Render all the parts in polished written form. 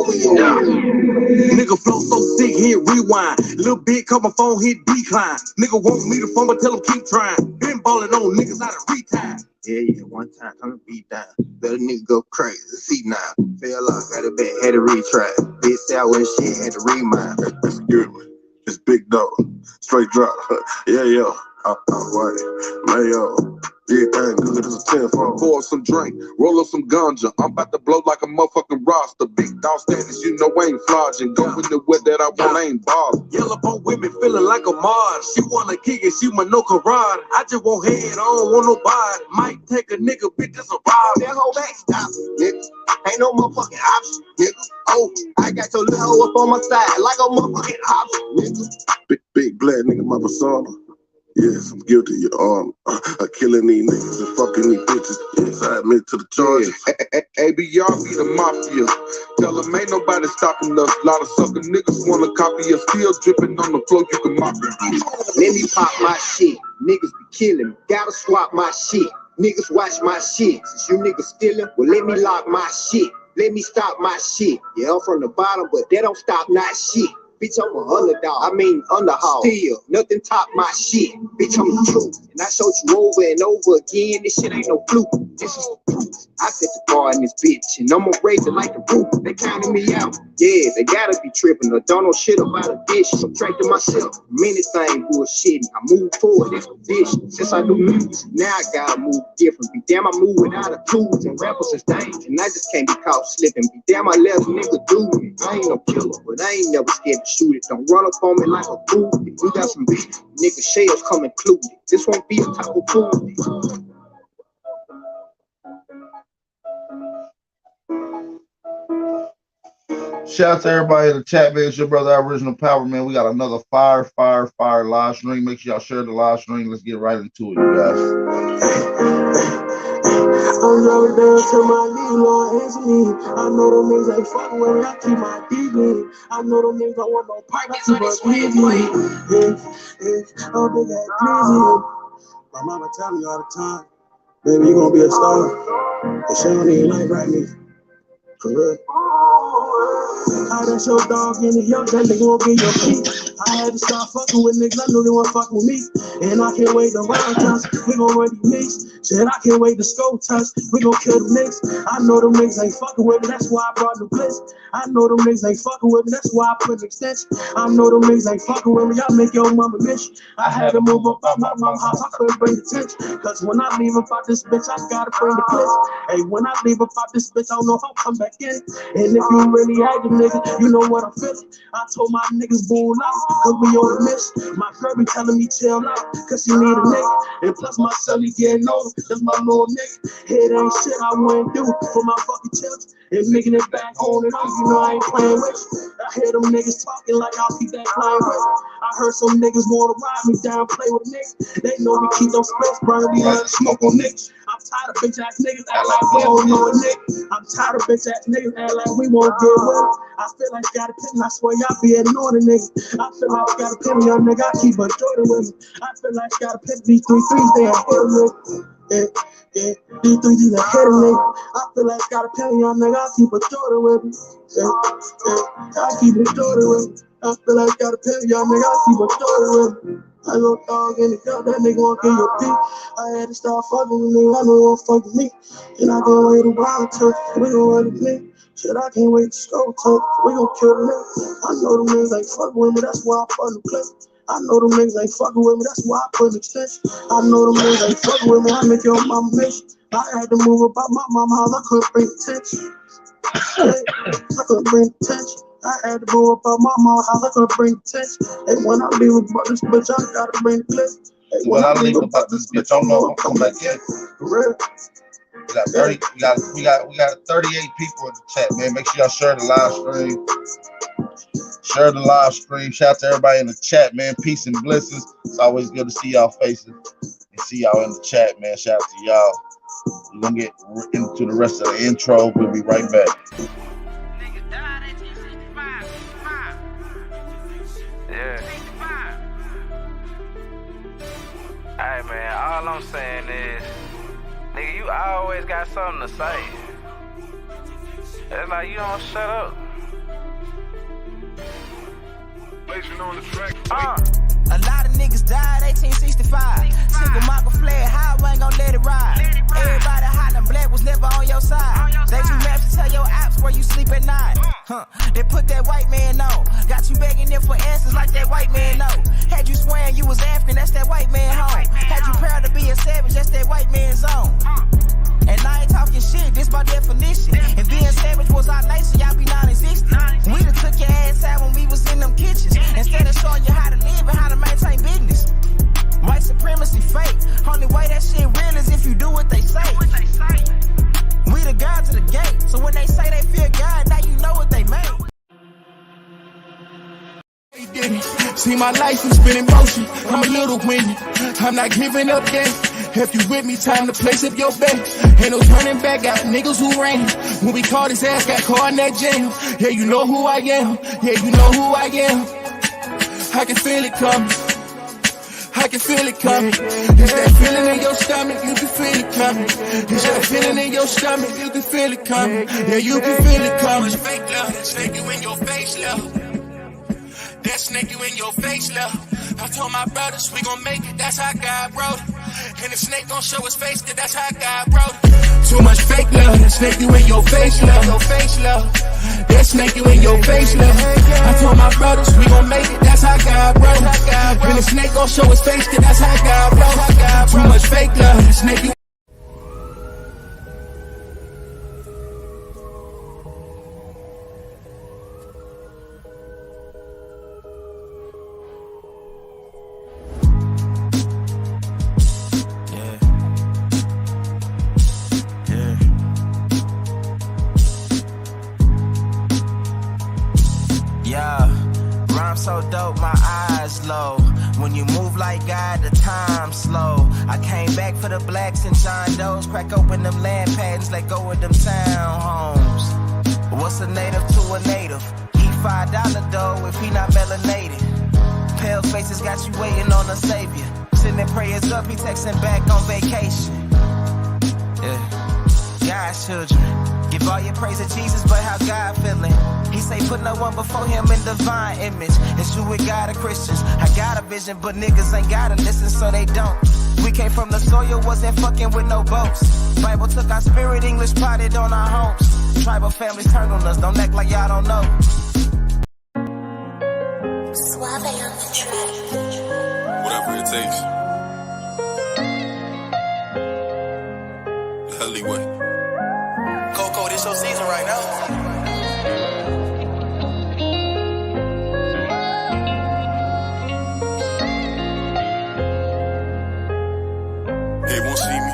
Nigga flow so sick, hit rewind. Little bit, call my phone, hit decline. Nigga want me to phone, but tell him keep trying. Been ballin' on niggas out of retire. Yeah, one time, come and beat down. Let a nigga go crazy, see now. Fell off, got it back, had to retry. Bitch out when shit, had to remind. That's a good one. It's big dog, straight drop. Yeah. I'm white, mayo. Everything good as a 10 phone. Pour up some drink, roll up some ganja. I'm about to blow like a motherfucking roster. Big dog status, you know I ain't flogging. Go in the way that I want, I ain't bothered. Yellow bone women feeling like a mod. She wanna kick it, she my no karate. I just want head, I don't want nobody. Might take a nigga, bitch, that's a ride. That whole back stop, nigga. Ain't no motherfucking option, nigga. Oh, I got your little hoe up on my side like a motherfucking option, nigga. Big black nigga, my persona. Yes, I'm guilty of killing these niggas and fucking these bitches. Yes, I admit to the charges. ABR be the mafia. Tell them ain't nobody stopping us. A lot of sucker niggas wanna copy us. Still dripping on the floor, you can mop it. Let me pop my shit. Niggas be killing me. Gotta swap my shit. Niggas watch my shit. Since you niggas stealing, well, let me lock my shit. Let me stop my shit. Yeah, I'm from the bottom, but that don't stop not shit. Bitch, I'm an underdog. I mean, underhog. Still, nothing top my shit. Bitch, I'm the truth. And I showed you over and over again. This shit ain't no fluke. This is the proof. I set the bar in this bitch, and I'm gonna raise it like the roof. They counting me out. Yeah, they gotta be tripping or don't know shit about a bitch. Subtracting myself. Many things bullshitting. I move forward, that's condition. Since I do music, now I gotta move different. Be damn, I move without a tools and rappers is dangerous. And I just can't be caught slipping. Be damn, I let a nigga do me. I ain't no killer, but I ain't never scared to shoot it. Don't run up on me like a fool. If we got some beef, nigga shells come included. This won't be a type of food. Shout out to everybody in the chat, man. It's your brother Aboriginal Power, man. We got another fire live stream. Make sure y'all share the live stream. Let's get right into it, you guys. I'm driving down to my lead, Lord Anthony. I know them niggas ain't fucking with me, I keep my deep in. I know them niggas don't want no pipe, I keep my deep in. Oh, they got glizzy. My mama tell me all the time, baby, you gonna be a star. But she don't even like right me. Correct. How that's your dog in the young, that nigga won't get your feet. I had to start fucking with niggas, I knew they weren't fucking with me. And I can't wait to round touch, we gon' run these nicks. Shit, I can't wait to scope touch, we gon' kill the niggas. I know them niggas ain't fucking with me, that's why I brought the blitz. I know them niggas ain't fucking with me, that's why I put an extension. I know them niggas ain't fucking with me, y'all make your mama miss you. I had to move up out my mama's house, I couldn't bring the tension. Cause when I leave up out this bitch, I gotta bring the bliss. Hey, when I leave up out this bitch, I don't know if I'll come back in. And if you really acting, nigga, you know what I'm feeling. I told my niggas bull out, cause we on a mission. My girl be telling me chill out, cause she need a nigga. And plus my son, he getting older, that's my little nigga. It ain't shit I wouldn't do for my fucking children. And making it back on and on, you know I ain't playing with you. I hear them niggas talking like I'll keep that playing with you. I heard some niggas wanna ride me down, play with a nigga. They know we keep those splits, burn, we let smoke on niggas. I'm tired of bitch ass niggas act like we don't know a nigga. I'm tired of bitch ass niggas act like we won't get with it. I feel like got a pin, I swear y'all be ignoring the niggas. I feel like got a pin, young nigga, I keep a Jordan with me. I feel like got a pin, these 3 3s, they ain't hit with me. Yeah, these 3 G's ain't hit nigga. I feel like got a pin, young nigga, I keep a Jordan with me. I keep a Jordan with me. I feel like got a pin, young nigga, I keep a Jordan with me. I go dog in the cut, that nigga won't get your beat. I had to start fucking with nigga, I know he won't fuck with me. And I can't wait to wild touch, we gon' run the play. Shit, I can't wait to scope touch, we gon' kill the nigga. I know them niggas ain't fucking with me, that's why I put the clip. I know them niggas ain't fucking with me, that's why I put an extension. I know them niggas ain't fucking with me, I make your mama miss you. I had to move about my mama house, I couldn't bring attention. I couldn't bring attention. I had to go up out my mama's house, I couldn't bring the tension. Hey, when I leave about this bitch, I gotta bring the clip. Hey, when I leave about this bitch, I don't know if I'm coming back in. For real. We got 30, we got 38 people in the chat, man. Make sure y'all share the live stream. Share the live stream. Shout out to everybody in the chat, man. Peace and blessings. It's always good to see y'all faces and see y'all in the chat, man. Shout out to y'all. We're gonna get into the rest of the intro. We'll be right back. Yeah. Hey man, all I'm saying is, nigga, you always got something to say. It's like you don't shut up. A lot of niggas died 1865. Single Michael fled, how I ain't gon' let it ride. Everybody hollering black was never on your side. They do maps to tell your apps where you sleep at night. They put that white man on. Got you begging them for answers like that white man know. Had you swearing you was African, that's that white man home. Had you proud to be a savage, that's that white man's zone. And I ain't talking shit, this by definition. And being savage was our nature, y'all be non-existent. We done took your ass out when we was in them kitchens. Instead of showing you how to live and how to maintain business. White supremacy fake. Only way that shit real is if you do what they say. We the guards to the gate. So when they say they fear God, now you know what they made. See my life is been in motion. I'm a little windy. I'm not giving up yet. If you with me, time to place up your bet. Ain't no turning back, got niggas who ran. When we caught his ass, got caught in that jam. Yeah, you know who I am. Yeah, you know who I am. I can feel it coming. I can feel it coming. It's that feeling in your stomach, you can feel it coming. It's that feeling in your stomach, you can feel it coming. Yeah, you can feel it coming. Fake love, snake you in your face, love. That snake you in your face, love. I told my brothers we gon' make it, that's how God wrote it. And the snake gon' show his face, cause that's how God wrote it. Too much fake love, that snake you in your face, love. Your face, love. That snake you in your face, love. I told my brothers we gon' make it, that's how God wrote it. And the snake gon' show his face, cause that's how God wrote it. Too much fake love, that snake you. So dope, my eyes low. When you move like God, the time slow. I came back for the blacks and John Doe's. Crack open them land patents, let go of them townhomes. What's a native to a native? He $5 dough if he not melanated. Pale faces got you waiting on a savior. Sending prayers up, he texting back on vacation. Yeah, God's children. Give all your praise to Jesus, but how God feeling? He say put no one before him in divine image. It's you with God of Christians. I got a vision, but niggas ain't gotta listen, so they don't. We came from the soil, wasn't fucking with no boats. Bible took our spirit, English potted on our homes. Tribal families turned on us, don't act like y'all don't know. Suave on the track. Whatever it takes. The hell way. Coco, this your season right now. They won't see me.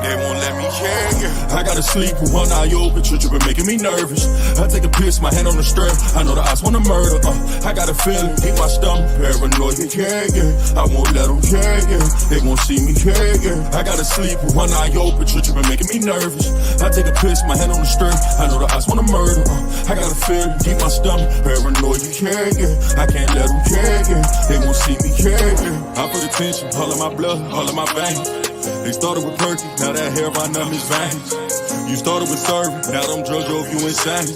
They won't let me hear. I gotta sleep with one eye open. Church been making me nervous. I take a piss, my hand on the stirrup. I know the eyes wanna murder. I got a feeling in my stomach, paranoid. Yeah. I won't let them. Yeah. They won't see me. Yeah. I gotta sleep with one eye open. Church been making me nervous. I take a piss, my hand on the stirrup. I know the eyes wanna murder. I got a feeling in my stomach, paranoid. Yeah. I can't let them. Yeah. They won't see me. Yeah. I put attention, all of my blood, all of my veins. They started with perky, now that hair run up his veins. You started with serving, now them drugs drove you insane.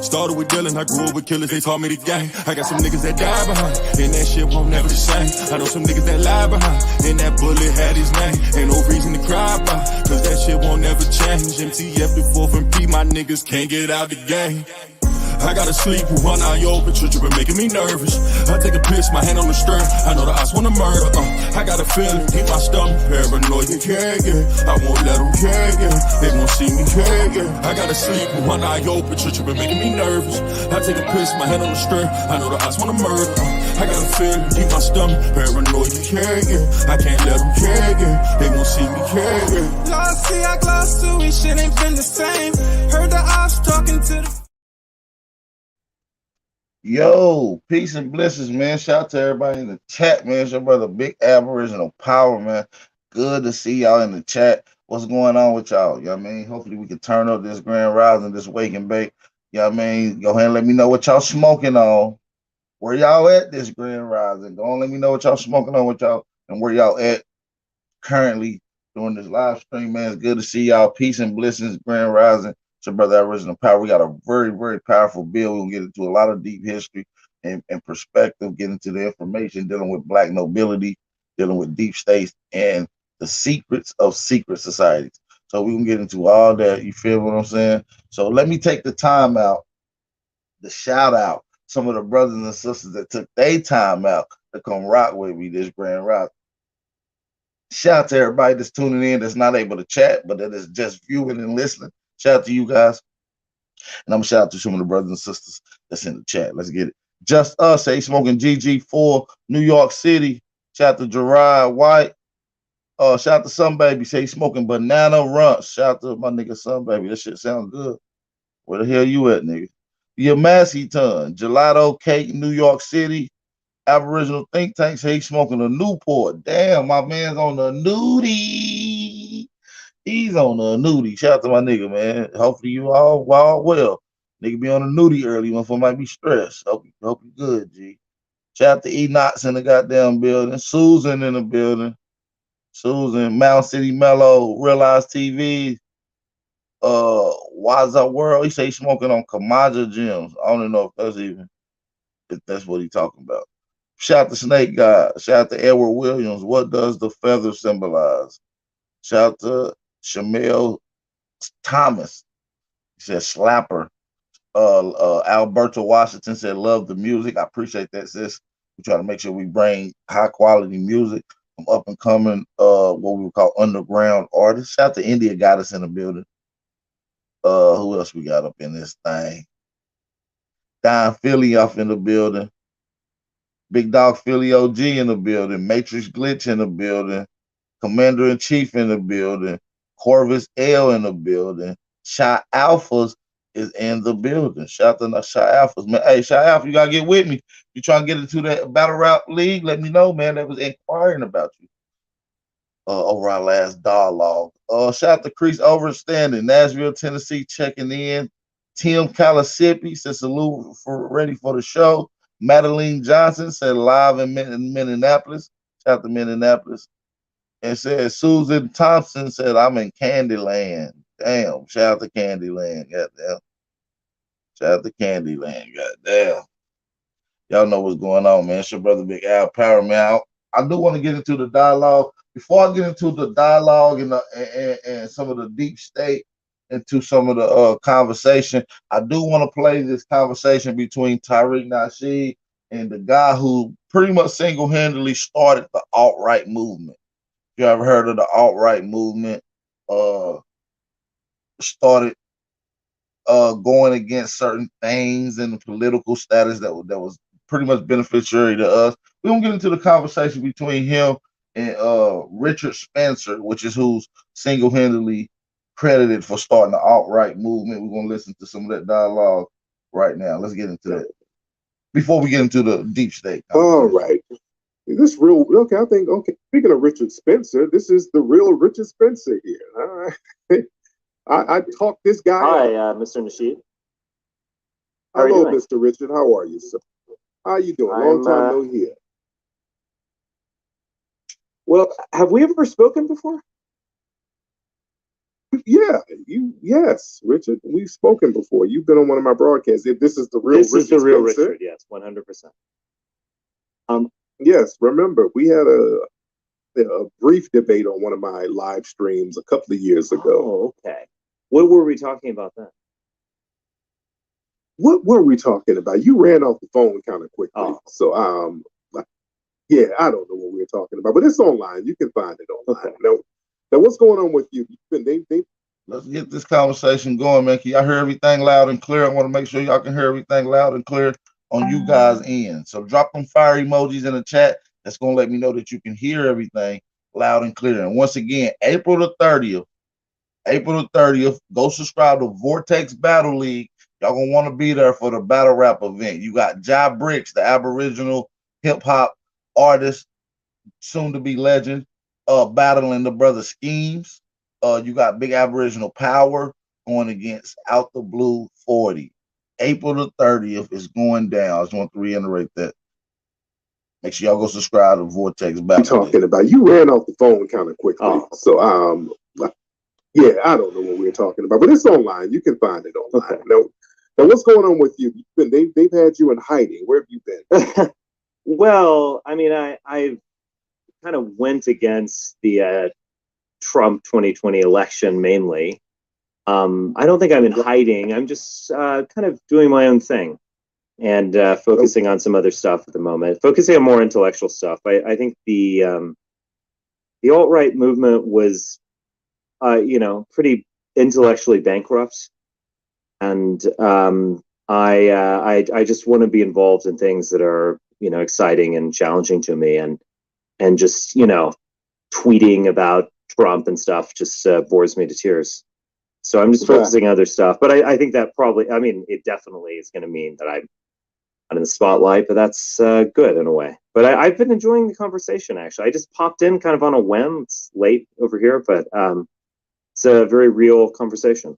Started with dealing, I grew up with killers, they taught me the game. I got some niggas that die behind, and that shit won't never the same. I know some niggas that lie behind, and that bullet had his name. Ain't no reason to cry about, cause that shit won't never change. MTF the 4th and P, my niggas can't get out the game. I gotta sleep with one eye open, church been making me nervous. I take a piss, my hand on the stern. I know the eyes wanna murder. I got a feeling in my stomach, paranoid. Yeah. I won't let them. Yeah. They won't see me. Yeah. I gotta sleep with one eye open, church been making me nervous. I take a piss, my hand on the stern. I know the eyes wanna murder. I got a feeling in my stomach, paranoid. Yeah. I can't let them. Yeah. They won't see me. Yeah. Lost, see, I glossed too. We shit ain't been the same. Heard the ops talking to the. Yo, peace and blessings, man. Shout out to everybody in the chat, man. It's your brother, Big Aboriginal Power, man. Good to see y'all in the chat. What's going on with y'all? You know what I mean? Hopefully we can turn up this grand rising, this wake and bake. You know what I mean? Go ahead and let me know what y'all smoking on. Where y'all at this grand rising? Go on, let me know what y'all smoking on with y'all and where y'all at currently during this live stream, man. It's good to see y'all. Peace and blessings, grand rising. It's your brother Aboriginal Power. We got a very, very powerful bill. We'll get into a lot of deep history. and perspective, getting to the information, dealing with black nobility, dealing with deep states, and the secrets of secret societies. So we can get into all that. You feel what I'm saying? So let me take the time out to shout out some of the brothers and sisters that took their time out to come rock with me this Grand Rock. Shout out to everybody that's tuning in that's not able to chat, but that is just viewing and listening. Shout out to you guys. And I'm gonna shout out to some of the brothers and sisters that's in the chat. Let's get it. Just Us, say smoking GG4, New York City. Shout out to Gerard White. Shout out to Sun Baby, say smoking Banana Runts. Shout out to my nigga Sun Baby. That shit sound good. Where the hell you at, nigga? Yamasi Ton, Gelato Cake, New York City. Aboriginal Think Tank, say he's smoking a Newport. Damn, my man's on the nudie. He's on the nudie. Shout out to my nigga, man. Hopefully you all well. Nigga be on the nudie early. Motherfucker might be stressed. Hope you good, G. Shout out to Enox in the goddamn building. Susan in the building. Susan, Mound City Mellow, Realize TV. Waza World. He say he's smoking on Kamaja Gems. I don't know if that's what he's talking about. Shout out to Snake God. Shout out to Edward Williams. What does the feather symbolize? Shout out to Shamel Thomas. He said slapper. Alberta Washington said love the music. I appreciate that, sis. We try to make sure we bring high quality music from up and coming what we would call underground artists. Shout out to India got us in the building. Who else we got up in this thing? Don Philly off in the building. Big Dog Philly OG in the building. Matrix Glitch in the building. Commander in Chief in the building. Corvus L in the building. Shy Alphas is in the building. Shout out to Shy Alphas, man. Hey, Shy Alpha, you gotta get with me. You trying to get into that battle rap league? Let me know, man. That was inquiring about you. Over our last dialogue. Shout out to Crease Overstanding, Nashville, Tennessee, checking in. Tim Calisipi said salute ready for the show. Madeline Johnson said live in Minneapolis. Shout out to Minneapolis. And said Susan Thompson said I'm in Candyland. Damn. Shout out to Candyland. Goddamn. Shout out to Candyland. Goddamn. Y'all know what's going on, man. It's your brother Big Al Power, man. I do want to get into the dialogue. Before I get into the dialogue and some of the deep state, into some of the conversation, I do want to play this conversation between Tariq Nasheed and the guy who pretty much single-handedly started the alt-right movement. If you ever heard of the alt-right movement, started going against certain things in the political status that was pretty much beneficiary to us. We're gonna get into the conversation between him and Richard Spencer, which is who's single-handedly credited for starting the alt-right movement. We're gonna listen to some of that dialogue right now. Let's get into that before we get into the deep state. All right. This real okay. I think okay. Speaking of Richard Spencer, this is the real Richard Spencer here. All right. I talked this guy. Hi, Mr. Nasheed. Hello, Mr. Richard. How are you, sir? How you doing? Long time no hear. Well, have we ever spoken before? Yeah, yes, Richard. We've spoken before. You've been on one of my broadcasts. If this is the real This Richard is the real Spencer, Richard, yes, 100%. Yes, remember, we had a brief debate on one of my live streams a couple of years ago. Oh, okay. What were we talking about then? What were we talking about? You ran off the phone kind of quickly. Oh. So, yeah, I don't know what we were talking about, but it's online. You can find it online. Okay. Now, what's going on with you? Let's get this conversation going, man. Can y'all hear everything loud and clear? I want to make sure y'all can hear everything loud and clear on you guys' end. So drop them fire emojis in the chat. That's going to let me know that you can hear everything loud and clear. And once again, April the 30th, go subscribe to Vortex Battle League. Y'all going to want to be there for the battle rap event. You got Jai Bricks, the Aboriginal hip-hop artist, soon to be legend, battling the brother Schemes. You got Big Aboriginal Power going against Out the Blue 40. April the 30th is going down. I just want to reiterate that. Make sure y'all go subscribe to Vortex Battle. Talking about you ran off the phone kind of quickly. Oh. So yeah, I don't know what we were talking about, but it's online. You can find it online. Okay. Now, what's going on with you? They've had you in hiding. Where have you been? Well, I mean, I kind of went against the Trump 2020 election mainly. I don't think I'm in hiding. I'm just kind of doing my own thing and focusing on some other stuff at the moment, focusing on more intellectual stuff. I think the alt-right movement was, pretty intellectually bankrupt, and I just want to be involved in things that are exciting and challenging to me, and just tweeting about Trump and stuff just bores me to tears. So I'm just focusing on other stuff. But I think that probably, I mean, it definitely is going to mean that I'm not in the spotlight, but that's good in a way. But I've been enjoying the conversation, actually. I just popped in kind of on a whim. It's late over here, but it's a very real conversation.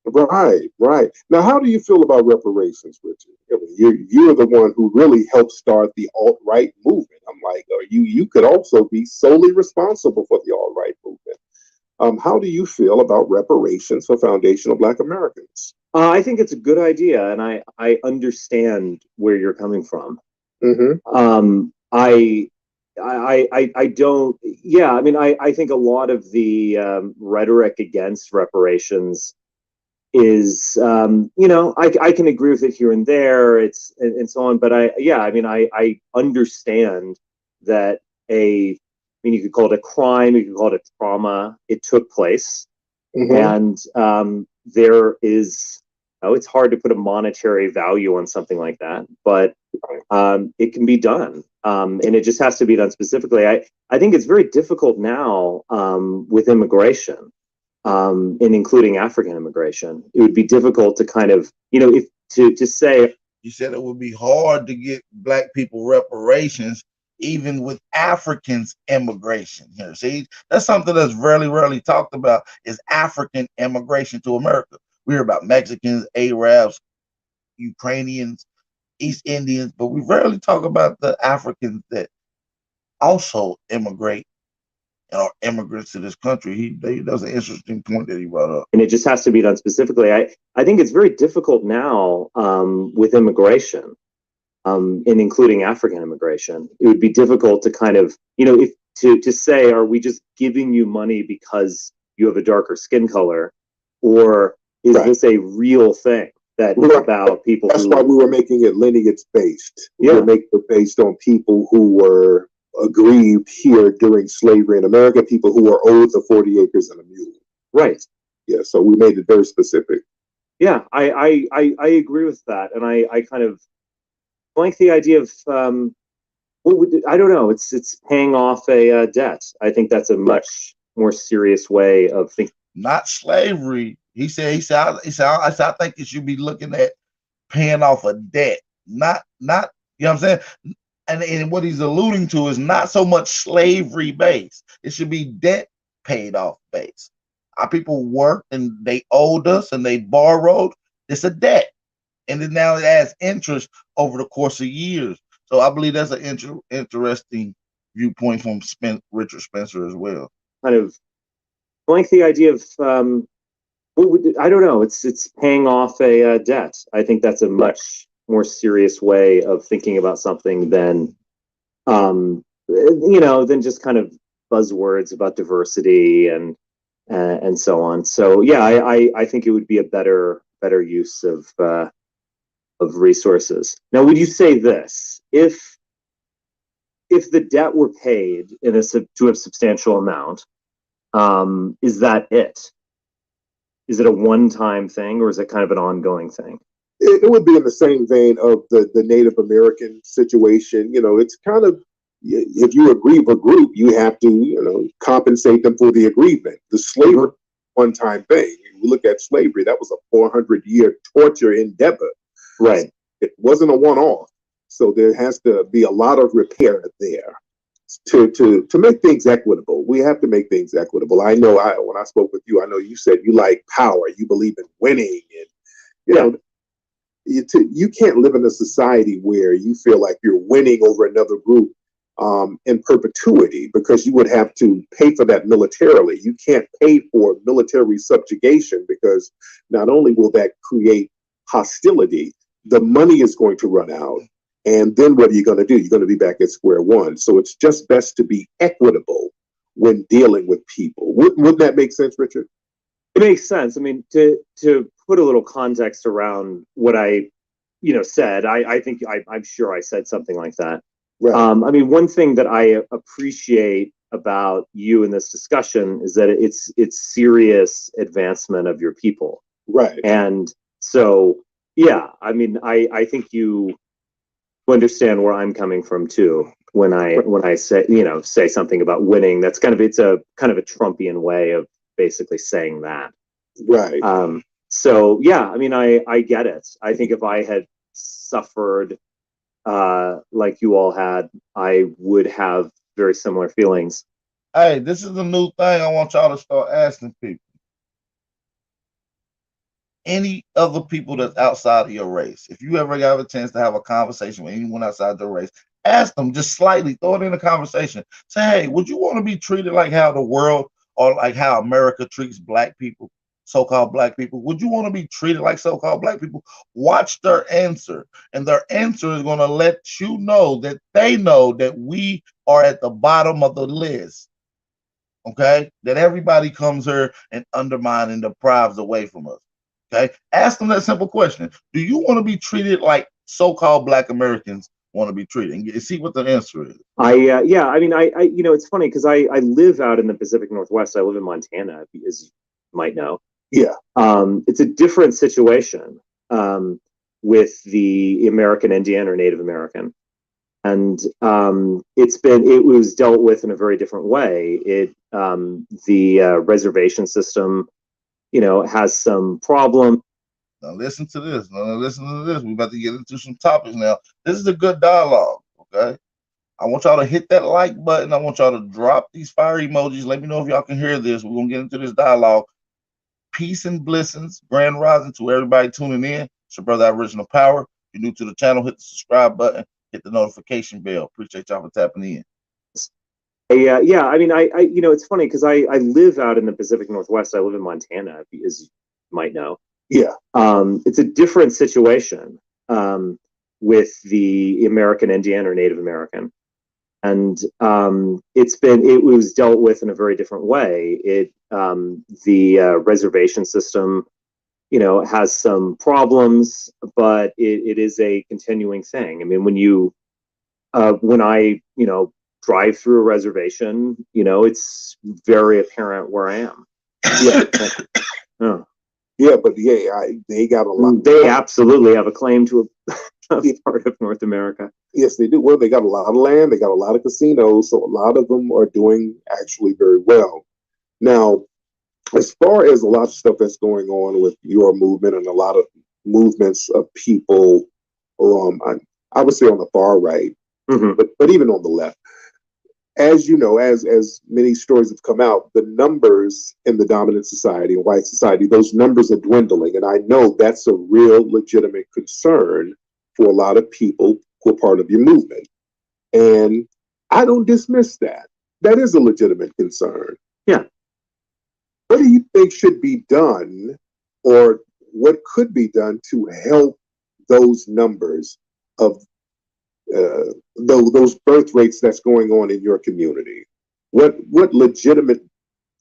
Right. Now, how do you feel about reparations, Richard? I mean, you're the one who really helped start the alt-right movement. I'm like, you could also be solely responsible for the alt-right movement. How do you feel about reparations for foundational Black Americans? I think it's a good idea, and I understand where you're coming from. Mm-hmm. I don't. Yeah, I mean, I think a lot of the rhetoric against reparations is, I can agree with it here and there. It's and so on, but I understand that you could call it a crime, you could call it a trauma. It took place, and there is, it's hard to put a monetary value on something like that, but it can be done, and it just has to be done specifically. I think it's very difficult now with immigration, and including African immigration. It would be difficult to kind of, if to say. You said it would be hard to get Black people reparations, even with Africans immigration here. See, that's something that's rarely talked about, is African immigration to America. We hear about Mexicans, Arabs, Ukrainians, East Indians, but we rarely talk about the Africans that also immigrate and are immigrants to this country. That's an interesting point that he brought up. And it just has to be done specifically. I think it's very difficult now with immigration, and including African immigration. It would be difficult to kind of, if to say, are we just giving you money because you have a darker skin color, or is this a real thing that is about people? That's why we were making it lineage based. We were making it based on people who were aggrieved here during slavery in America, people who were owed the 40 acres and a mule. Right. Yeah, so we made it very specific. Yeah, I agree with that, and I kind of like the idea of I don't know. It's paying off a debt. I think that's a much more serious way of thinking. Not slavery. He said. I think you should be looking at paying off a debt. Not. You know what I'm saying? And what he's alluding to is not so much slavery based. It should be debt paid off based. Our people worked and they owed us and they borrowed. It's a debt, and then now it adds interest over the course of years. So I believe that's an interesting viewpoint from Richard Spencer as well. Kind of like the idea of I don't know. It's paying off a debt. I think that's a much more serious way of thinking about something than than just kind of buzzwords about diversity and so on. So yeah, I think it would be a better use of resources. Now, would you say this, if the debt were paid to a substantial amount, is that it? Is it a one-time thing, or is it kind of an ongoing thing? It would be in the same vein of the Native American situation. It's kind of, if you aggrieve a group, you have to, compensate them for the aggrievement. The slavery, one-time thing. We look at slavery, that was a 400-year torture endeavor. Right. It wasn't a one-off. So there has to be a lot of repair there to make things equitable. We have to make things equitable. I know when I spoke with you, I know you said you like power, you believe in winning, and you can't live in a society where you feel like you're winning over another group in perpetuity, because you would have to pay for that militarily. You can't pay for military subjugation, because not only will that create hostility, the money is going to run out. And then what are you going to do? You're going to be back at square one. So it's just best to be equitable when dealing with people. Wouldn't that make sense, Richard? It makes sense. I mean, to put a little context around what I, said, I think I'm sure I said something like that. Right. I mean, one thing that I appreciate about you in this discussion is that it's serious advancement of your people. Right. And so, yeah, I mean, I think you understand where I'm coming from too when I say say something about winning. That's it's a kind of a Trumpian way of basically saying that. Right. So yeah, I mean, I get it. I think if I had suffered like you all had, I would have very similar feelings. Hey, this is a new thing I want y'all to start asking people. Any other people that's outside of your race, if you ever have a chance to have a conversation with anyone outside your race, ask them, just slightly throw it in a conversation. Say, hey, would you want to be treated like how the world or like how America treats black people, so-called black people? Would you want to be treated like so-called black people? Watch their answer, and their answer is going to let you know that they know that we are at the bottom of the list. Okay, that everybody comes here and undermines and deprives away from us. Okay, ask them that simple question: do you want to be treated like so-called black Americans want to be treated? And see what the answer is. Yeah, I mean, I it's funny because I live out in the Pacific Northwest. I live in Montana, as you might know. Yeah. It's a different situation with the American Indian or Native American. And it was dealt with in a very different way. The reservation system, has some problem. Now listen to this. We're about to get into some topics now. This is a good dialogue, okay? I want y'all to hit that like button. I want y'all to drop these fire emojis. Let me know if y'all can hear this. We're going to get into this dialogue. Peace and blessings, grand rising to everybody tuning in. It's your brother Aboriginal Power. If you're new to the channel, hit the subscribe button, hit the notification bell. Appreciate y'all for tapping in. Yeah, I mean, I it's funny because I live out in the Pacific Northwest. I live in Montana, as you might know. Yeah. It's a different situation with the American Indian or Native American. And it was dealt with in a very different way. The reservation system, has some problems, but it is a continuing thing. I mean, when I drive through a reservation, it's very apparent where I am. Yeah. Oh. Yeah, but they got a lot. They absolutely have a claim to a part of North America. Yes, they do. Well, they got a lot of land. They got a lot of casinos. So a lot of them are doing actually very well. Now, as far as a lot of stuff that's going on with your movement and a lot of movements of people, I would say on the far right, but even on the left, as you know, as many stories have come out, the numbers in the dominant society and white society, those numbers are dwindling. And I know that's a real legitimate concern for a lot of people who are part of your movement. And I don't dismiss that. That is a legitimate concern. Yeah. What do you think should be done, or what could be done to help those numbers of those birth rates that's going on in your community? What legitimate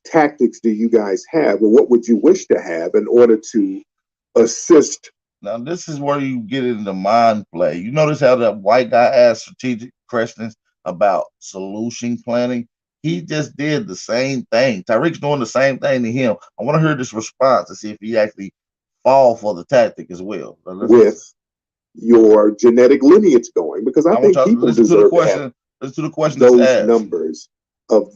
tactics do you guys have, or what would you wish to have in order to assist? Now, this is where you get into mind play. You notice how that white guy asked strategic questions about solution planning? He just did the same thing. Tariq's doing the same thing to him. I want to hear this response to see if he actually fall for the tactic as well. With your genetic lineage going, because I think people deserve to have those numbers of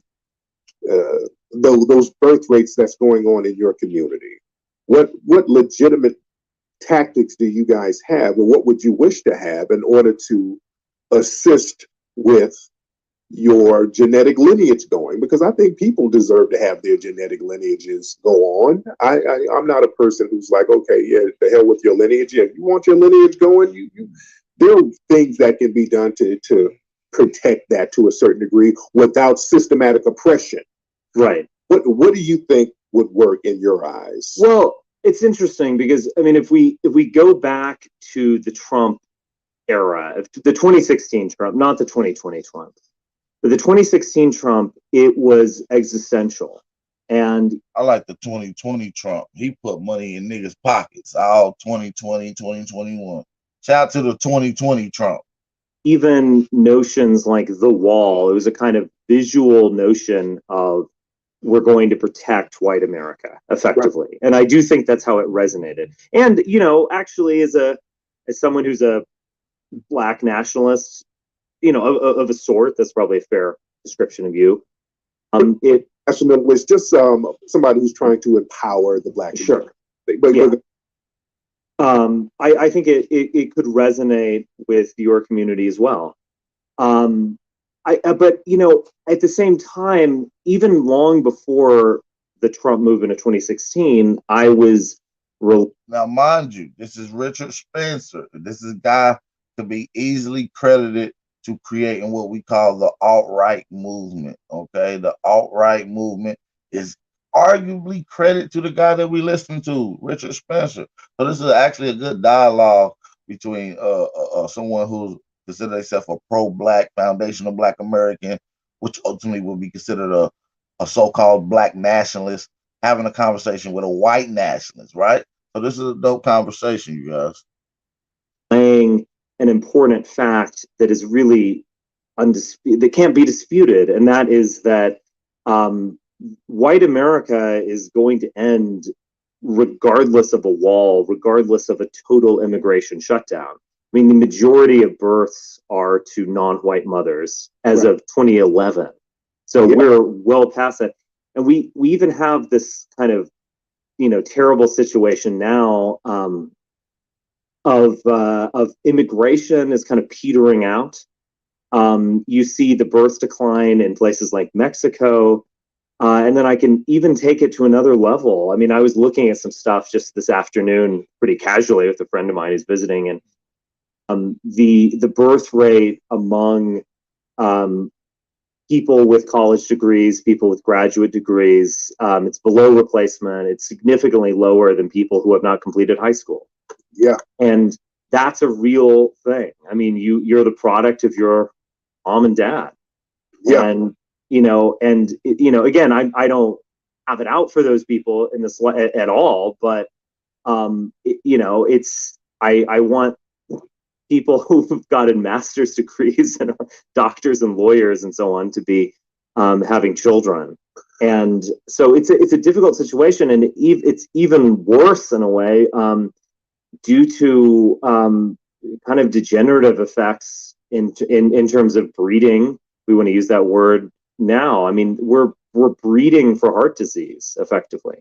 those birth rates that's going on in your community. What legitimate tactics do you guys have, or what would you wish to have in order to assist with your genetic lineage going? Because I think people deserve to have their genetic lineages go on. I'm not a person who's like, okay, yeah, the hell with your lineage. Yeah, you want your lineage going, there are things that can be done to protect that to a certain degree without systematic oppression. Right. What do you think would work in your eyes? Well, it's interesting because I mean, if we go back to the Trump era, the 2016 Trump, not the 2020 Trump, but the 2016 Trump, it was existential. And I like the 2020 Trump. He put money in niggas' pockets all 2020, 2021. Shout out to the 2020 Trump. even notions like the wall, it was a kind of visual notion of we're going to protect white America effectively. Right. And I do think that's how it resonated. And, you know, actually as someone who's a Black nationalist, you know, of a sort, that's probably a fair description of you. It nationalist, just somebody who's trying to empower the Black community. Sure. But yeah. I think it could resonate with your community as well. But you know, at the same time, even long before the Trump movement of 2016, I was now, mind you, this is Richard Spencer. This is a guy to be easily credited to creating what we call the alt-right movement. Okay, the alt-right movement is arguably credit to the guy that we listen to, Richard Spencer. So this is actually a good dialogue between someone who's considered himself a pro-Black, foundational Black American, which ultimately would be considered a so-called Black nationalist, having a conversation with a white nationalist, right? So this is a dope conversation, you guys. Saying an important fact that is really undisputed, that can't be disputed, and that is that white America is going to end regardless of a wall, regardless of a total immigration shutdown. I mean, the majority of births are to non-white mothers as of 2011. So we're well past that. And we even have this kind of, you know, terrible situation now of immigration is kind of petering out. You see the birth decline in places like Mexico. And then I can even take it to another level. I mean, I was looking at some stuff just this afternoon, pretty casually with a friend of mine who's visiting, and the birth rate among people with college degrees, people with graduate degrees, it's below replacement. It's significantly lower than people who have not completed high school. Yeah. And that's a real thing. I mean, you're the product of your mom and dad. Yeah. And you know, again, I don't have it out for those people in this at all, but you know, it's I want people who've gotten master's degrees and are doctors and lawyers and so on to be having children, and so it's a difficult situation, and it's even worse in a way due to kind of degenerative effects in terms of breeding. We want to use that word now. I mean, we're breeding for heart disease effectively.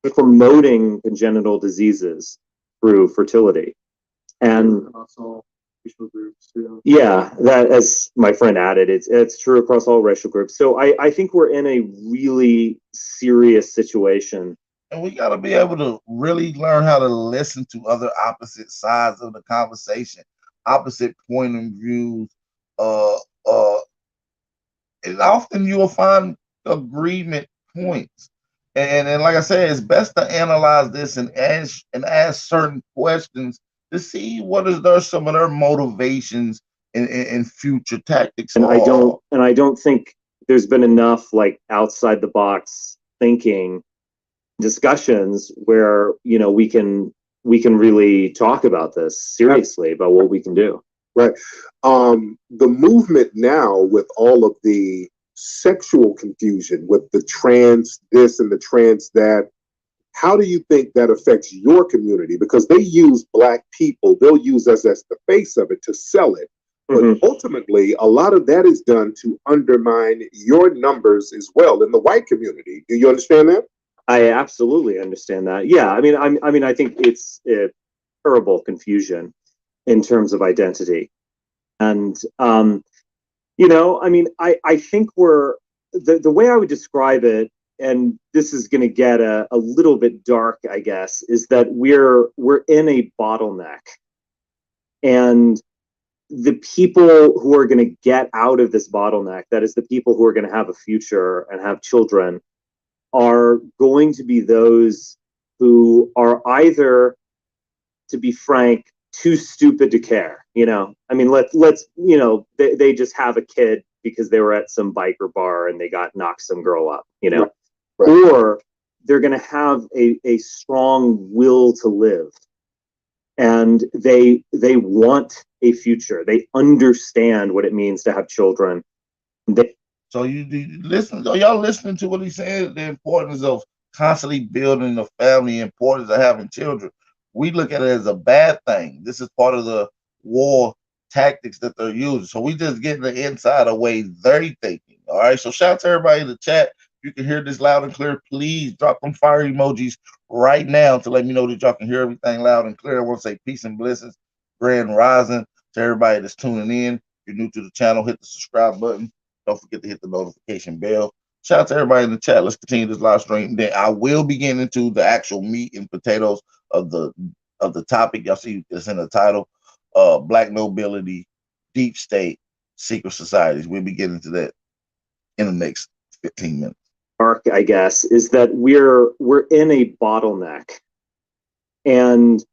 We're promoting congenital diseases through fertility. And yeah, that, as my friend added, it's true across all racial groups. So I think we're in a really serious situation. And we got to be able to really learn how to listen to other opposite sides of the conversation, opposite point of views. And often you will find agreement points. And like I said, it's best to analyze this and ask certain questions to see what is some of their motivations and future tactics. And I don't think there's been enough like outside the box thinking discussions where, you know, we can really talk about this seriously, about what we can do. Right. The movement now with all of the sexual confusion with the trans this and the trans that, how do you think that affects your community? Because they use Black people, they'll use us as the face of it to sell it. But ultimately, a lot of that is done to undermine your numbers as well in the white community. Do you understand that? I absolutely understand that. Yeah, I mean, I think it's a terrible confusion in terms of identity. And, you know, I mean, I think the way I would describe it, and this is going to get a little bit dark, I guess, is that we're in a bottleneck. And the people who are going to get out of this bottleneck, that is the people who are going to have a future and have children, are going to be those who are either, to be frank, too stupid to care. I mean, let's they just have a kid because they were at some biker bar and they knocked some girl up. Right. Or they're going to have a strong will to live, and they want a future. They understand what it means to have children. So you listen. Are y'all listening to what he's saying? The importance of constantly building a family, importance of having children. We look at it as a bad thing. This is part of the war tactics that they're using. So we just getting the inside of way they're thinking. All right. So shout out to everybody in the chat. If you can hear this loud and clear, please drop them fire emojis right now to let me know that y'all can hear everything loud and clear. I want to say peace and blessings, grand rising to everybody that's tuning in. If you're new to the channel, hit the subscribe button. Don't forget to hit the notification bell. Shout out to everybody in the chat. Let's continue this live stream. Then I will be getting into the actual meat and potatoes of the topic. Y'all see it's in the title. Black nobility, deep state, secret societies. We'll be getting to that in the next 15 minutes. Mark, I guess, is that we're in a bottleneck, and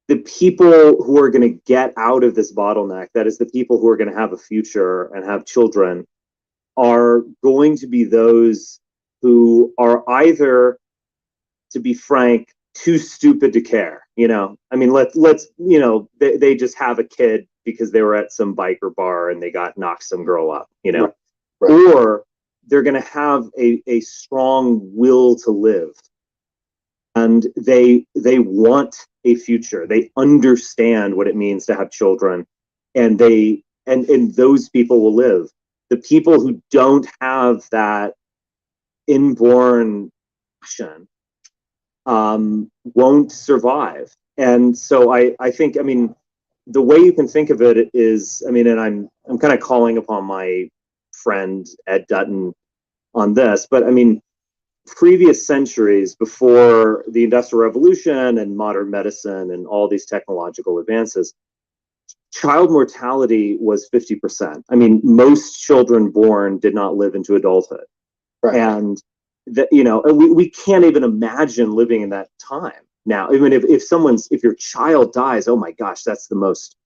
the people who are going to get out of this bottleneck, that is the people who are going to have a future and have children, are going to be those who are either, to be frank, too stupid to care. I mean, let's they just have a kid because they were at some biker bar and they knocked some girl up. Right. Or they're going to have a strong will to live, and they want a future. They understand what it means to have children, and those people will live. The people who don't have that inborn passion won't survive. And so I think, I mean, the way you can think of it is, I mean, and I'm kind of calling upon my friend Ed Dutton on this, but I mean, previous centuries before the Industrial Revolution and modern medicine and all these technological advances, child mortality was 50%. I mean, most children born did not live into adulthood. Right. And we can't even imagine living in that time now. Even if your child dies, oh my gosh, that's the most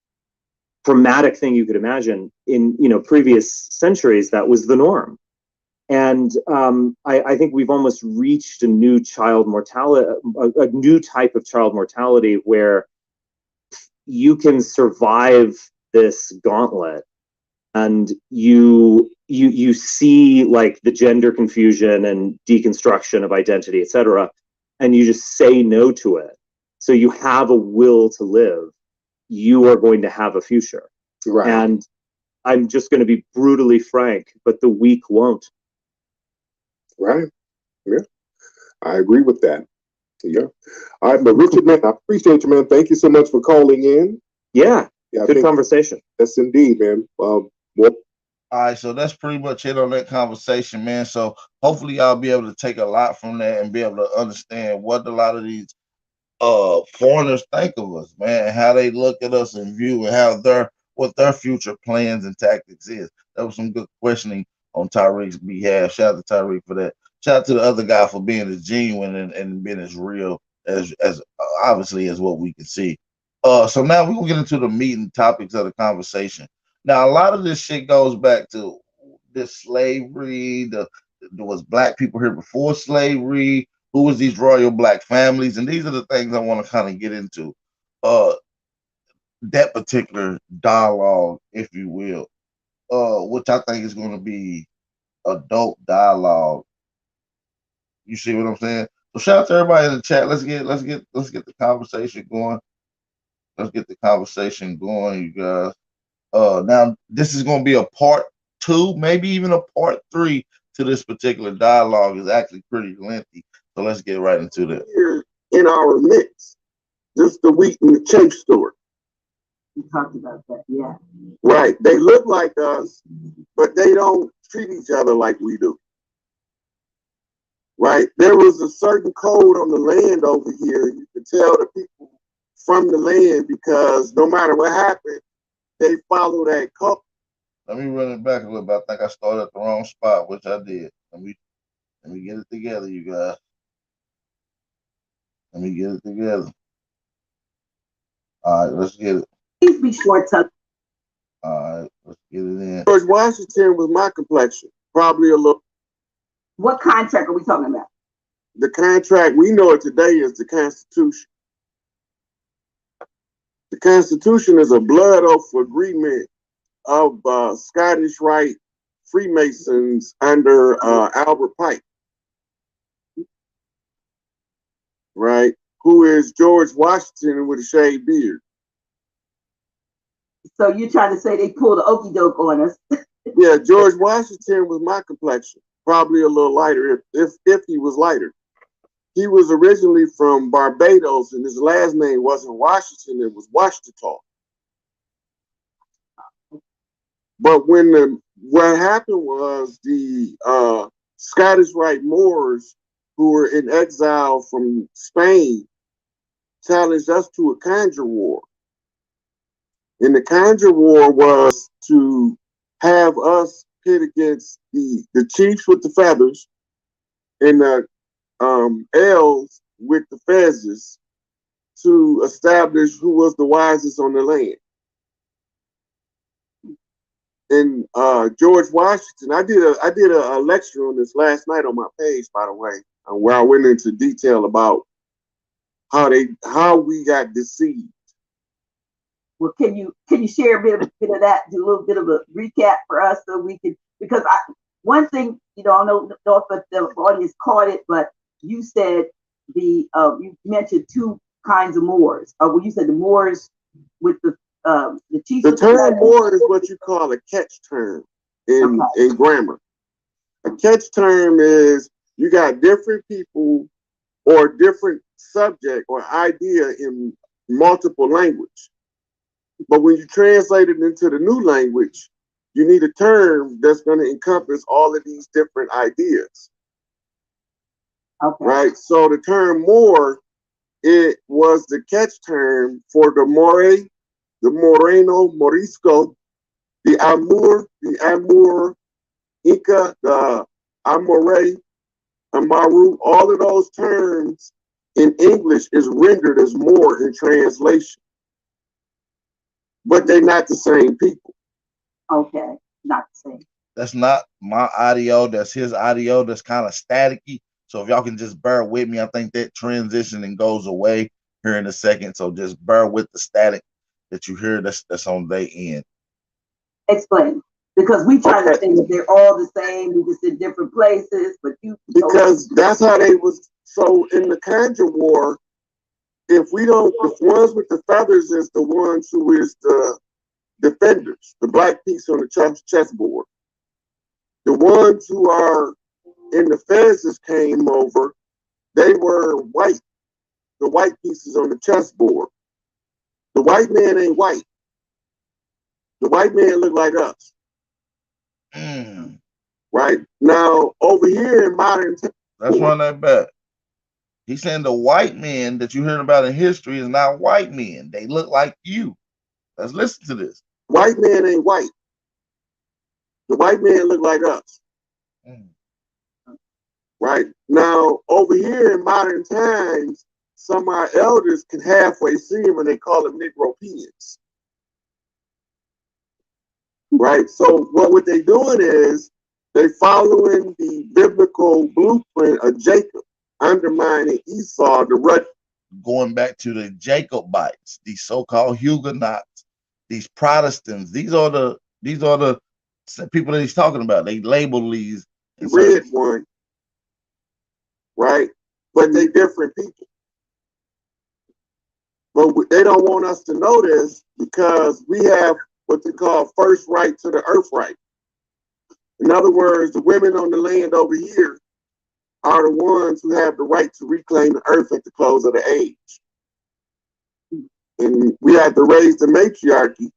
traumatic thing you could imagine. In previous centuries, that was the norm. And I think we've almost reached a new child mortality, a new type of child mortality where you can survive this gauntlet, and you see like the gender confusion and deconstruction of identity, etc., and you just say no to it. So you have a will to live. You are going to have a future. Right. And I'm just going to be brutally frank, but the weak won't. Right. Yeah. I agree with that. Yeah. All right, but Richard, man, I appreciate you, man. Thank you so much for calling in. Yeah. Good conversation. Yes, indeed, man. All right, so that's pretty much it on that conversation, man. So hopefully y'all be able to take a lot from that and be able to understand what a lot of these foreigners think of us, man, and how they look at us and view and how what their future plans and tactics is. That was some good questioning on Tyreek's behalf. Shout out to Tyreek for that. Shout out to the other guy for being as genuine and being as real as obviously as what we can see. So now we're gonna get into the meat and topics of the conversation. Now, a lot of this shit goes back to this slavery. There was black people here before slavery. Who was these royal black families? And these are the things I want to kind of get into. That particular dialogue, if you will, which I think is going to be a dope dialogue. You see what I'm saying? So shout out to everybody in the chat. Let's get the conversation going. Let's get the conversation going, you guys. Now this is going to be a part 2, maybe even a part 3 to this particular dialogue. Is actually pretty lengthy. So let's get right into that. Here in our midst, just the wheat and the chaff story. We talked about that, yeah. Right. They look like us, but they don't treat each other like we do. Right. There was a certain code on the land over here. You could tell the people from the land because no matter what happened, they follow that code. Let me run it back a little bit. I think I started at the wrong spot, which I did. Let me get it together, you guys. Let me get it together. All right, let's get it. Please be short tongue. All right, let's get it in. George Washington was my complexion. Probably a little. What contract are we talking about? The contract, we know it today, is the Constitution. The Constitution is a blood oath agreement of Scottish Rite Freemasons under Albert Pike, right? Who is George Washington with a shaved beard. So you're trying to say they pulled the okie doke on us? Yeah, George Washington was my complexion. Probably a little lighter if he was lighter. He was originally from Barbados, and his last name wasn't Washington, it was Washita. But what happened was the Scottish Rite Moors, who were in exile from Spain, challenged us to a conjure war. And the conjure war was to have us pit against the chiefs with the feathers and the elves with the fezzes to establish who was the wisest on the land. And George Washington, I did a lecture on this last night on my page, by the way, where I went into detail about how we got deceived. Well, can you share a bit of that? Do a little bit of a recap for us so we can, because one thing, I don't know if the audience caught it, but you said you mentioned two kinds of Moors. Well, you said the Moors with the chiefs. The term Moor is what you call a catch term in grammar. A catch term is you got different people or different subject or idea in multiple language. But when you translate it into the new language, you need a term that's going to encompass all of these different ideas. Okay. Right? So the term Moor, it was the catch term for the More, the Moreno, Morisco, the Amur, Inca, the Amore, Amaru. All of those terms in English is rendered as Moor in translation. But they're not the same people. Okay, not the same. That's not my audio. That's his audio. That's kind of staticky. So if y'all can just bear with me, I think that transition and goes away here in a second. So just bear with the static that you hear that's on their end. Explain. Because we try to think that they're all the same, we just in different places, but because that's how they was. So in the conjure war, if ones with the feathers is the ones who is the defenders, the black piece on the chessboard. The ones who are in the fezzes came over, they were white, the white pieces on the chessboard. The white man ain't white. The white man look like us. Right? Now, over here in modern times. Let's run that back. He's saying the white men that you heard about in history is not white men. They look like you. Let's listen to this. White man ain't white. The white man look like us. Right? Now, over here in modern times, some of our elders can halfway see them and they call them Negropeans. Right? So what they doing is they following the biblical blueprint of Jacob, undermining Esau, the rut. Going back to the Jacobites, these so-called Huguenots, these Protestants, these are the people that he's talking about. They label these red one, right? But they different people. But they don't want us to know this because we have what they call first right to the earth right. In other words, the women on the land over here are the ones who have the right to reclaim the earth at the close of the age. And we have to raise the matriarchy.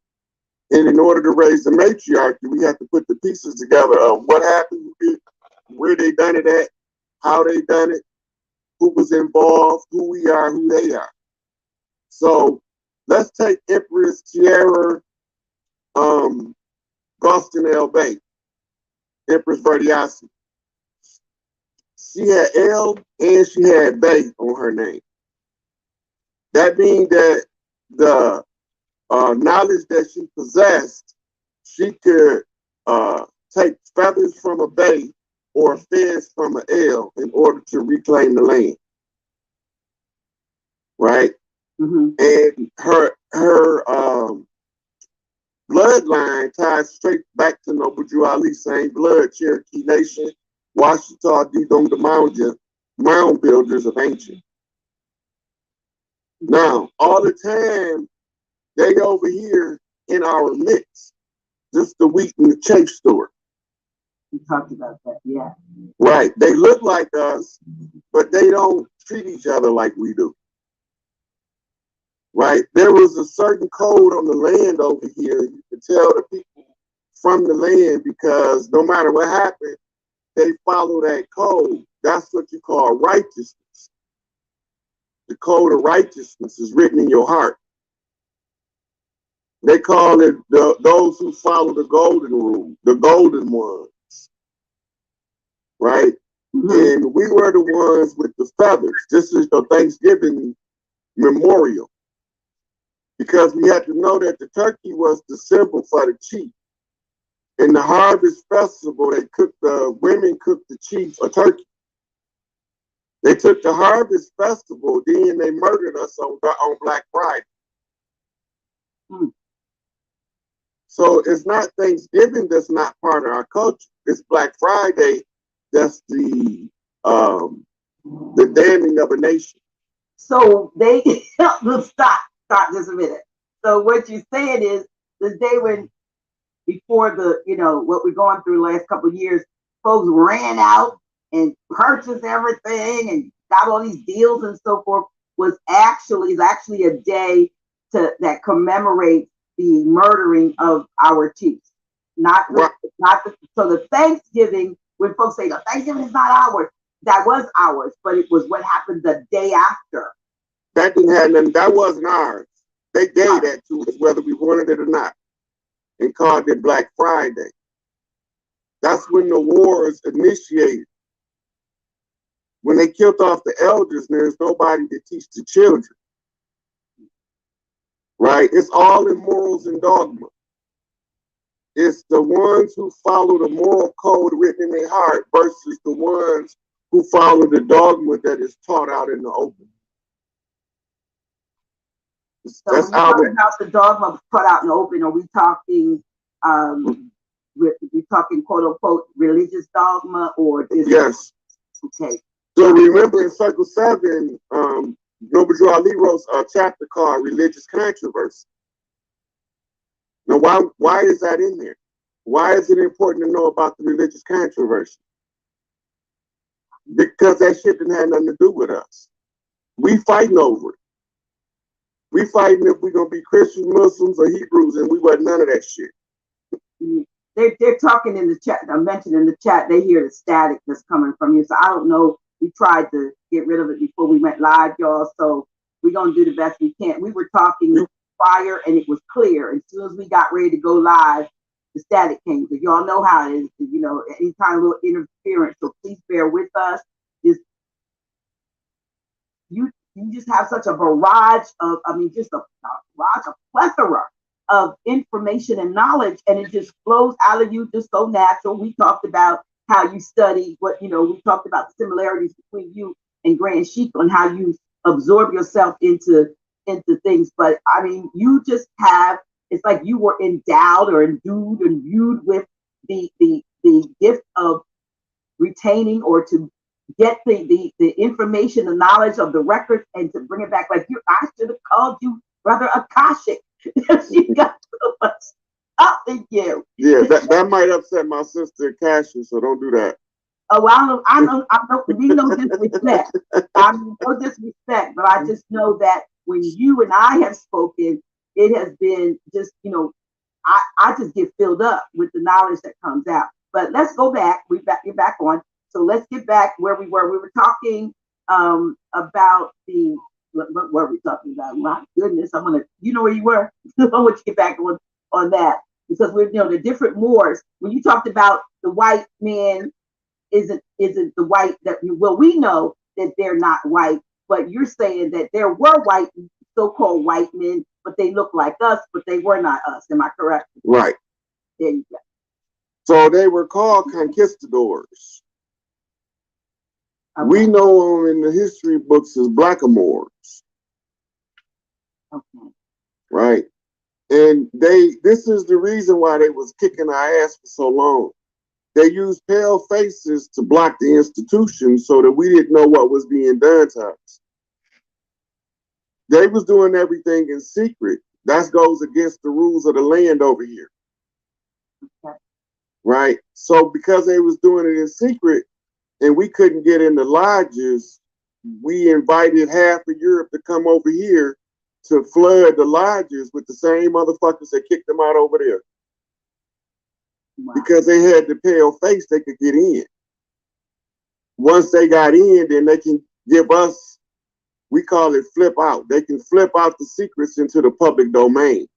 And in order to raise the matriarchy, we have to put the pieces together of what happened, where they done it at, how they done it, who was involved, who we are, who they are. So let's take Empress Tierra Gostin L. Bay, Empress Verdiasi. She had L and she had Bay on her name. That means that the knowledge that she possessed, she could take feathers from a bay or fence from an L in order to reclaim the land. Right? Mm-hmm. And her bloodline ties straight back to Noble Drew Ali, same blood, Cherokee Nation, Washita, Didong, the mound builders of ancient. Now, all the time, they over here in our midst, just the wheat and the chaff store. We talked about that, yeah. Right. They look like us, but they don't treat each other like we do. Right. There was a certain code on the land over here. You could tell the people from the land because no matter what happened, they follow that code. That's what you call righteousness. The code of righteousness is written in your heart. They call it those who follow the golden rule, the golden ones. Right? Mm-hmm. And we were the ones with the feathers. This is the Thanksgiving memorial. Because we had to know that the turkey was the symbol for the chief. In the harvest festival, the women cooked the chief a turkey. They took the harvest festival, then they murdered us on Black Friday. Hmm. So it's not Thanksgiving that's not part of our culture. It's Black Friday that's the damning of a nation. So they stop just a minute. So what you're saying is the day when before the what we're going through the last couple of years, folks ran out and purchased everything and got all these deals and so forth is actually a day that commemorates the murdering of our chiefs. So the Thanksgiving, when folks say the Thanksgiving is not ours, that was ours, but it was what happened the day after. That didn't have nothing. That wasn't ours. They gave that to us, whether we wanted it or not, and called it Black Friday. That's when the wars initiated. When they killed off the elders, there's nobody to teach the children. Right? It's all in morals and dogma. It's the ones who follow the moral code written in their heart versus the ones who follow the dogma that is taught out in the open. So when we're talking about the dogma put out in the open, are we talking we talking quote unquote religious dogma or yes. Okay. So remember in Circle 7, Noble Drew Ali wrote a chapter called Religious Controversy. Now why is that in there? Why is it important to know about the religious controversy? Because that shit didn't have nothing to do with us. We fighting over it. We fighting if we're gonna be Christians, Muslims, or Hebrews, and we wasn't none of that shit. They're talking in the chat. I mentioned in the chat they hear the static that's coming from you. So I don't know. We tried to get rid of it before we went live, y'all. So we're gonna do the best we can. We were talking prior, and it was clear. As soon as we got ready to go live, the static came. So y'all know how it is. Any kind of little interference. So please bear with us. You just have such a barrage of, just a plethora of information and knowledge, and it just flows out of you just so natural. We talked about how you study we talked about the similarities between you and Grand Sheik on how you absorb yourself into things. But you just have, it's like you were endowed or endued and imbued with the gift of retaining or to get the information, the knowledge of the records, and to bring it back. Like I should have called you Brother Akashic. You got so much up in you. Yeah, that might upset my sister Cassie, so don't do that. Oh, I know, we no disrespect. No disrespect, but I just know that when you and I have spoken, it has been just, I just get filled up with the knowledge that comes out. But let's go back. You're back on. So let's get back where we were. We were talking about what were we talking about? My goodness, I'm gonna, where you were. I want you to get back on that because we're, the different Moors. When you talked about the white man isn't the white that we know that they're not white, but you're saying that there were white so-called white men, but they look like us, but they were not us. Am I correct? Right. There you go. So they were called conquistadors. Okay. We know them in the history books as blackamoors. Okay. Right. And this is the reason why they was kicking our ass for so long. They used pale faces to block the institution so that we didn't know what was being done to us. They was doing everything in secret. That goes against the rules of the land over here. Okay. Right? So because they was doing it in secret and we couldn't get in the lodges, we invited half of Europe to come over here to flood the lodges with the same motherfuckers that kicked them out over there. Wow. Because they had the pale face, they could get in. Once they got in, then they can give us, we call it flip out. They can flip out the secrets into the public domain.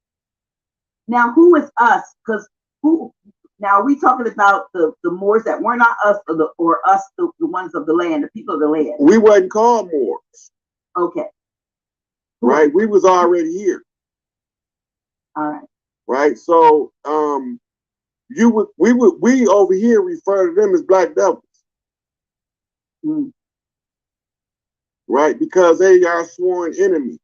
Now, who is us? Because who? Now, are we talking about the Moors that were not us, or us, the ones of the land, the people of the land? We wasn't called Moors. Okay. Right? We was already here. All right. Right? So we over here refer to them as black devils. Mm. Right? Because they are sworn enemy.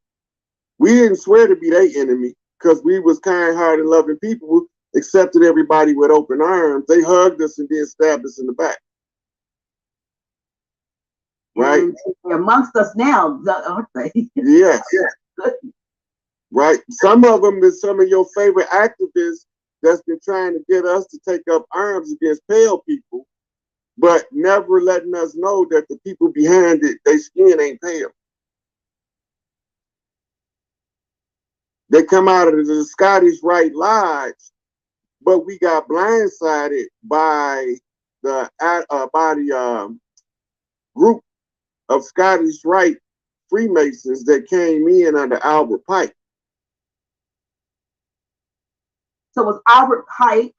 We didn't swear to be their enemy because we was kind-hearted, loving people who accepted everybody with open arms. They hugged us and then stabbed us in the back. Right? And amongst us now, aren't they? Yes. Right? Some of them is some of your favorite activists that's been trying to get us to take up arms against pale people, but never letting us know that the people behind it, their skin ain't pale. They come out of the Scottish Rite Lodge, but we got blindsided by the group of Scottish Rite Freemasons that came in under Albert Pike. So was Albert Pike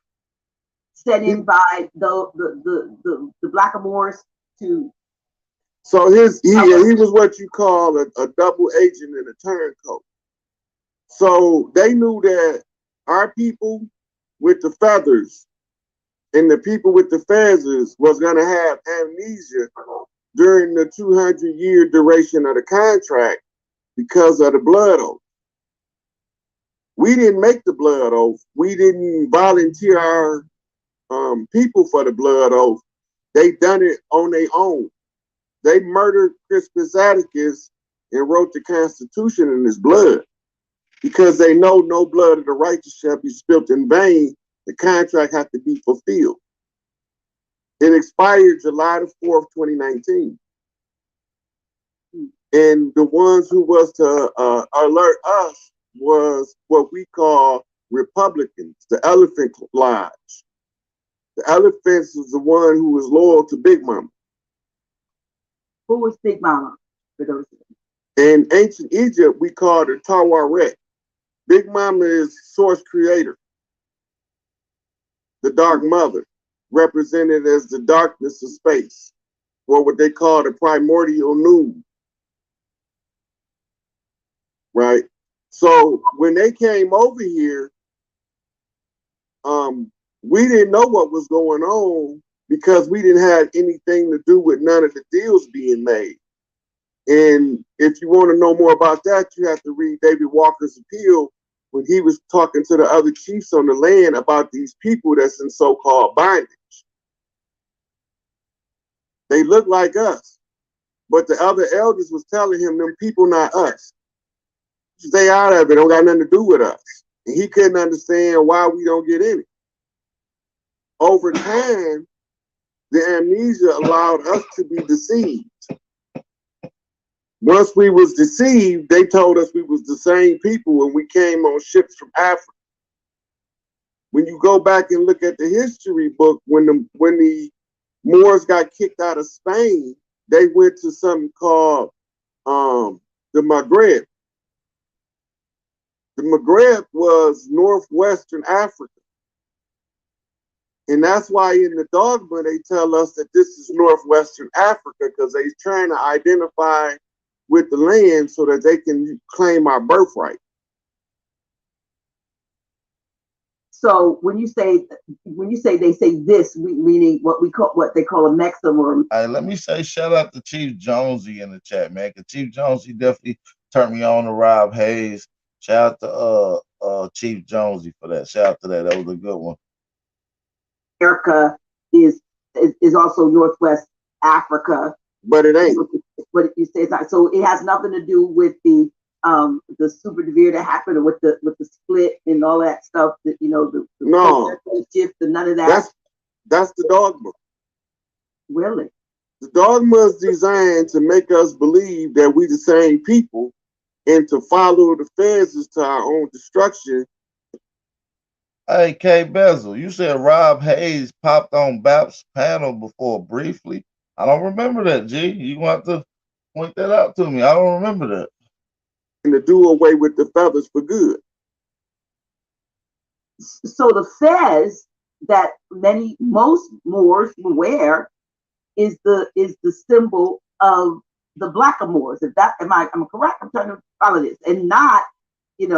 set in by the blackamoors to? So he was what you call a double agent and a turncoat. So they knew that our people with the feathers and the people with the feathers was going to have amnesia during the 200-year duration of the contract because of the blood oath. We didn't make the blood oath. We didn't volunteer our people for the blood oath. They done it on their own. They murdered Crispus Attucks and wrote the Constitution in his blood because they know no blood of the righteous shall be spilt in vain. The contract had to be fulfilled. It expired July the 4th, 2019. And the ones who was to alert us was what we call Republicans, the Elephant Lodge. The Elephants was the one who was loyal to Big Mama. Who was Big Mama? In ancient Egypt, we called her Tawaret. Big Mama is source creator, the dark mother, represented as the darkness of space, or what they call the primordial noon. Right? So when they came over here, we didn't know what was going on because we didn't have anything to do with none of the deals being made. And if you want to know more about that, you have to read David Walker's appeal when he was talking to the other chiefs on the land about these people that's in so-called bondage. They look like us, but the other elders was telling him, them people not us. Stay out of it, don't got nothing to do with us. And he couldn't understand why we don't get in it. Over time, the amnesia allowed us to be deceived. Once we was deceived, they told us we was the same people when we came on ships from Africa. When you go back and look at the history book, when the Moors got kicked out of Spain, they went to something called the Maghreb. The Maghreb was northwestern Africa. And that's why in the dogma, they tell us that this is northwestern Africa because they're trying to identify with the land so that they can claim our birthright. So when you say they say this, meaning what they call a maxim or. All right, let me say shout out to Chief Jonesy in the chat, man. Cause Chief Jonesy definitely turned me on to Rob Hayes. Shout out to Chief Jonesy for that. Shout out to that. That was a good one. America is also Northwest Africa, but it ain't. What you say it's not. So it has nothing to do with the super devere that happened, or with the split and all that stuff. That the no shift and none of that. That's the dogma. Really, the dogma is designed to make us believe that we the same people, and to follow the feds to our own destruction. Hey, K Bezel, you said Rob Hayes popped on BAP's panel before briefly. I don't remember that, G. You want to point that out to me. I don't remember that. And to do away with the feathers for good. So the fez that most Moors wear is the symbol of the Black Moors. If that am I correct? I'm trying to follow this, and not you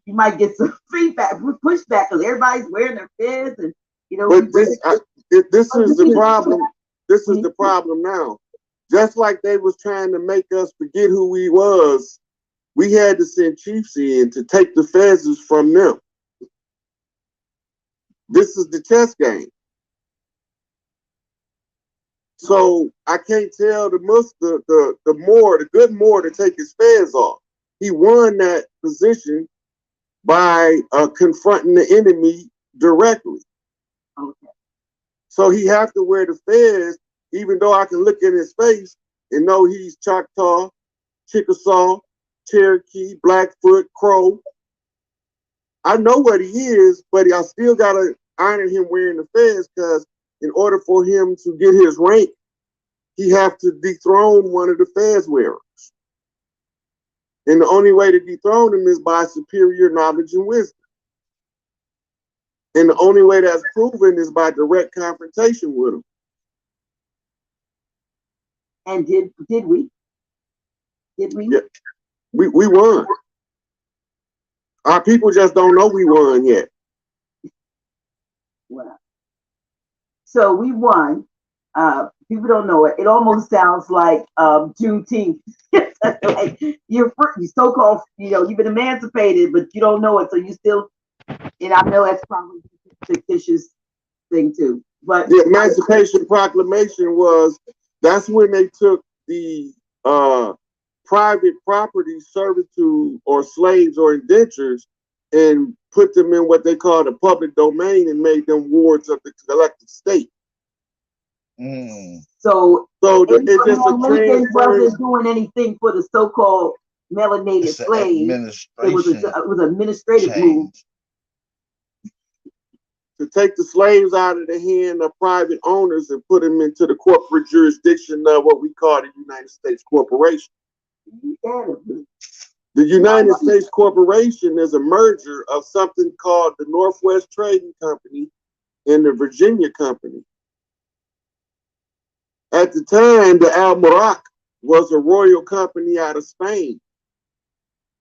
might get some feedback, pushback, because everybody's wearing their fez, and But this is the problem. This is the problem now. Just like they was trying to make us forget who we was, we had to send chiefs in to take the fezzes from them. This is the chess game. So I can't tell the good Moor to take his fez off. He won that position by confronting the enemy directly. Okay. So he have to wear the fez, even though I can look in his face and know he's Choctaw, Chickasaw, Cherokee, Blackfoot, Crow. I know what he is, but I still gotta honor him wearing the fez, because in order for him to get his rank, he have to dethrone one of the fez wearers. And the only way to dethrone him is by superior knowledge and wisdom. And the only way that's proven is by direct confrontation with him. And did we? Did we? Yeah. We won. Our people just don't know we won yet. Wow. So we won. People don't know it. It almost sounds like Juneteenth. Like you're so-called, you've been emancipated, but you don't know it, so you still. And I know that's probably a fictitious thing too. But the Emancipation Proclamation that's when they took the private property servitude or slaves or indentures and put them in what they call the public domain and made them wards of the collective state. So it's just a Lincoln wasn't doing anything for the so-called melanated slaves. It was an administrative move to take the slaves out of the hand of private owners and put them into the corporate jurisdiction of what we call the United States Corporation. The United States Corporation is a merger of something called the Northwest Trading Company and the Virginia Company. At the time, the Almarac was a royal company out of Spain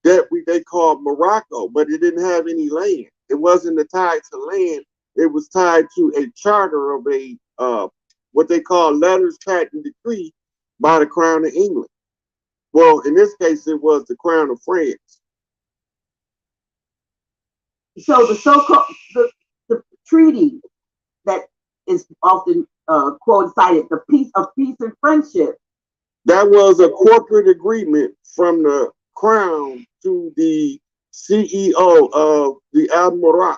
that they called Morocco, but it didn't have any land. It wasn't tied to land. It was tied to a charter of what they call letters patent decree by the Crown of England. Well, in this case, it was the Crown of France. So the so-called the treaty that is often quote cited, the peace and friendship. That was a corporate agreement from the Crown to the CEO of the Almarac.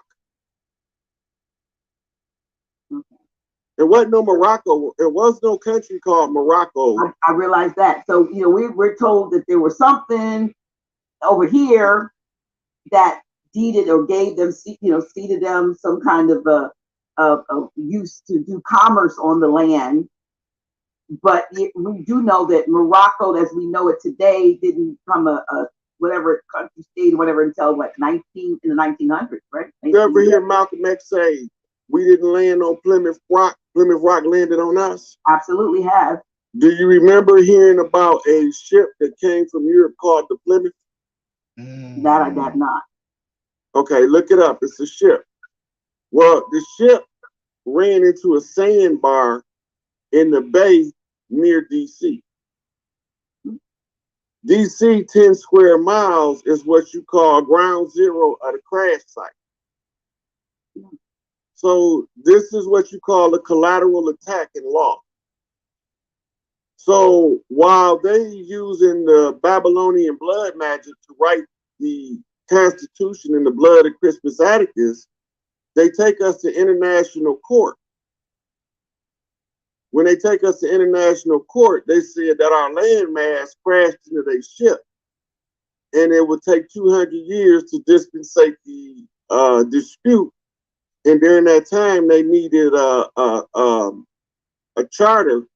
It wasn't no Morocco. It was no country called Morocco. I realize that. So, we're told that there was something over here that deeded or gave them, ceded them some kind of use to do commerce on the land. But we do know that Morocco, as we know it today, didn't become a whatever country state or whatever until in the 1900s, right? You ever hear Malcolm X say, "We didn't land on Plymouth Rock. Plymouth Rock landed on us"? Absolutely have. Do you remember hearing about a ship that came from Europe called the Plymouth? That I got not. Okay, look it up. It's a ship. Well, the ship ran into a sandbar in the bay near DC. DC 10 square miles is what you call ground zero of the crash site. So this is what you call a collateral attack in law. So while they using the Babylonian blood magic to write the Constitution in the blood of Crispus Attucks, they take us to international court. When they take us to international court, they said that our landmass crashed into their ship, and it would take 200 years to dispensate the dispute. And during that time, they needed a charter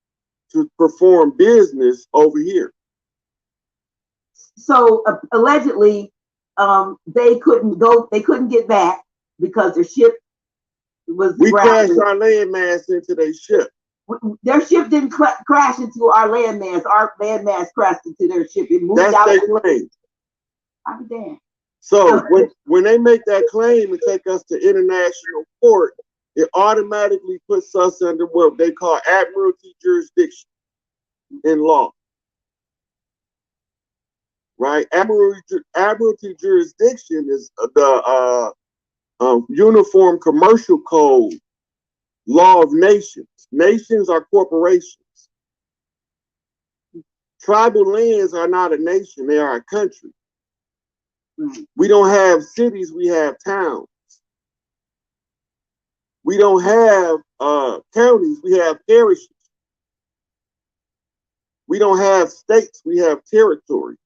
to perform business over here. So allegedly, they couldn't get back because their ship was. We crashed our landmass into their ship. Their ship didn't crash into our landmass. Our landmass crashed into their ship. It moved out. That's their claim. I'm damn. So when they make that claim and take us to international court, it automatically puts us under what they call admiralty jurisdiction in law. Right? Admiralty jurisdiction is the Uniform Commercial Code, law of nations. Nations are corporations. Tribal lands are not a nation, they are a country. We don't have cities, we have towns. We don't have counties, we have parishes. We don't have states, we have territories.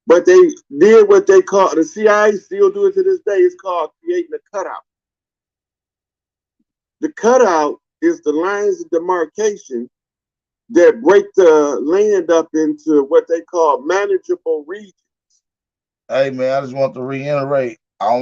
But they did what they call, the CIA still do it to this day, it's called creating a cutout. The cutout is the lines of demarcation that break the land up into what they call manageable regions. Hey man, I just want to reiterate. I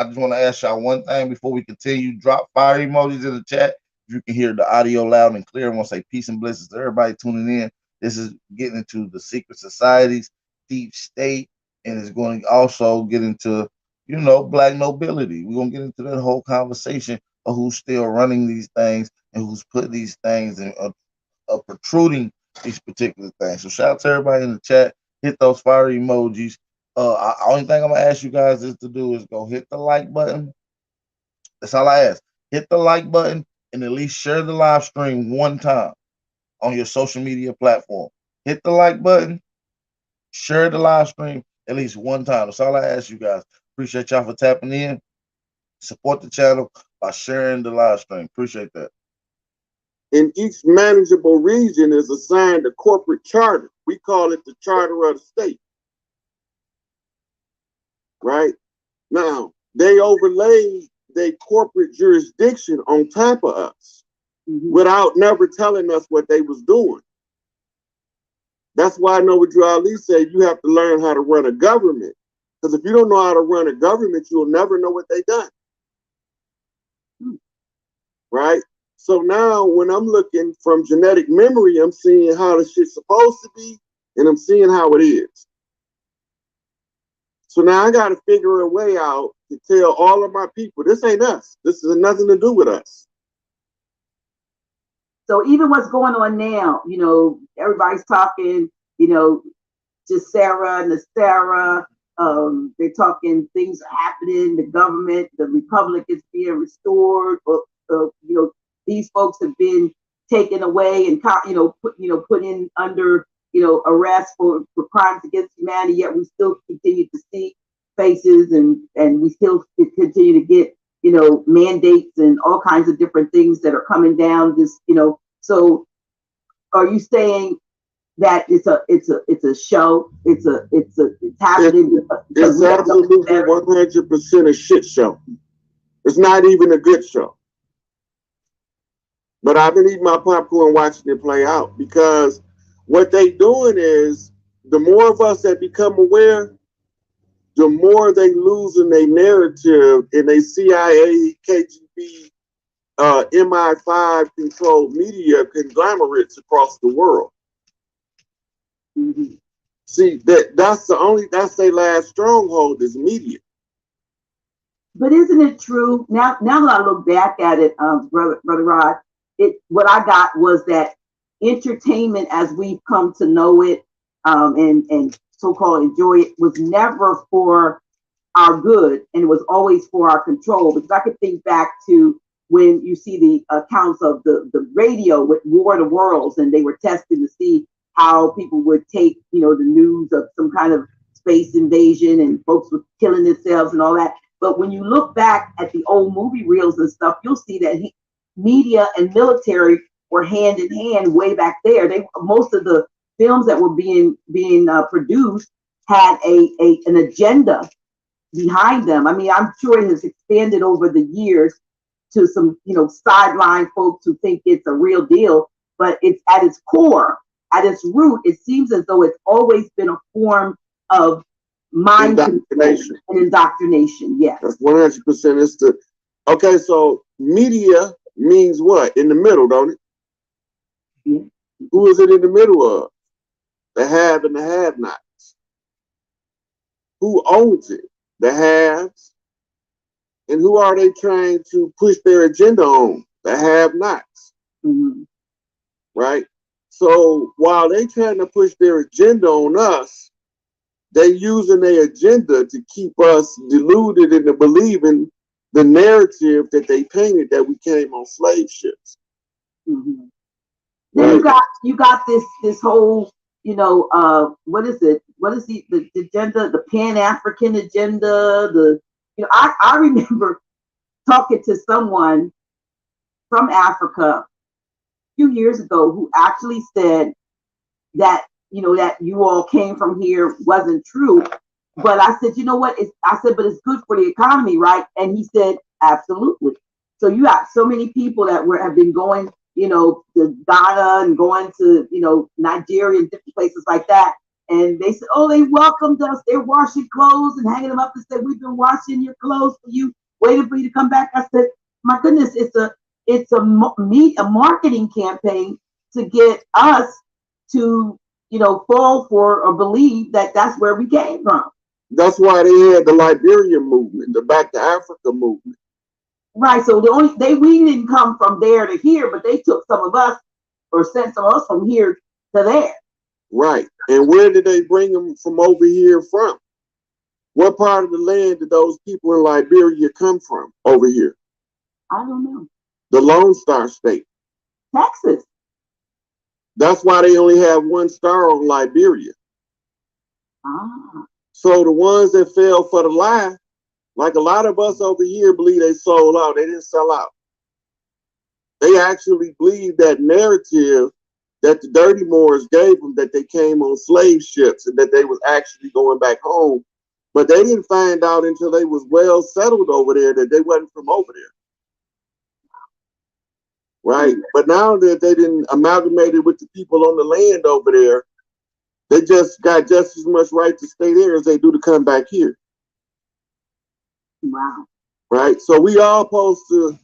just want to ask y'all one thing before we continue. Drop fire emojis in the chat if you can hear the audio loud and clear. I want to say peace and blessings to everybody tuning in. This is getting into the secret societies, deep state, and it's going to also get into, black nobility. We're going to get into that whole conversation of who's still running these things and who's put these things in protruding these particular things. So shout out to everybody in the chat. Hit those fire emojis. Only thing I'm gonna ask you guys is to do is go hit the like button. That's all I ask. Hit the like button and at least share the live stream one time on your social media platform. Hit the like button, share the live stream at least one time. That's all I ask you guys. Appreciate y'all for tapping in. Support the channel by sharing the live stream. Appreciate that. In each manageable region is assigned a corporate charter. We call it the charter of the state. Right? Now, they overlaid their corporate jurisdiction on top of us without never telling us what they was doing. That's why I know what Drew Ali said, you have to learn how to run a government. Because if you don't know how to run a government, you'll never know what they done. Right? So now when I'm looking from genetic memory, I'm seeing how the shit's supposed to be, and I'm seeing how it is. So now I got to figure a way out to tell all of my people, this ain't us. This has nothing to do with us. So even what's going on now, everybody's talking, just Sarah and the Sarah. They're talking things are happening. The government, the republic is being restored. These folks have been taken away and put in under arrest for crimes against humanity. Yet we still continue to see faces, and we still continue to get mandates and all kinds of different things that are coming down. So are you saying that it's a show? It's happening. It's absolutely 100% a shit show. It's not even a good show. But I've been eating my popcorn watching it play out, because what they doing is the more of us that become aware, the more they losing their narrative in a CIA, KGB MI5 controlled media conglomerates across the world. Mm-hmm. See, that's their last stronghold is media. But isn't it true now? Now that I look back at it, brother Rod, what I got was that entertainment, as we've come to know it, and so-called enjoy it, was never for our good, and it was always for our control. Because I could think back to when you see the accounts of the radio with War of the Worlds, and they were testing to see how people would take, the news of some kind of space invasion, and folks were killing themselves and all that. But when you look back at the old movie reels and stuff, you'll see that media and military were hand in hand way back there. Most of the films that were being produced had an agenda behind them. I mean, I'm sure it has expanded over the years to some, sideline folks who think it's a real deal, but it's at its core, at its root, it seems as though it's always been a form of mind indoctrination. And indoctrination, yes. That's 100%. Okay, so media means what? In the middle, don't it? Yeah. Who is it in the middle of? The have and the have-nots. Who owns it? The haves. And who are they trying to push their agenda on? The have-nots. Mm-hmm. Right? So while they trying to push their agenda on us, they're using their agenda to keep us deluded into believing the narrative that they painted that we came on slave ships. Mm-hmm. Then you got this whole, what is it? What is the agenda? The Pan-African agenda. I remember talking to someone from Africa a few years ago who actually said that that you all came from here wasn't true. But I said, you know what? But it's good for the economy, right? And he said, absolutely. So you got so many people that have been going, to Ghana and going to, Nigeria and different places like that. And they said, oh, they welcomed us. They're washing clothes and hanging them up and said, we've been washing your clothes for you, waiting for you to come back. I said, my goodness, it's a marketing campaign to get us to fall for or believe that that's where we came from. That's why they had the Liberian movement, the Back to Africa movement. Right. So we didn't come from there to here, but they took some of us or sent some of us from here to there. Right. And where did they bring them from over here from? What part of the land did those people in Liberia come from over here? I don't know. The Lone Star State. Texas. That's why they only have one star on Liberia. Ah. So the ones that fell for the lie, like a lot of us over here believe they sold out. They didn't sell out. They actually believe that narrative that the Dirty Moors gave them, that they came on slave ships and that they was actually going back home. But they didn't find out until they was well settled over there that they wasn't from over there. Right? But now that they didn't amalgamate it with the people on the land over there, they just got just as much right to stay there as they do to come back here. Wow. Right? So we all supposed to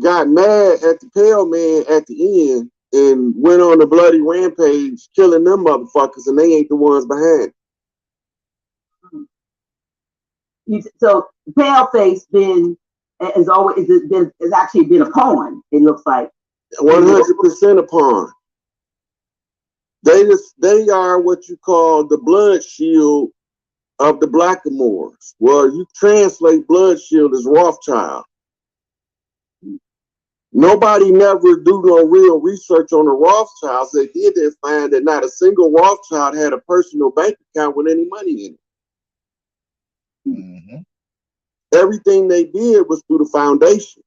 got mad at the pale man at the end and went on a bloody rampage killing them motherfuckers, and they ain't the ones behind. So Paleface has actually been a pawn, it looks like. 100% a pawn. They are what you call the blood shield of the Blackamoors. Well, you translate blood shield as Rothschild. Nobody never do no real research on the Rothschilds. They did find that not a single Rothschild had a personal bank account with any money in it. Mm-hmm. Everything they did was through the foundation.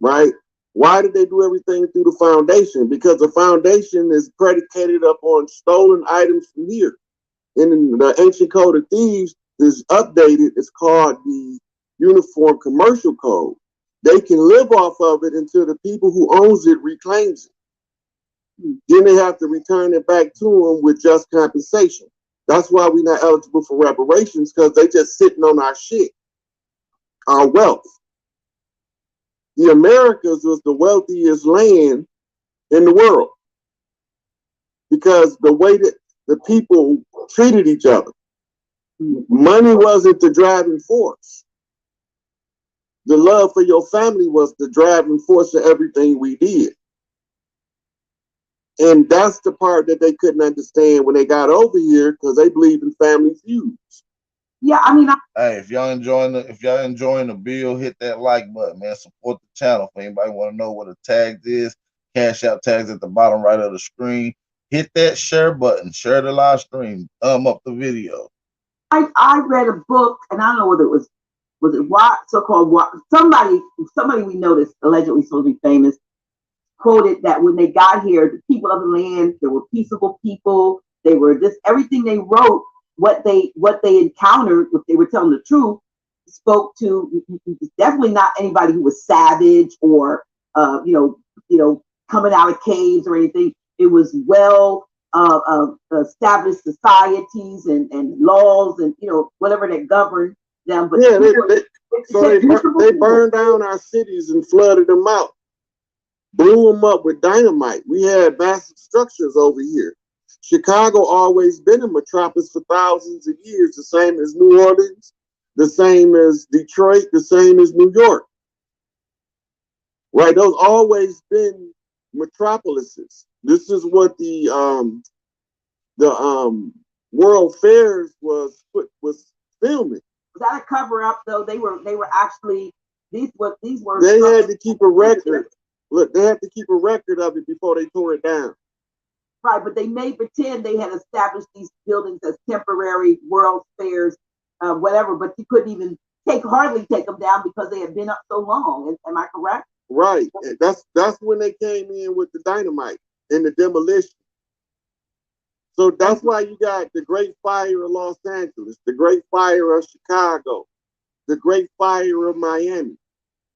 Right? Why did they do everything through the foundation? Because the foundation is predicated upon stolen items from here. In the ancient code of thieves is updated. It's called the Uniform Commercial Code. They can live off of it until the people who owns it reclaims it. Then they have to return it back to them with just compensation. That's why we're not eligible for reparations, because they just sitting on our shit, our wealth. the Americas was the wealthiest land in the world because the way that the people treated each other. Money wasn't the driving force. The love for your family was the driving force of everything we did. And that's the part that they couldn't understand when they got over here because they believed in family feuds. Yeah, I mean, Hey, if y'all enjoying the bill, hit that like button, man. Support the channel. If anybody want to know what a tag is, cash out tags at the bottom right of the screen. Hit that share button. Share the live stream. Thumb up the video. I read a book, and I don't know whether it was it so-called somebody we know that's allegedly supposed to be famous quoted that when they got here, the people of the land, they were peaceable people. They were just everything they wrote, what they encountered, if they were telling the truth, spoke to definitely not anybody who was savage or coming out of caves or anything. It was well established societies and laws and whatever that governed them. But yeah, they burned down our cities and flooded them out. Blew them up with dynamite. We had massive structures over here. Chicago always been a metropolis for thousands of years, the same as New Orleans, the same as Detroit, the same as New York. Right? Those always been metropolises. This is what the World Fairs was filming. Was that a cover up though? They were actually these were they had to keep a record. Look, they had to keep a record of it before they tore it down. Right, but they made pretend they had established these buildings as temporary World Fairs, whatever. But you couldn't even hardly take them down because they had been up so long. Am I correct? Right. That's when they came in with the dynamite and the demolition. So that's why you got the Great Fire of Los Angeles, the Great Fire of Chicago, the Great Fire of Miami.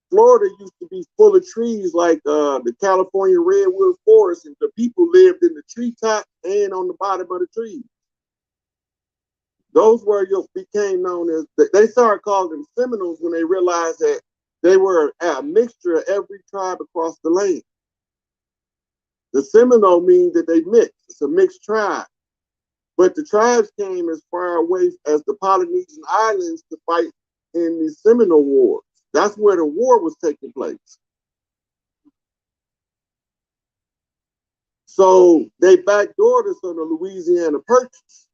Florida used to be full of trees like the California redwood forest, and the people lived in the treetop and on the bottom of the trees. Those became known as, they started calling them Seminoles when they realized that they were a mixture of every tribe across the land. The Seminole means that they mix. It's a mixed tribe. But the tribes came as far away as the Polynesian Islands to fight in the Seminole Wars. That's where the war was taking place. So they backdoored us on the Louisiana Purchase.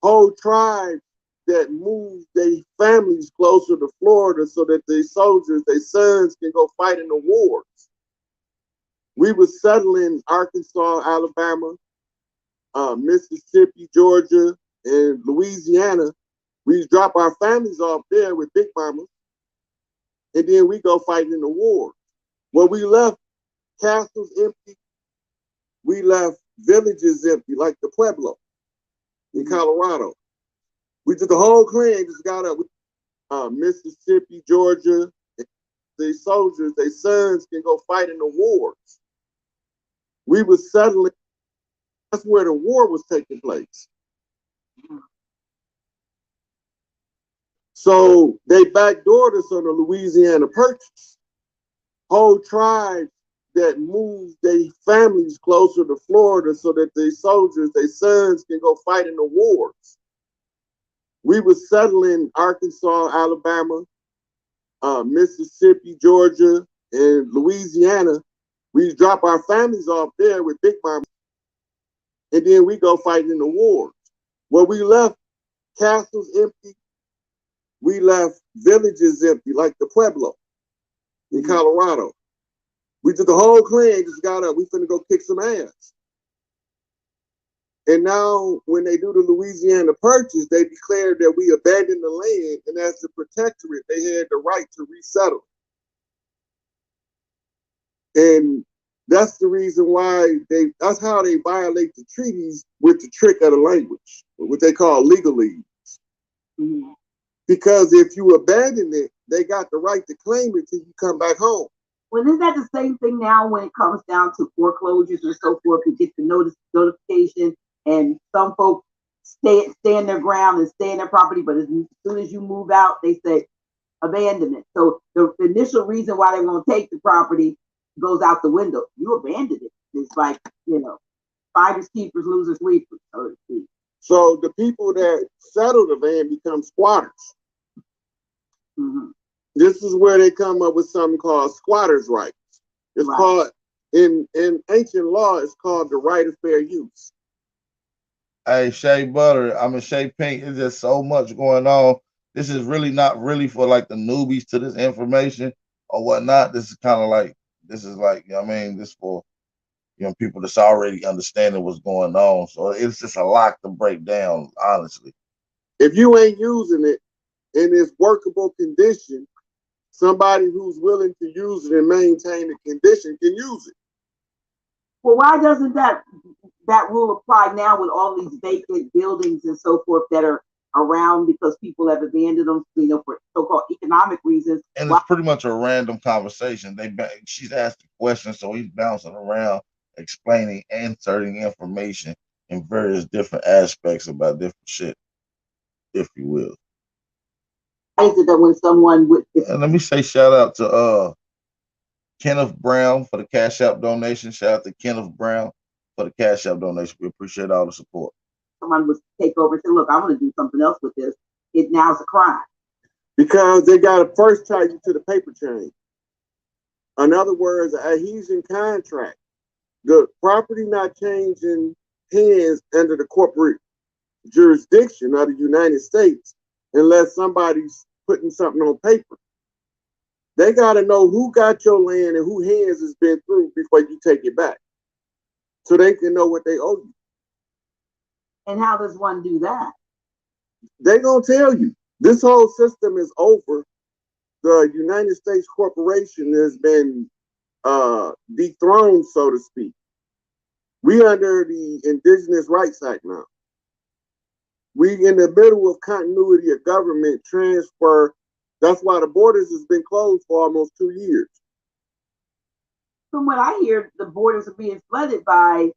Whole tribes that moved their families closer to Florida so that their soldiers, their sons, can go fight in the wars. We were settling Arkansas, Alabama, Mississippi, Georgia, and Louisiana. We drop our families off there with big mamas, and then we go fight in the war. Well, we left castles empty. We left villages empty, like the Pueblo in Colorado. We took the whole clan, just got up. Mississippi, Georgia, the soldiers, their sons can go fight in the wars. We were settling. That's where the war was taking place. So they backdoored us on the Louisiana Purchase. Whole tribes that moved their families closer to Florida so that their soldiers, their sons, can go fight in the wars. We were settling Arkansas, Alabama, Mississippi, Georgia, and Louisiana. We drop our families off there with big mamas, and then we go fight in the wars. Well, we left castles empty. We left villages empty, like the Pueblo in Colorado. We took the whole clan, just got up. We finna go kick some ass. And now, when they do the Louisiana Purchase, they declared that we abandoned the land, and as the protectorate, they had the right to resettle. And that's the reason why that's how they violate the treaties, with the trick of the language, what they call legalese. Mm-hmm. Because if you abandon it, they got the right to claim it till you come back home. Well, isn't that the same thing now when it comes down to foreclosures and so forth? You get the notification, and some folks stay in their ground and stay in their property, but as soon as you move out, they say, Abandonment. So the initial reason why they won't take the property goes out the window. You abandoned it. It's like, finders keepers, losers weepers, so to speak. So the people that settle the land become squatters. Mm-hmm. This is where they come up with something called squatters' rights. It's called, in ancient law, it's called the right of fair use. Hey, Shay Butter, Shay Pink, it's just so much going on. This is really not really for like the newbies to this information or whatnot. This is kind of like, this for, people that's already understanding what's going on. So it's just a lot to break down, honestly. If you ain't using it in its workable condition, somebody who's willing to use it and maintain the condition can use it. Well, why doesn't that rule apply now with all these vacant buildings and so forth that are around because people have abandoned them, for so-called economic reasons? And it's pretty much a random conversation. She's asked a question, so he's bouncing around, explaining, inserting information in various different aspects about different shit, if you will. Why is it that when someone would... And let me say shout out to Kenneth Brown for the Cash App donation. Shout out to Kenneth Brown for the Cash App donation. We appreciate all the support. Someone would take over and say, look, I want to do something else with this. It now's a crime. Because they got to first tie you to the paper chain. In other words, an adhesion contract. The property not changing hands under the corporate jurisdiction of the United States unless somebody's putting something on paper. They got to know who got your land and who hands has been through before you take it back, so they can know what they owe you. And how does one do that? They gonna tell you. This whole system is over. The United States corporation has been dethroned, so to speak. We under the Indigenous Rights Act now. We in the middle of continuity of government transfer. That's why the borders has been closed for almost 2 years. From what I hear, the borders are being flooded by,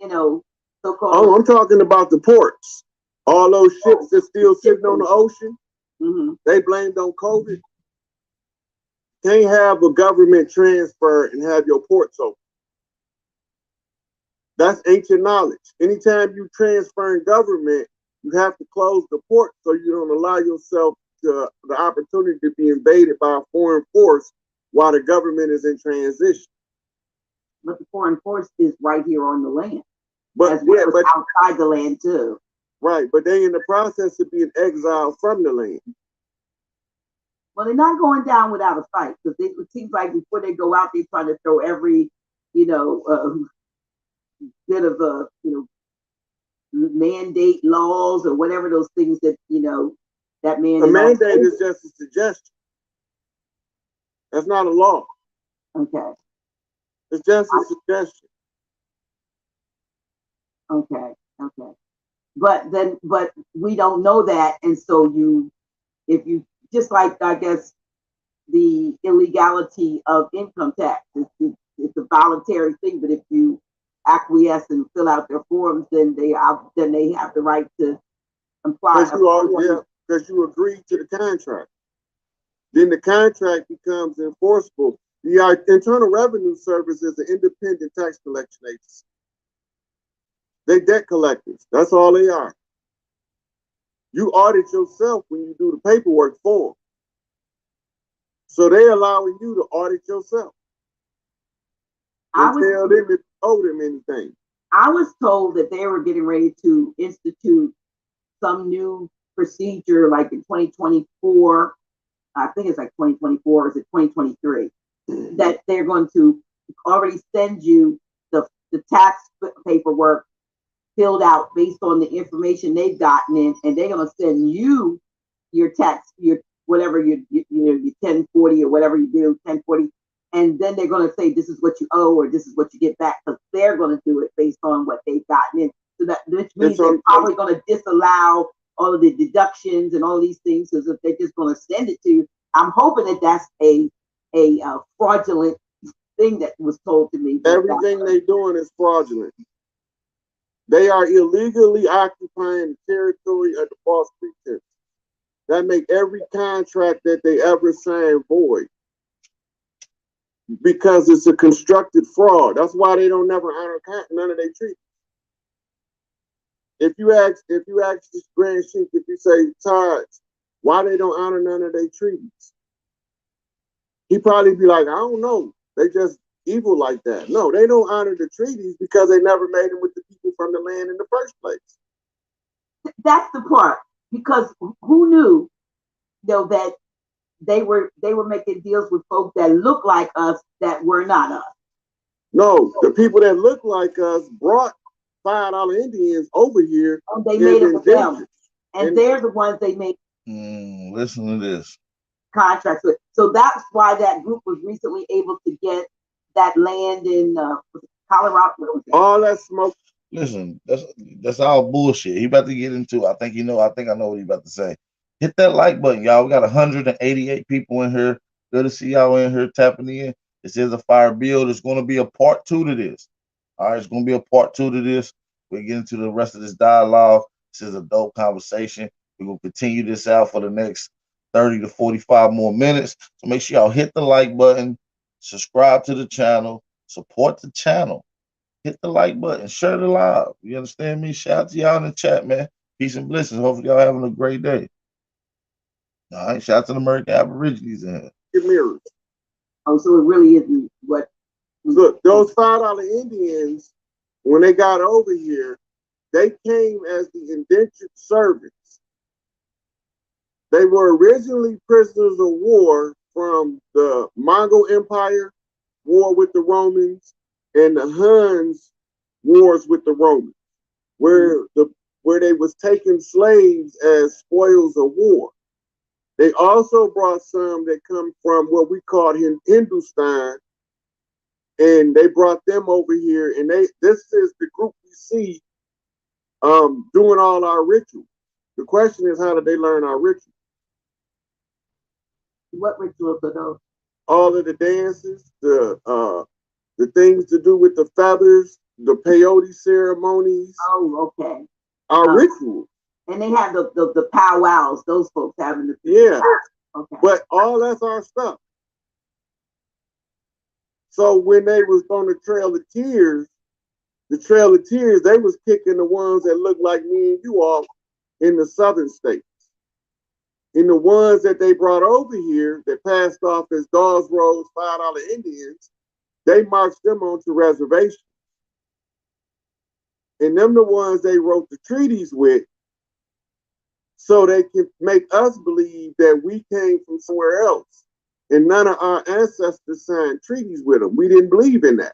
so-called... Oh, I'm talking about the ports. All those ships that's still sitting on the ocean, they blamed on COVID. Can't have a government transfer and have your ports open. That's ancient knowledge. Anytime you transfer in government, you have to close the port so you don't allow yourself the opportunity to be invaded by a foreign force while the government is in transition. But the foreign force is right here on the land. But outside the land too. Right, but they in the process of being exiled from the land. Well, they're not going down without a fight, because it seems like before they go out, they're trying to throw every, bit of mandate laws or whatever those things that that man. A mandate is just a suggestion. That's not a law. Okay. It's just a suggestion. Okay. But we don't know that, and so if you just like, I guess, the illegality of income tax, it's a voluntary thing. But if you acquiesce and fill out their forms, then they have the right to comply. Because you agreed to the contract. Then the contract becomes enforceable. The Internal Revenue Service is an independent tax collection agency. They debt collectors. That's all they are. You audit yourself when you do the paperwork for them. So they allowing you to audit yourself. And tell them if you owe them anything. I was told that they were getting ready to institute some new procedure like in 2024. I think it's like 2024, is it 2023? That they're going to already send you the tax paperwork filled out based on the information they've gotten in, and they're going to send you your tax, your 1040 or whatever you do, 1040, and then they're going to say this is what you owe or this is what you get back, because they're going to do it based on what they've gotten in. So that which means they're probably going to disallow all of the deductions and all these things, because if they're just going to send it to you, I'm hoping that that's a fraudulent thing that was told to me. Everything they're doing is fraudulent. They are illegally occupying the territory of the false pretense. that make every contract that they ever signed void because it's a constructed fraud. That's why they don't never honor none of their treaties. If you ask this Grand Sheik, if you say, Taj, why they don't honor none of their treaties? He probably be like, I don't know. They just evil like that. No, they don't honor the treaties because they never made them with the people from the land in the first place. That's the part, because who knew, that they were making deals with folks that look like us that were not us. No, the people that look like us brought $5 Indians over here. And they made it with them. And they're the ones they made listen to this. Contracts with. So that's why that group was recently able to get that land in Colorado. All that smoke. Listen, that's all bullshit. He about to get into. I think I know what he about to say. Hit that like button, y'all. We got 188 people in here. Good to see y'all in here tapping in. This is a fire bill. There's going to be a part 2 to this. All right, it's going to be a part 2 to this. We'll get into the rest of this dialogue. This is a dope conversation. We're going to continue this out for the next 30 to 45 more minutes. So make sure y'all hit the like button, subscribe to the channel, support the channel. Hit the like button, share the live. You understand me? Shout out to y'all in the chat, man. Peace and blessings. Hopefully y'all having a great day. All right, shout out to the American Aborigines in here. Mirrors. Oh, so it really isn't what. Look, those $5 Indians, when they got over here, they came as the indentured servants. They were originally prisoners of war from the Mongol Empire, war with the Romans, and the Huns wars with the Romans, where they was taking slaves as spoils of war. They also brought some that come from what we called Hindustan, and they brought them over here. And this is the group we see doing all our rituals. The question is, how did they learn our rituals? What rituals are those? All of the dances, the things to do with the feathers, the peyote ceremonies. Oh, okay. Our rituals. And they have the powwows, those folks having the. Yeah. Okay. But all that's our stuff. So when they was on the Trail of Tears, they was kicking the ones that looked like me and you off in the southern states. And the ones that they brought over here that passed off as Dawes Road's $5 Indians, they marched them onto reservations. And them the ones they wrote the treaties with so they can make us believe that we came from somewhere else. And none of our ancestors signed treaties with them. We didn't believe in that.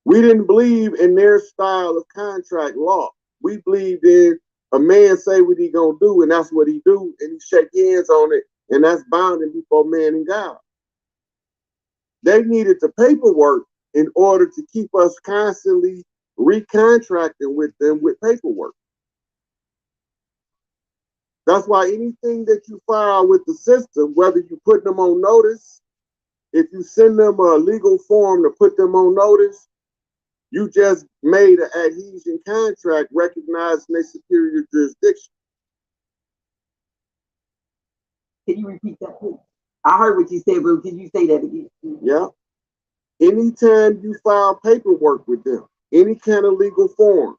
We didn't believe in their style of contract law. We believed in a man say what he gonna do, and that's what he do, and he shake hands on it, and that's bounding before man and God. They needed the paperwork in order to keep us constantly recontracting with them with paperwork. That's why anything that you file with the system, whether you put them on notice, if you send them a legal form to put them on notice, you just made an adhesion contract recognizing their superior jurisdiction. Can you repeat that, please? I heard what you said, but can you say that again? Yeah. Anytime you file paperwork with them, any kind of legal form,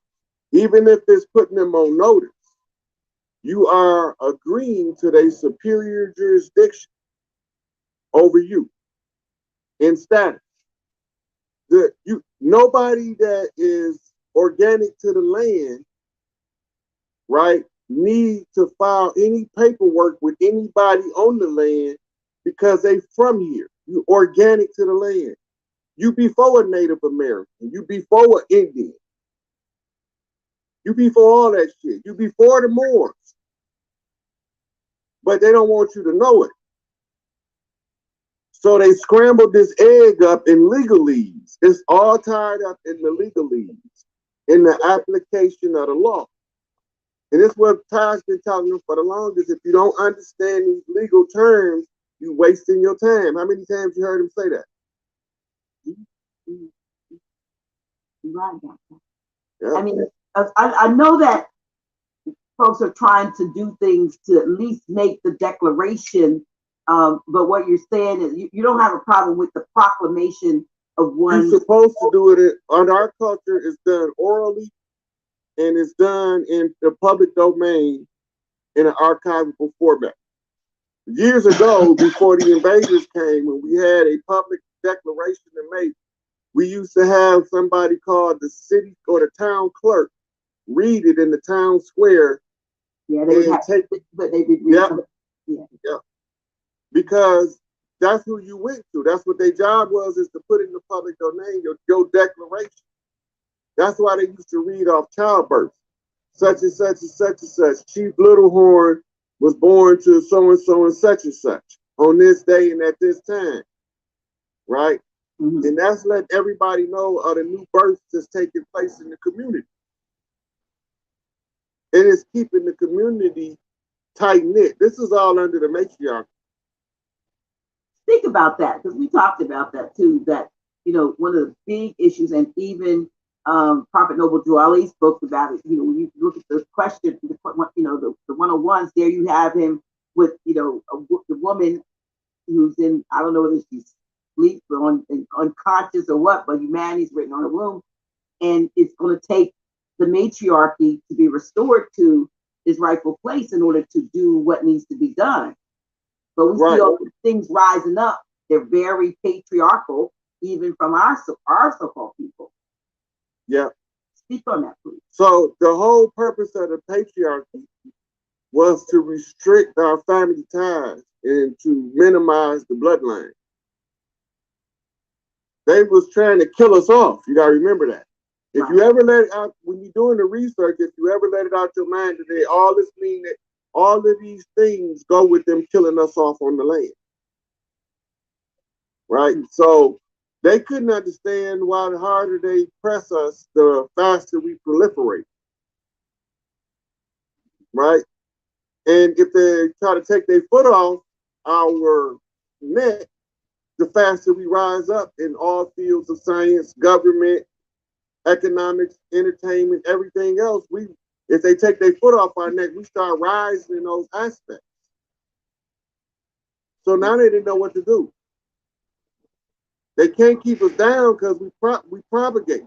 even if it's putting them on notice, you are agreeing to their superior jurisdiction over you in status. Nobody that is organic to the land, right, need to file any paperwork with anybody on the land because they from here. You organic to the land. You before a Native American. You before an Indian. You before all that shit. You before the Moors. But they don't want you to know it. So they scrambled this egg up in legalese. It's all tied up in the legalese, in the application of the law. And it's what Ty's been talking for the longest. If you don't understand these legal terms, you're wasting your time. How many times you heard him say that? Right. Yeah. I mean, I know that folks are trying to do things to at least make the declaration. But what you're saying is you don't have a problem with the proclamation of one. You're supposed to do it on our culture. It's done orally, and it's done in the public domain in an archivable format. Years ago, before the invaders came, when we had a public declaration to make, we used to have somebody called the city or the town clerk read it in the town square. Yeah, they would have, but they did. Yeah. Because that's who you went to. That's what their job was, is to put in the public domain your declaration. That's why they used to read off childbirth. Such and such and such and such. Chief Littlehorn was born to so and such and such on this day and at this time. Right? Mm-hmm. And that's let everybody know of the new births that's taking place in the community. And it's keeping the community tight knit. This is all under the matriarchy. Think about that, because we talked about that too, that, you know, one of the big issues, and even Prophet Noble Drew Ali spoke about it, you know, when you look at the question, you know, the 101s, there you have him with, you know, the woman who's in, I don't know if she's asleep or unconscious or what, but humanity's written on the room, and it's going to take the matriarchy to be restored to its rightful place in order to do what needs to be done. But we see all these things rising up. They're very patriarchal, even from our so-called people. Yeah. Speak on that, please. So the whole purpose of the patriarchy was to restrict our family ties and to minimize the bloodline. They was trying to kill us off. You gotta remember that. If you ever let it out, when you're doing the research, if you ever let it out your mind today, all this mean that all of these things go with them killing us off on the land. Right? So they couldn't understand why the harder they press us, the faster we proliferate. Right? And if they try to take their foot off our neck, the faster we rise up in all fields of science, government, economics, entertainment, everything else. If they take their foot off our neck, we start rising in those aspects. So now they didn't know what to do. They can't keep us down because we propagate.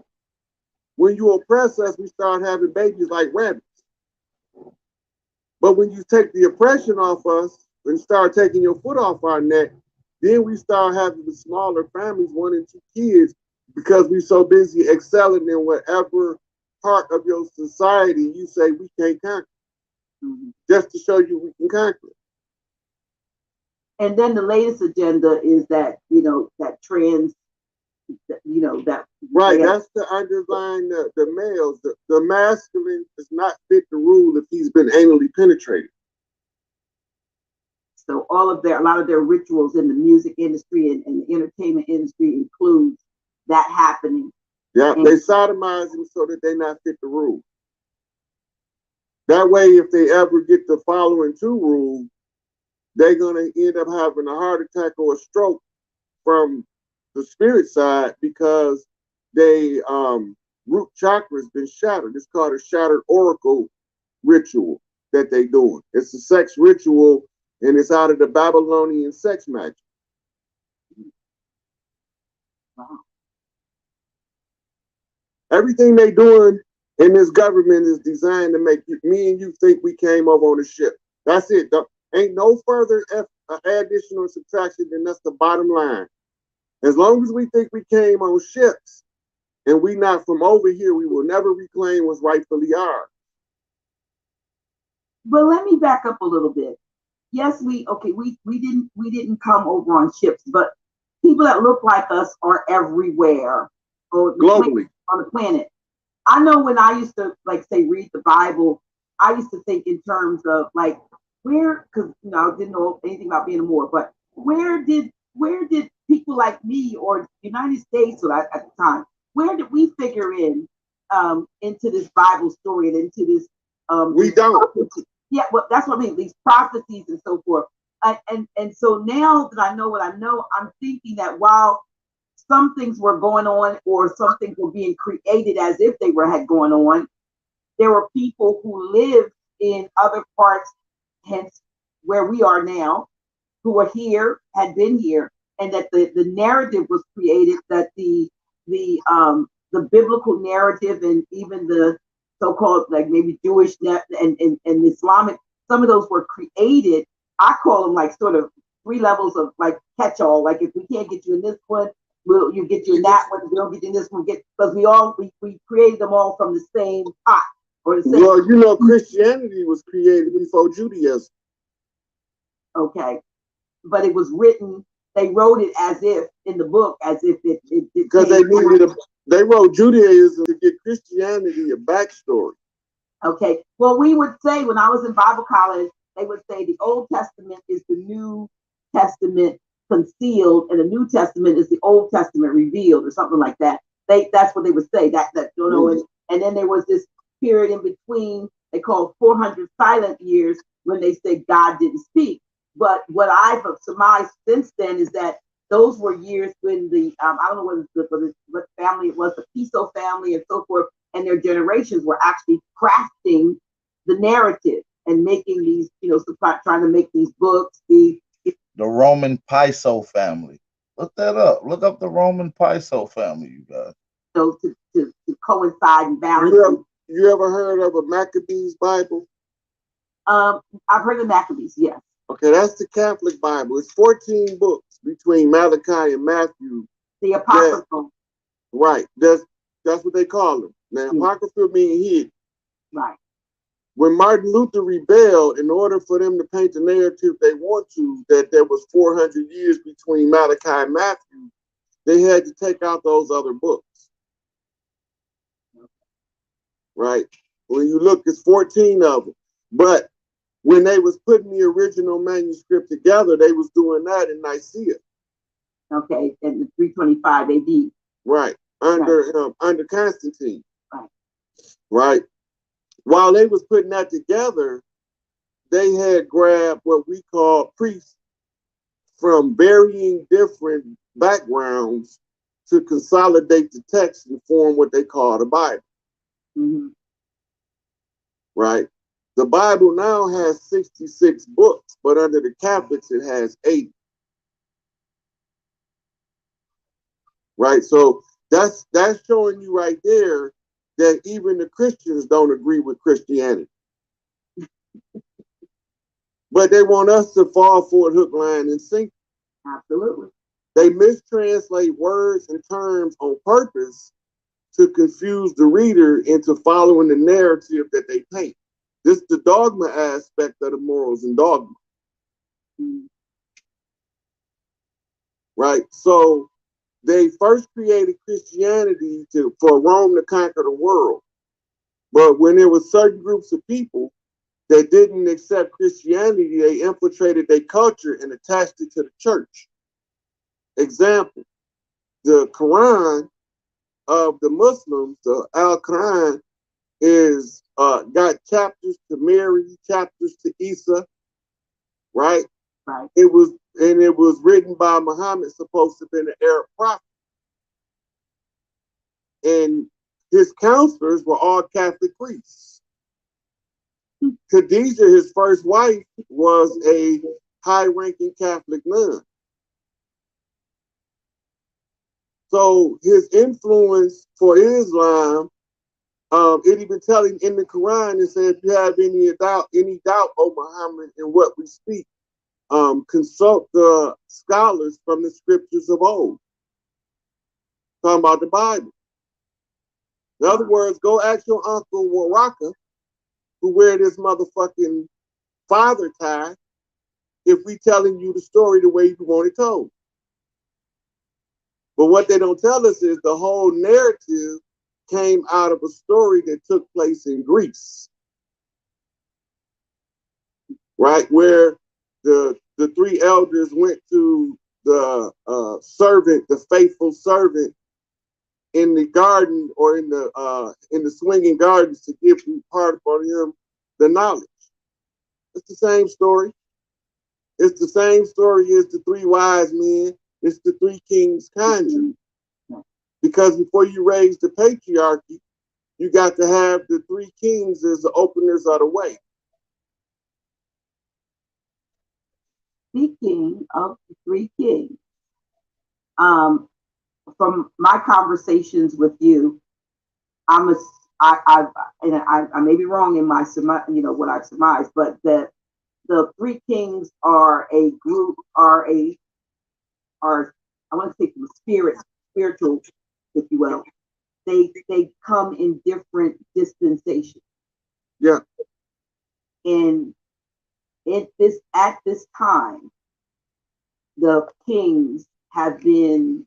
When you oppress us, we start having babies like rabbits. But when you take the oppression off us and start taking your foot off our neck, then we start having the smaller families, 1 and 2 kids, because we're so busy excelling in whatever part of your society you say we can't conquer. Mm-hmm. Just to show you we can conquer. And then the latest agenda is that, you know, that trans, you know, that. Right, that's to underline the males. The masculine does not fit the rule if he's been anally penetrated. So a lot of their rituals in the music industry and the entertainment industry includes that happening. Yeah, they sodomize them so that they not fit the rule. That way, if they ever get the following 2 rules, they're going to end up having a heart attack or a stroke from the spirit side because they root chakra has been shattered. It's called a shattered oracle ritual that they doing. It's a sex ritual, and it's out of the Babylonian sex magic. Wow. Everything they doing in this government is designed to make me and you think we came over on a ship. That's it. Ain't no further addition or subtraction, and that's the bottom line. As long as we think we came on ships and we not from over here, we will never reclaim what's rightfully ours. But let me back up a little bit. Yes, we didn't come over on ships, but people that look like us are everywhere. Globally. On the planet. I know when I used to read the Bible, I used to think in terms of like where, because you know I didn't know anything about being a Moor, but where did people like me or United States at the time, where did we figure in into this Bible story and into this we don't. Yeah, well that's what I mean, these prophecies and so forth. And so now that I know what I know, I'm thinking that while some things were going on or some things were being created as if they had going on, there were people who lived in other parts, hence where we are now, who are here, had been here, and that the narrative was created, that the biblical narrative and even the so-called like maybe Jewish and Islamic, some of those were created. I call them like sort of 3 levels of like catch-all. Like if we can't get you in this one, you get you in that one. If we don't get you in this one, because we created them all from the same pot or the same. Well, you know, Christianity was created before Judaism. Okay, but it was written. They wrote it as if in the book, as if it because they wrote Judaism to give Christianity a backstory. Okay, well, we would say when I was in Bible college, they would say the Old Testament is the New Testament concealed, and the New Testament is the Old Testament revealed, or something like that. That's what they would say. That you know, and then there was this period in between. They called 400 silent years when they said God didn't speak. But what I've surmised since then is that those were years when the I don't know what family it was, the Piso family and so forth, and their generations were actually crafting the narrative and making these, you know, trying to make these books. The Roman Piso family. Look that up. Look up the Roman Piso family, you guys. So to coincide and balance. You ever heard of a Maccabees Bible? I've heard of Maccabees, yes. Okay, that's the Catholic Bible. It's 14 books between Malachi and Matthew. The Apocryphal. Right. That's what they call them. Now, Apocryphal means hidden. Right. When Martin Luther rebelled, in order for them to paint the narrative they want to, that there was 400 years between Malachi and Matthew, they had to take out those other books. Right? When you look, it's 14 of them. But when they was putting the original manuscript together, they was doing that in Nicaea. Okay, in 325 AD. Right, under Constantine. Right. Right. While they was putting that together, they had grabbed what we call priests from varying different backgrounds to consolidate the text and form what they call the Bible. Mm-hmm. Right. The Bible now has 66 books, but under the Catholics, it has 80. Right. So that's showing you right there that even the Christians don't agree with Christianity. But they want us to fall for it hook, line, and sinker. Absolutely. They mistranslate words and terms on purpose to confuse the reader into following the narrative that they paint. This is the dogma aspect of the morals and dogma. Right? So they first created Christianity for Rome to conquer the world. But when there were certain groups of people that didn't accept Christianity, they infiltrated their culture and attached it to the church. Example, the Quran of the Muslims, the Al-Quran, is got chapters to Mary, chapters to Isa, right? Right. It was written by Muhammad, supposed to have been an Arab prophet. And his counselors were all Catholic priests. Khadijah, his first wife, was a high-ranking Catholic nun. So his influence for Islam, it even telling in the Quran, it says, if you have any doubt, O Muhammad, in what we speak, consult the scholars from the scriptures of old. Talking about the Bible. In other words, go ask your uncle Waraka, who wear this motherfucking father tie, if we telling you the story the way you want it told. But what they don't tell us is the whole narrative came out of a story that took place in Greece. Right? Where the 3 elders went to the servant, the faithful servant, in the garden or in the swinging gardens to give part for him the knowledge. It's the same story. It's the same story as the 3 wise men. It's the 3 kings conjured. Because before you raise the patriarchy, you got to have the 3 kings as the openers of the way. king of the three kings. From my conversations with you, I may be wrong in my what I've surmised, but that the three kings are a group, are I want to say from spiritual, if you will. They come in different dispensations. Yeah. And at this time, the kings have been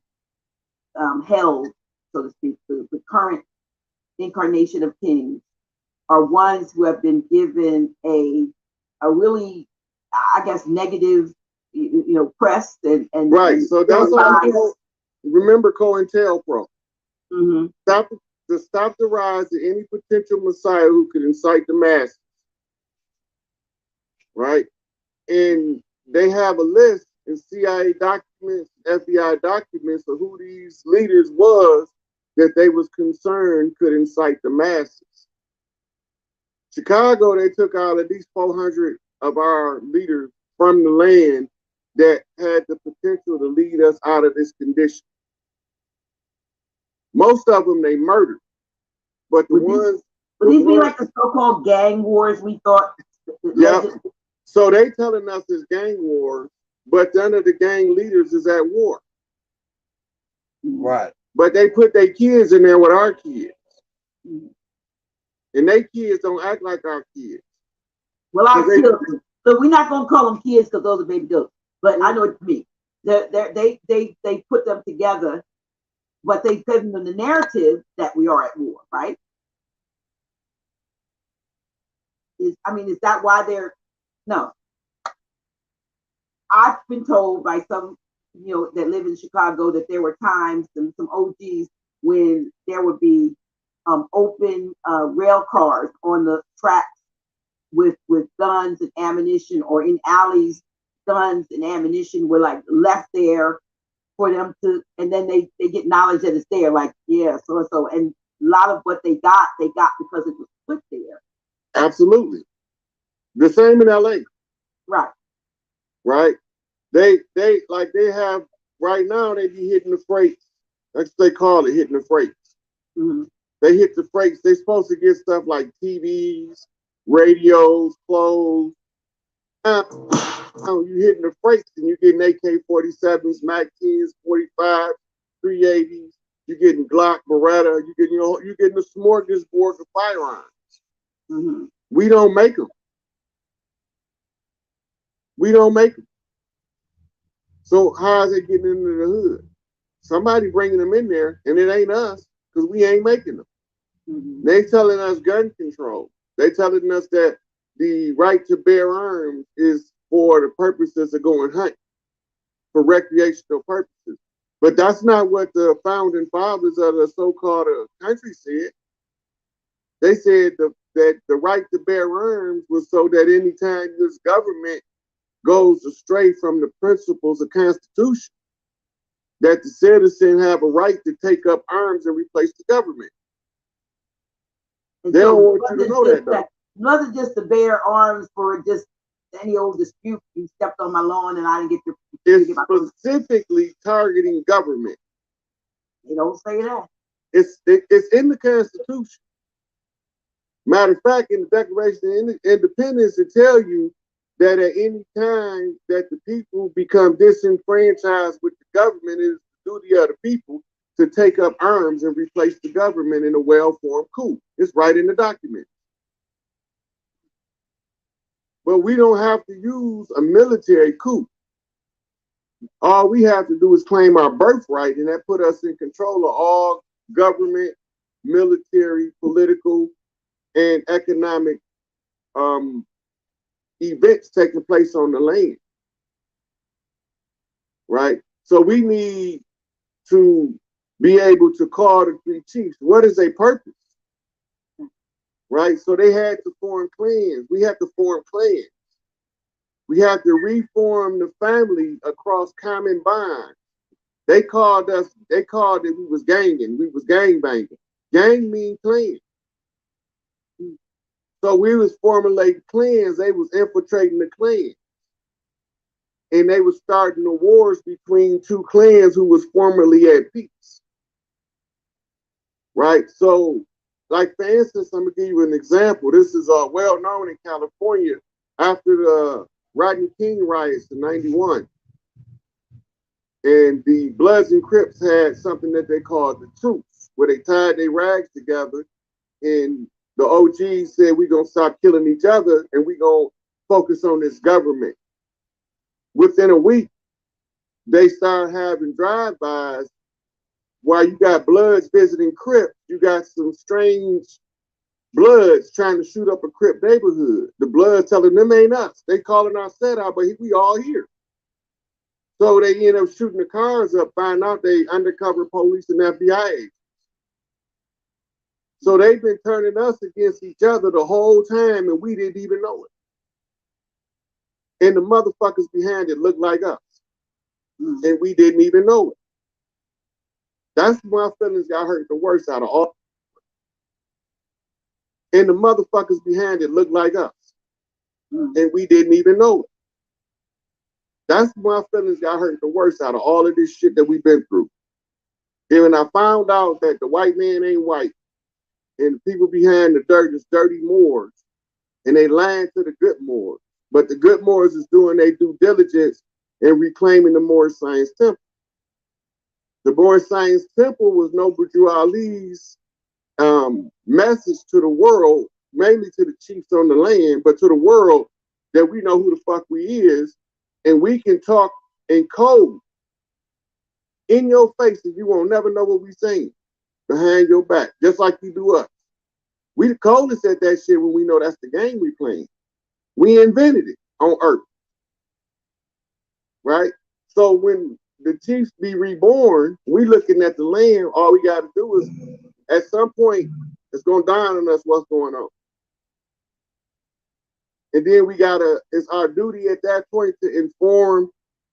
held, so to speak. The current incarnation of kings are ones who have been given a really, I guess, negative, press and right. And so that's all. Remember COINTELPRO. Mm-hmm. Stop the rise of any potential messiah who could incite the masses. Right, and they have a list in CIA documents, FBI documents of who these leaders was that they was concerned could incite the masses. Chicago, they took out at least 400 of our leaders from the land that had the potential to lead us out of this condition. Most of them they murdered, but the ones. Would these be like the so-called gang wars we thought? Yeah. So they telling us it's gang wars, but none of the gang leaders is at war. Right. But they put their kids in there with our kids. And their kids don't act like our kids. Well, our children. So we're not gonna call them kids because those are baby goats. But I know what you mean. They put them together, but they give them the narrative that we are at war, right? Is that why they're no? I've been told by some, that live in Chicago that there were times and some OGs when there would be open rail cars on the tracks with guns and ammunition, or in alleys, guns and ammunition were like left there for them to, and then they get knowledge that it's there, like, yeah, so, and a lot of what they got because it was put there. Absolutely. The same in LA. Right. Right. They have right now, they be hitting the freights. That's what they call it, hitting the freights. Mm-hmm. They hit the freights. They're supposed to get stuff like TVs, radios, clothes. Now you hitting the freights and you're getting AK-47s, MAC 10s, 45, 380s. You're getting Glock, Beretta. You're getting a smorgasbord of firearms. Mm-hmm. We don't make them. We don't make them. So how is it getting into the hood? Somebody bringing them in there, and it ain't us, because we ain't making them. Mm-hmm. They telling us gun control. They telling us that the right to bear arms is for the purposes of going hunting, for recreational purposes. But that's not what the founding fathers of the so-called country said. They said that the right to bear arms was so that anytime this government goes astray from the principles of Constitution, that the citizen have a right to take up arms and replace the government. And they so don't want you to know that, though. It wasn't just to bear arms for just any old dispute. You stepped on my lawn and I didn't get your. It's specifically targeting government. They don't say that. It's in the Constitution. Matter of fact, in the Declaration of Independence, it tell you that at any time that the people become disenfranchised with the government, it is the duty of the people to take up arms and replace the government in a well-formed coup. It's right in the document. But we don't have to use a military coup. All we have to do is claim our birthright, and that put us in control of all government, military, political, and economic events taking place on the land. Right? So we need to be able to call the three chiefs. What is their purpose? Right? So they had to form clans. We have to form clans. We have to reform the family across common bonds. They called it we was ganging. We was gang banging. Gang mean clan. So we was formulating clans. They was infiltrating the clan. and they were starting the wars between two clans who was formerly at peace. Right? So, like for instance, I'm gonna give you an example. This is well known in California after the Rodney King riots in '91. And the Bloods and Crips had something that they called the Truce, where they tied their rags together, and the OGs said, we're going to stop killing each other and we're going to focus on this government. Within a week, they started having drive-bys while you got Bloods visiting Crips. You got some strange Bloods trying to shoot up a Crip neighborhood. The Bloods telling them ain't us. They calling our set out, but we all here. So they end up shooting the cars up, find out they undercover police and FBI agents. So they've been turning us against each other the whole time, and we didn't even know it. And the motherfuckers behind it look like us, and we didn't even know it. That's when my feelings got hurt the worst out of all. And the motherfuckers behind it look like us, and we didn't even know it. That's when my feelings got hurt the worst out of all of this shit that we've been through. And when I found out that the white man ain't white, and the people behind the dirt is dirty Moors, and they lying to the good Moors, but the good Moors is doing their due diligence and reclaiming the Moorish Science Temple. The Moorish Science Temple was Noble Drew Ali's message to the world, mainly to the chiefs on the land, but to the world, that we know who the fuck we is, and we can talk in code in your face, and you won't never know what we saying behind your back, just like you do us. We the coldest at that shit when we know that's the game we playing. We invented it on Earth, right? So when the chiefs be reborn, we looking at the land, all we got to do is, at some point, it's going to dawn on us what's going on. And then it's our duty at that point to inform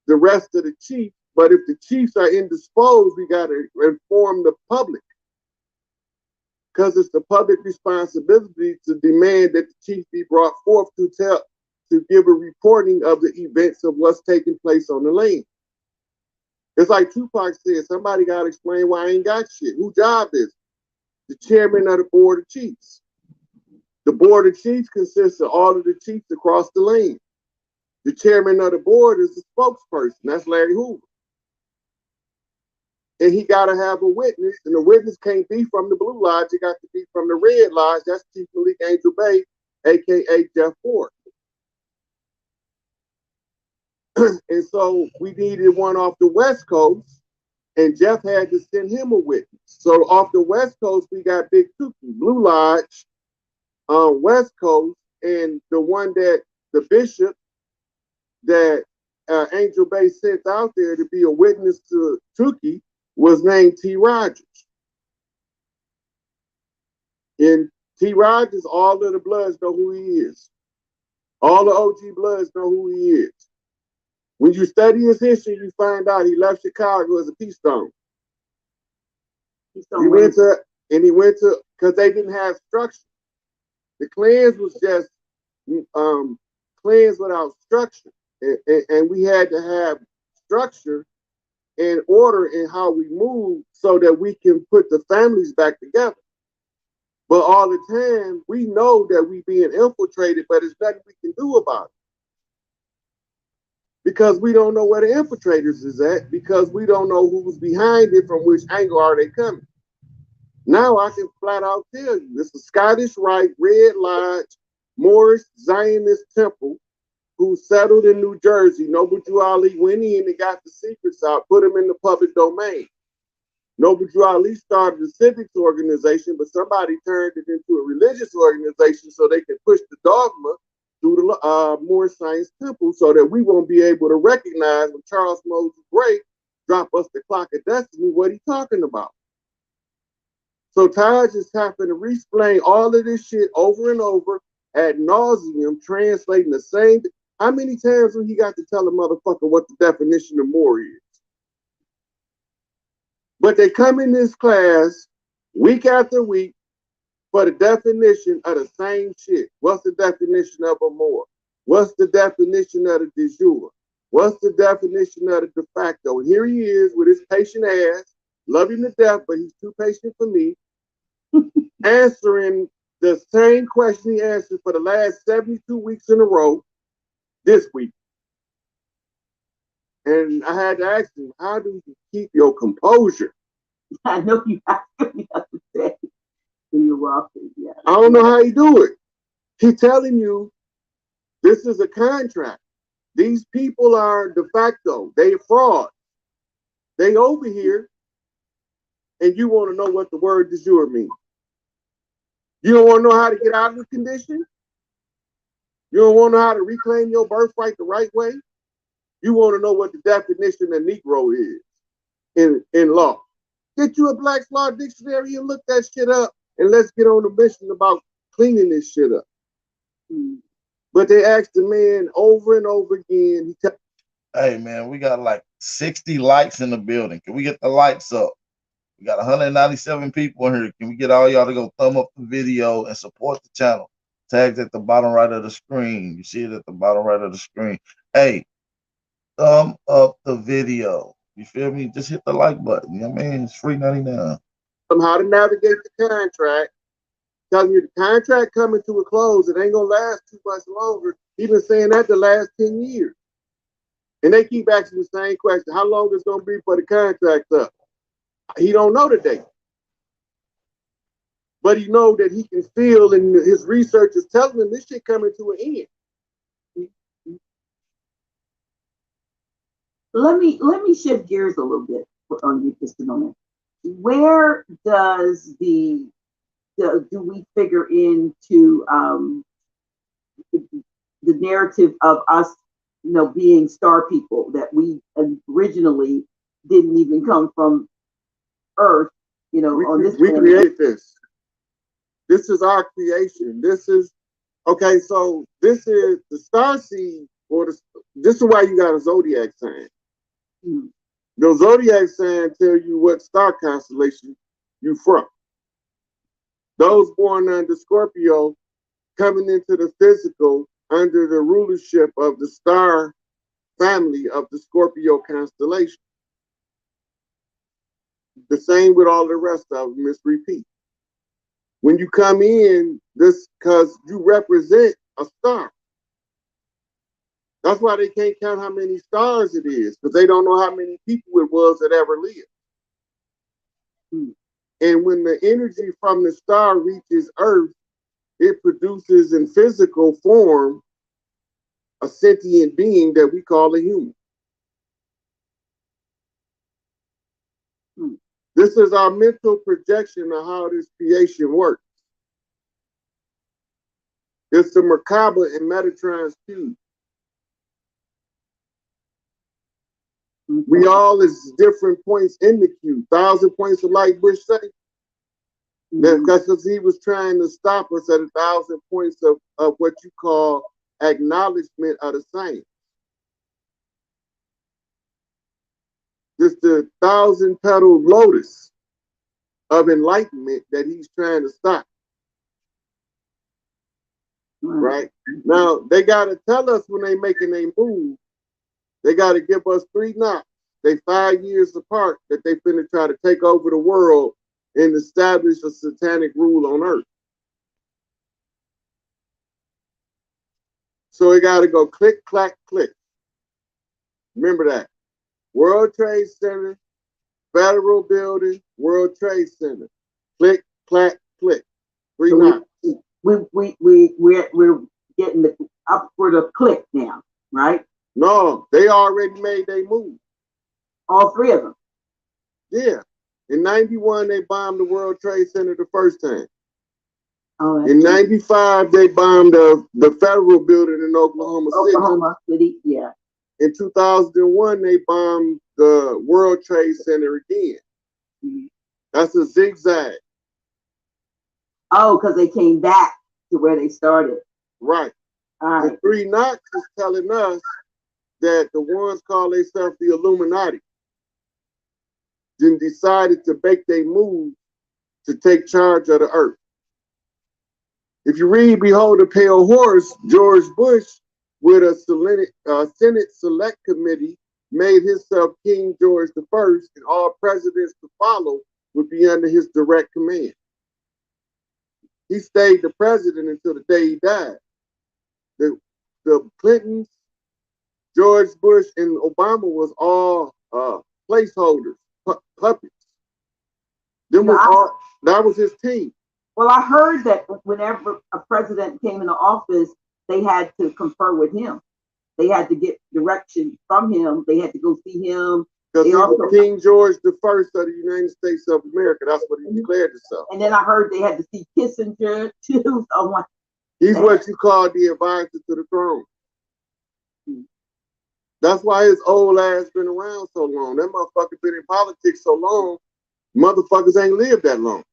the rest of the chiefs. But if the chiefs are indisposed, we got to inform the public. Because it's the public responsibility to demand that the chief be brought forth to give a reporting of the events of what's taking place on the land. It's like Tupac said, somebody got to explain why I ain't got shit. Whose job is it? The chairman of the board of chiefs. The board of chiefs consists of all of the chiefs across the land. The chairman of the board is the spokesperson. That's Larry Hoover. And he got to have a witness, and the witness can't be from the Blue Lodge. It got to be from the Red Lodge. That's Chief Malik Angel Bay, a.k.a. Jeff Ford. And so we needed one off the West Coast, and Jeff had to send him a witness. So off the West Coast, we got Big Tuki, Blue Lodge, West Coast, and the one that the bishop that Angel Bay sent out there to be a witness to Tuki was named T. Rogers. And T. Rogers, all of the Bloods know who he is. All the OG Bloods know who he is. When you study his history, you find out he left Chicago as a peace stone. He went to, because they didn't have structure. The clans was just clans without structure. And we had to have structure and order in how we move so that we can put the families back together. But all the time, we know that we being infiltrated, but there's nothing we can do about it. Because we don't know where the infiltrators is at, because we don't know who's behind it, from which angle are they coming. Now I can flat out tell you, it's a Scottish Rite, Red Lodge, Moorish Zionist temple, who settled in New Jersey. Noble Drew Ali went in and got the secrets out, put them in the public domain. Noble Drew Ali started a civics organization, but somebody turned it into a religious organization so they can push the dogma through the Moorish Science Temple, so that we won't be able to recognize when Charles Moses Gray drop us the clock of destiny what he's talking about. So Taj is having to re-explain all of this shit over and over ad nauseum, translating the same. How many times when he got to tell a motherfucker what the definition of Moor is? But they come in this class week after week for the definition of the same shit. What's the definition of a Moor? What's the definition of the de jure? What's the definition of the de facto? And here he is with his patient ass, love him to death, but he's too patient for me, answering the same question he answered for the last 72 weeks in a row this week. And I had to ask him, how do you keep your composure? I know you have to say. You're welcome. Yeah. I don't know how you do it. He's telling you this is a contract. These people are de facto. They fraud. They over here, and you want to know what the word de jure means. You don't want to know how to get out of the condition? You don't want to know how to reclaim your birthright the right way? You want to know what the definition of Negro is in law. Get you a Black's Law Dictionary and look that shit up, and let's get on the mission about cleaning this shit up. But they asked the man over and over again. Hey, man, we got like 60 likes in the building. Can we get the likes up? We got 197 people in here. Can we get all y'all to go thumb up the video and support the channel? Tags at the bottom right of the screen. You see it at the bottom right of the screen. Hey, thumb up the video. You feel me? Just hit the like button. You know what I mean? It's free 99. How to navigate the contract. Telling you the contract coming to a close. It ain't gonna last too much longer. He been saying that the last 10 years. And they keep asking the same question. How long is it gonna be for the contract up? He don't know the date. But he know that he can feel, and his research is telling him this shit coming to an end. Let me shift gears a little bit on you just a moment. Where does do we figure into the narrative of us, being star people, that we originally didn't even come from Earth, on this we planet? Created this. This is our creation. This is okay. So this is the star seed, this is why you got a zodiac sign. The zodiac sign tell you what star constellation you from. Those born under Scorpio coming into the physical under the rulership of the star family of the Scorpio constellation. The same with all the rest of them, it's repeat. When you come in, this because you represent a star. That's why they can't count how many stars it is, because they don't know how many people it was that ever lived. And when the energy from the star reaches Earth, it produces in physical form a sentient being that we call a human. This is our mental projection of how this creation works. It's the Merkaba and Metatron's cube. We all is different points in the cube. 1,000 points of light, Bush say. That's because he was trying to stop us at 1,000 points of what you call acknowledgement of the science. It's the 1,000-petaled lotus of enlightenment that he's trying to stop. Right? Now, they got to tell us when they making a move, they got to give us 3 knocks. They 5 years apart that they finna try to take over the world and establish a satanic rule on Earth. So it got to go click, clack, click. Remember that. World Trade Center, Federal Building, World Trade Center. Click, clack, click. 3 knocks. We're getting up for the click now, right? No, they already made their move. All 3 of them. Yeah. In 91, they bombed the World Trade Center the first time. Oh, in 95, they bombed the Federal Building in Oklahoma City. Yeah. In 2001, they bombed the World Trade Center again. That's a zigzag. Oh, because they came back to where they started. Right. All right. The 3 knocks is telling us that the ones call themselves the Illuminati then decided to make their move to take charge of the Earth. If you read Behold the Pale Horse, George Bush with a Senate Select Committee, made himself King George I, and all presidents to follow would be under his direct command. He stayed the president until the day he died. The Clintons, George Bush, and Obama was all placeholders, puppets. That was his team. Well, I heard that whenever a president came into office, they had to confer with him. They had to get direction from him. They had to go see him. Because he was King George I of the United States of America. That's what he declared himself. And then I heard they had to see Kissinger too. So he's what you call the advisor to the throne. That's why his old ass been around so long. That motherfucker been in politics so long, motherfuckers ain't lived that long.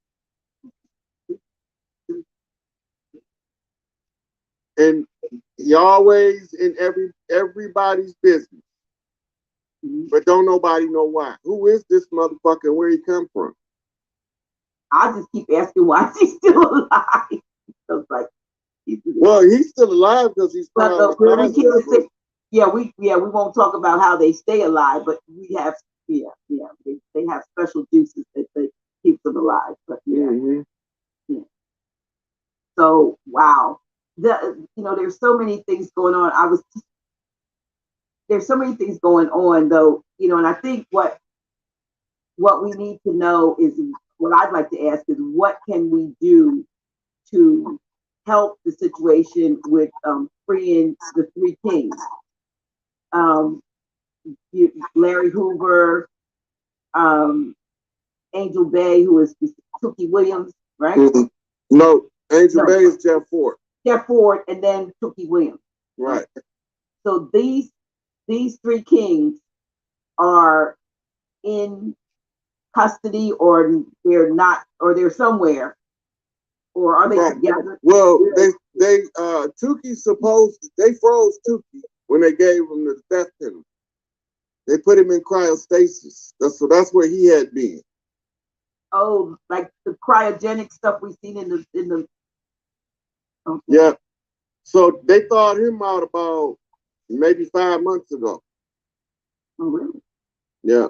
And he always in everybody's business. But don't nobody know why. Who is this motherfucker and where he come from? I just keep asking why he's still alive. So like, well, he's still alive because he's we won't talk about how they stay alive, but we have they have special juices that keep them alive. But so wow. There's so many things going on. There's so many things going on though, and I think what we need to know is, what I'd like to ask is, what can we do to help the situation with freeing the three kings? Larry Hoover, Angel Bay, who is Tookie Williams, right? No, Angel Bay is Jeff Ford. Jeff Ford, and then Tookie Williams. Right. So these three kings are in custody, or they're not, or they're somewhere, or are they together? Well, they they froze Tookie when they gave him the death penalty. They put him in cryostasis. That's where he had been. Oh, like the cryogenic stuff we've seen in the. Okay. Yeah. So they thawed him out about maybe 5 months ago. Oh, really? Yeah.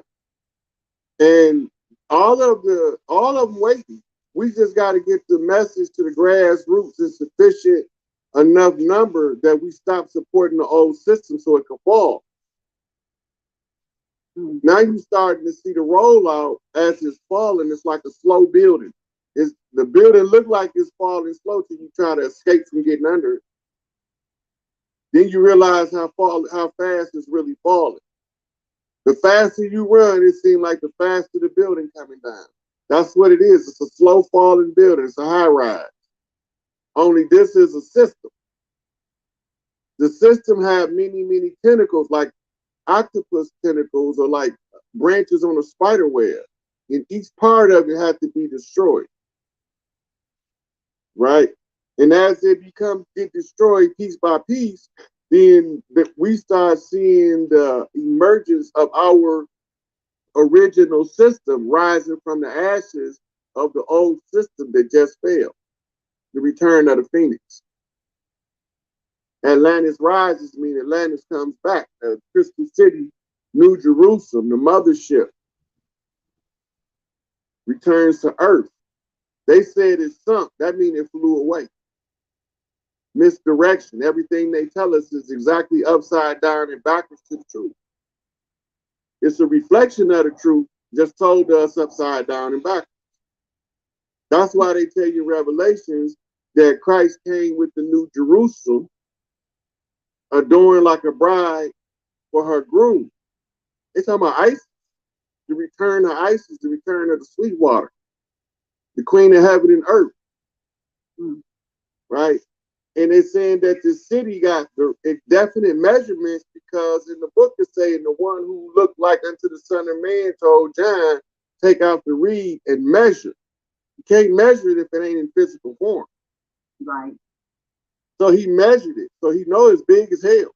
And all of them waiting. We just got to get the message to the grassroots in sufficient enough number that we stop supporting the old system so it can fall. Mm-hmm. Now you're starting to see the rollout as it's falling. It's like a slow building. The building look like it's falling slow till you try to escape from getting under it. Then you realize how fast it's really falling. The faster you run, it seems like the faster the building coming down. That's what it is. It's a slow falling building. It's a high rise. Only this is a system. The system had many, many tentacles, like octopus tentacles or like branches on a spider web. And each part of it had to be destroyed. Right? And as it get destroyed piece by piece, then we start seeing the emergence of our original system rising from the ashes of the old system that just failed. The return of the phoenix. Atlantis rises means Atlantis comes back. Crystal City, New Jerusalem, the mothership, returns to earth. They said it sunk. That means it flew away. Misdirection. Everything they tell us is exactly upside down and backwards to the truth. It's a reflection of the truth, just told to us upside down and backwards. That's why they tell you in Revelations that Christ came with the New Jerusalem, adorned like a bride for her groom. They talking about Isis, the return of Isis, the return of the sweet water, the queen of heaven and earth. Right? And they're saying that the city got the definite measurements because in the book it's saying the one who looked like unto the Son of Man told John, take out the reed and measure. You can't measure it if it ain't in physical form. Right. So he measured it. So he knows it's big as hell.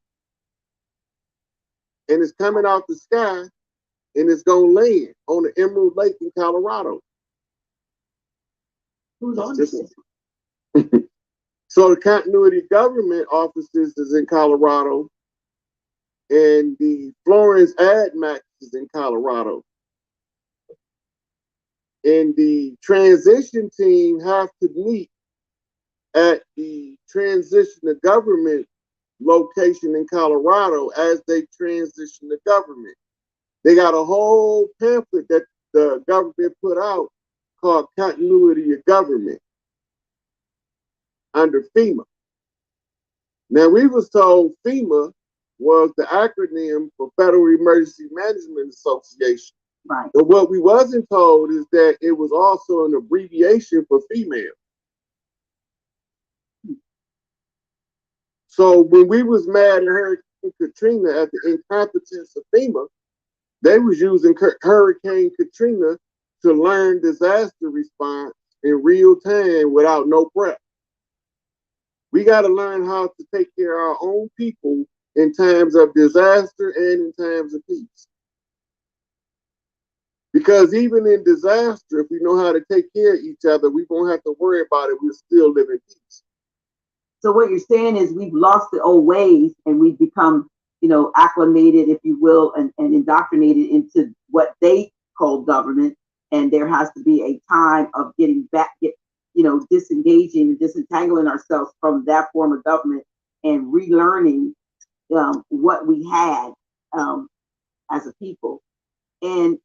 And it's coming out the sky and it's going to land on the Emerald Lake in Colorado. Who's on this? So So the continuity of government offices is in Colorado, and the Florence AdMax is in Colorado. And the transition team have to meet at the transition of government location in Colorado as they transition the government. They got a whole pamphlet that the government put out called Continuity of Government under FEMA. Now, we was told FEMA was the acronym for Federal Emergency Management Association. Right. But what we wasn't told is that it was also an abbreviation for female. So when we was mad at Hurricane Katrina at the incompetence of FEMA, they was using Hurricane Katrina to learn disaster response in real time without no prep. We got to learn how to take care of our own people in times of disaster and in times of peace. Because even in disaster, if we know how to take care of each other, we won't have to worry about it. We'll still live in peace. So what you're saying is we've lost the old ways and we've become, acclimated, if you will, and indoctrinated into what they call government. And there has to be a time of getting back, disengaging and disentangling ourselves from that form of government and relearning what we had as a people. And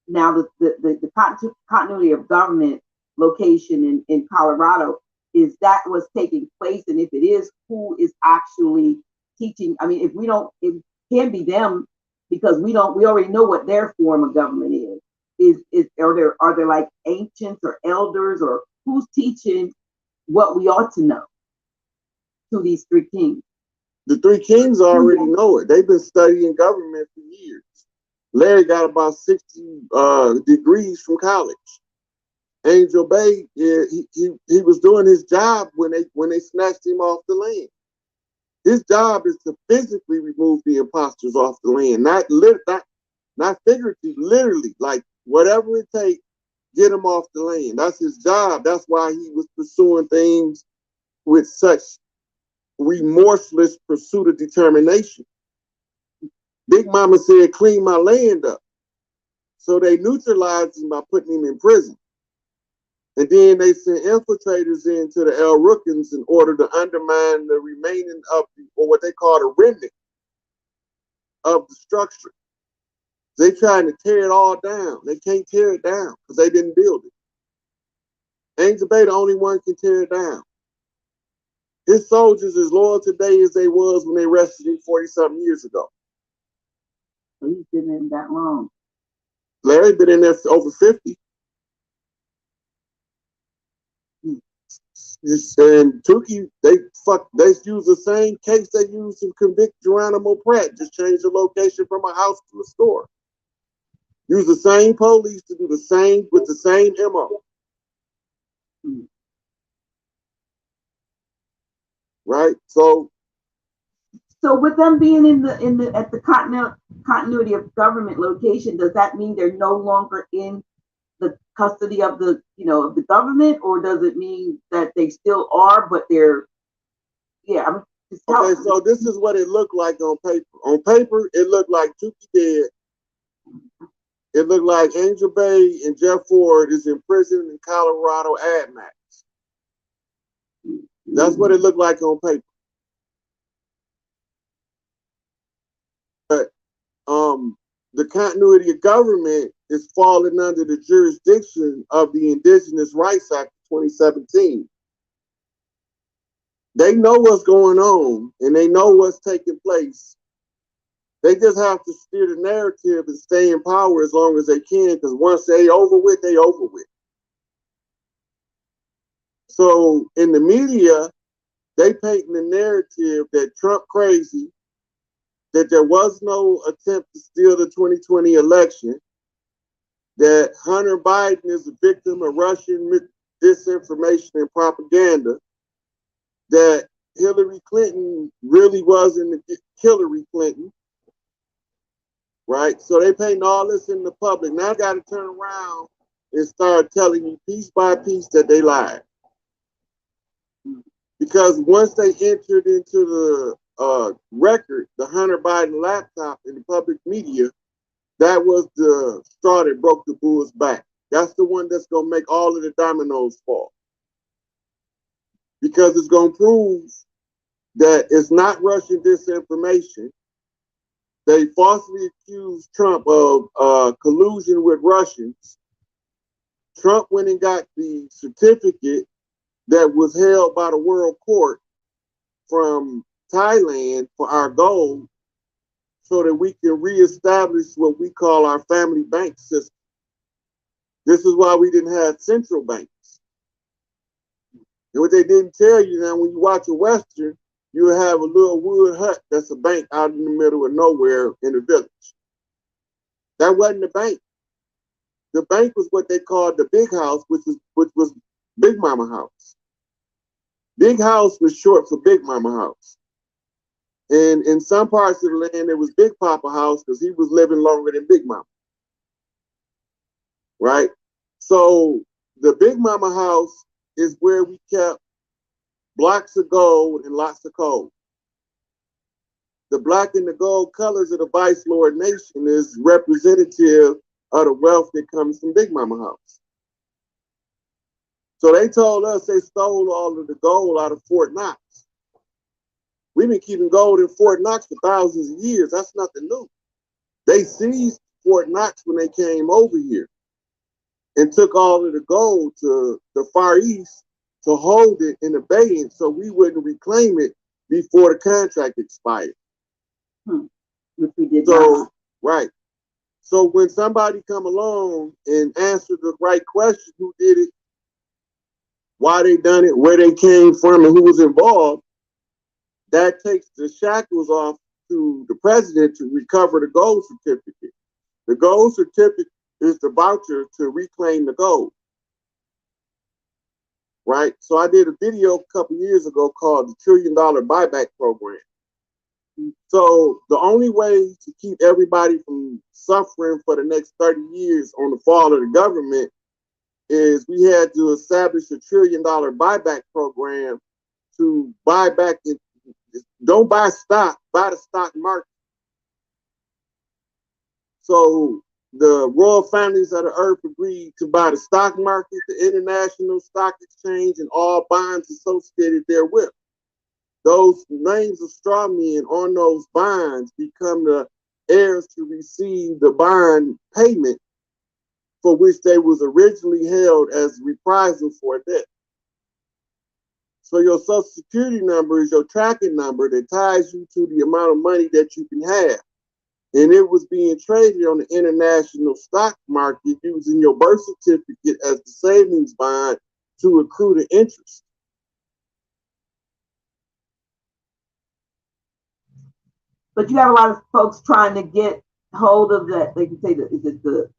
now the continuity of government location in Colorado, is that what's taking place? And if it is, who is actually teaching? I mean, it can be them, because we already know what their form of government is. Are there like ancients or elders, or who's teaching what we ought to know to these three kings? The three kings already know it. They've been studying government for years. Larry got about 60 degrees from college. Angel Bay, he was doing his job when they snatched him off the land. His job is to physically remove the imposters off the land, not figuratively, literally, like whatever it takes, get him off the land. That's his job. That's why he was pursuing things with such remorseless pursuit of determination. Big Mama said, clean my land up. So they neutralized him by putting him in prison. And then they sent infiltrators into the El Rookins in order to undermine the remaining of, or what they call the remnant of the structure. They trying to tear it all down. They can't tear it down because they didn't build it. Angel Bay, the only one can tear it down. His soldiers as loyal today as they was when they arrested him 40-something years ago. So he's been in that long. Larry been in there for over 50. And Tukey, they use the same case they used to convict Geronimo Pratt, just change the location from a house to a store. Use the same police to do the same with the same MO. Right? So with them being at the continuity of government location, does that mean they're no longer in the custody of the of the government, or does it mean that they still are, but they're okay, so this is what it looked like on paper. On paper, it looked like Tukey dead. It looked like Angel Bay and Jeff Ford is in prison in Colorado AdMax. That's what it looked like on paper. But the continuity of government is falling under the jurisdiction of the Indigenous Rights Act of 2017. They know what's going on and they know what's taking place. They just have to steer the narrative and stay in power as long as they can, because once they over with, they over with. So in the media, they painting the narrative that Trump crazy, that there was no attempt to steal the 2020 election, that Hunter Biden is a victim of Russian disinformation and propaganda, that Hillary Clinton really wasn't Hillary Clinton, right? So they paint all this in the public. Now I got to turn around and start telling you piece by piece that they lied. Because once they entered into the record, the Hunter Biden laptop in the public media, that was the straw that broke the bull's back. That's the one that's going to make all of the dominoes fall. Because it's going to prove that it's not Russian disinformation. They falsely accused Trump of collusion with Russians. Trump went and got the certificate that was held by the World Court from Thailand for our gold so that we can reestablish what we call our family bank system. This is why we didn't have central banks. And what they didn't tell you now, when you watch a Western, you have a little wood hut that's a bank out in the middle of nowhere in the village. That wasn't the bank. The bank was what they called the big house, which was Big Mama House. Big house was short for Big Mama House. And in some parts of the land, it was Big Papa House because he was living longer than Big Mama. Right? So the Big Mama House is where we kept blocks of gold and lots of coal. The black and the gold colors of the Vice Lord Nation is representative of the wealth that comes from Big Mama House. So they told us they stole all of the gold out of Fort Knox. We've been keeping gold in Fort Knox for thousands of years. That's nothing new. They seized Fort Knox when they came over here and took all of the gold to the Far East to hold it in abeyance so we wouldn't reclaim it before the contract expired. Which we did so, not. Right. So when somebody come along and answer the right question, who did it, why they done it, where they came from, and who was involved, that takes the shackles off to the president to recover the gold certificate. The gold certificate is the voucher to reclaim the gold. Right? So I did a video a couple years ago called the $1 Trillion Buyback Program. So the only way to keep everybody from suffering for the next 30 years on the fall of the government is we had to establish a $1 trillion buyback program to buy back. Don't buy stock, buy the stock market. So the royal families of the earth agreed to buy the stock market, the international stock exchange, and all bonds associated therewith. Those names of straw men on those bonds become the heirs to receive the bond payment for which they was originally held as reprisal for a debt. So your social security number is your tracking number that ties you to the amount of money that you can have. And it was being traded on the international stock market using your birth certificate as the savings bond to accrue the interest. But you have a lot of folks trying to get hold of that. They can say that is it the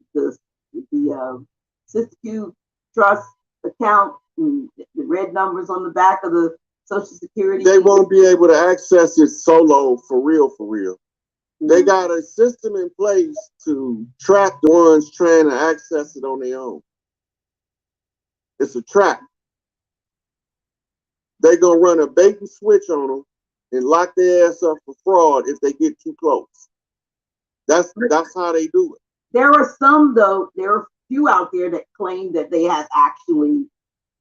Sister Q trust account, and the red numbers on the back of the Social Security. They won't be able to access it solo for real, for real. Mm-hmm. They got a system in place to track the ones trying to access it on their own. It's a trap. They're gonna run a bait and switch on them and lock their ass up for fraud if they get too close. That's how they do it. There are some, though, there are few out there that claim that they have actually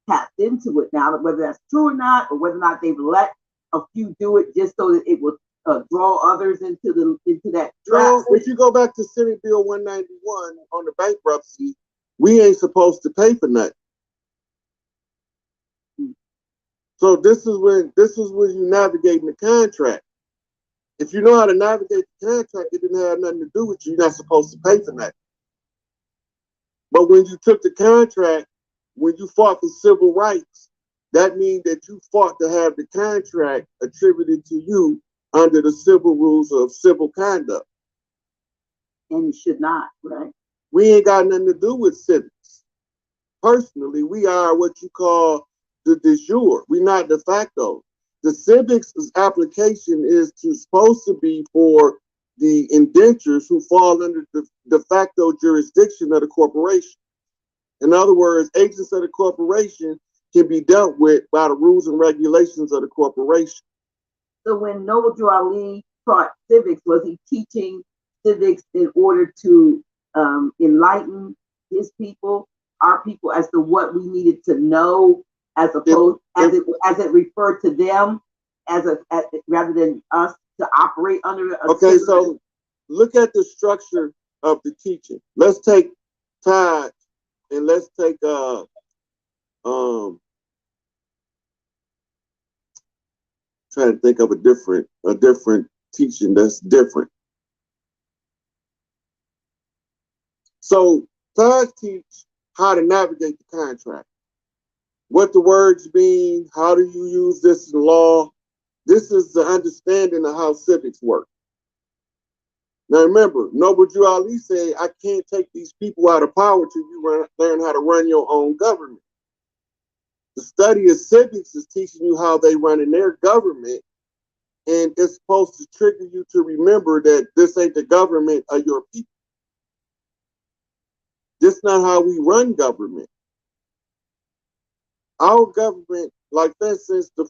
tapped into it now, whether that's true or not, or whether or not they've let a few do it just so that it will draw others into that trap. Well, if you go back to Senate Bill 191 on the bankruptcy, we ain't supposed to pay for nothing. So this is when you navigating the contract. If you know how to navigate the contract, it didn't have nothing to do with you. You're not supposed to pay for that. But when you took the contract, when you fought for civil rights, that means that you fought to have the contract attributed to you under the civil rules of civil conduct. And you should not, right? We ain't got nothing to do with civics. Personally, we are what you call the de jure. We're not de facto. The civics application is supposed to be for the indentures who fall under the de facto jurisdiction of the corporation. In other words, agents of the corporation can be dealt with by the rules and regulations of the corporation. So when Noble Drew Ali taught civics, was he teaching civics in order to enlighten his people, our people, as to what we needed to know, as opposed as it referred to them, rather than us to operate under? Okay, so look at the structure of the teaching. Let's take Todd and let's take trying to think of a different teaching that's different. So Todd teach how to navigate the contract, what the words mean, how do you use this in law. This is the understanding of how civics work. Now remember, Noble Drew Ali said, I can't take these people out of power till you learn how to run your own government. The study of civics is teaching you how they run in their government, and it's supposed to trigger you to remember that this ain't the government of your people. This is not how we run government. Our government, like for instance, the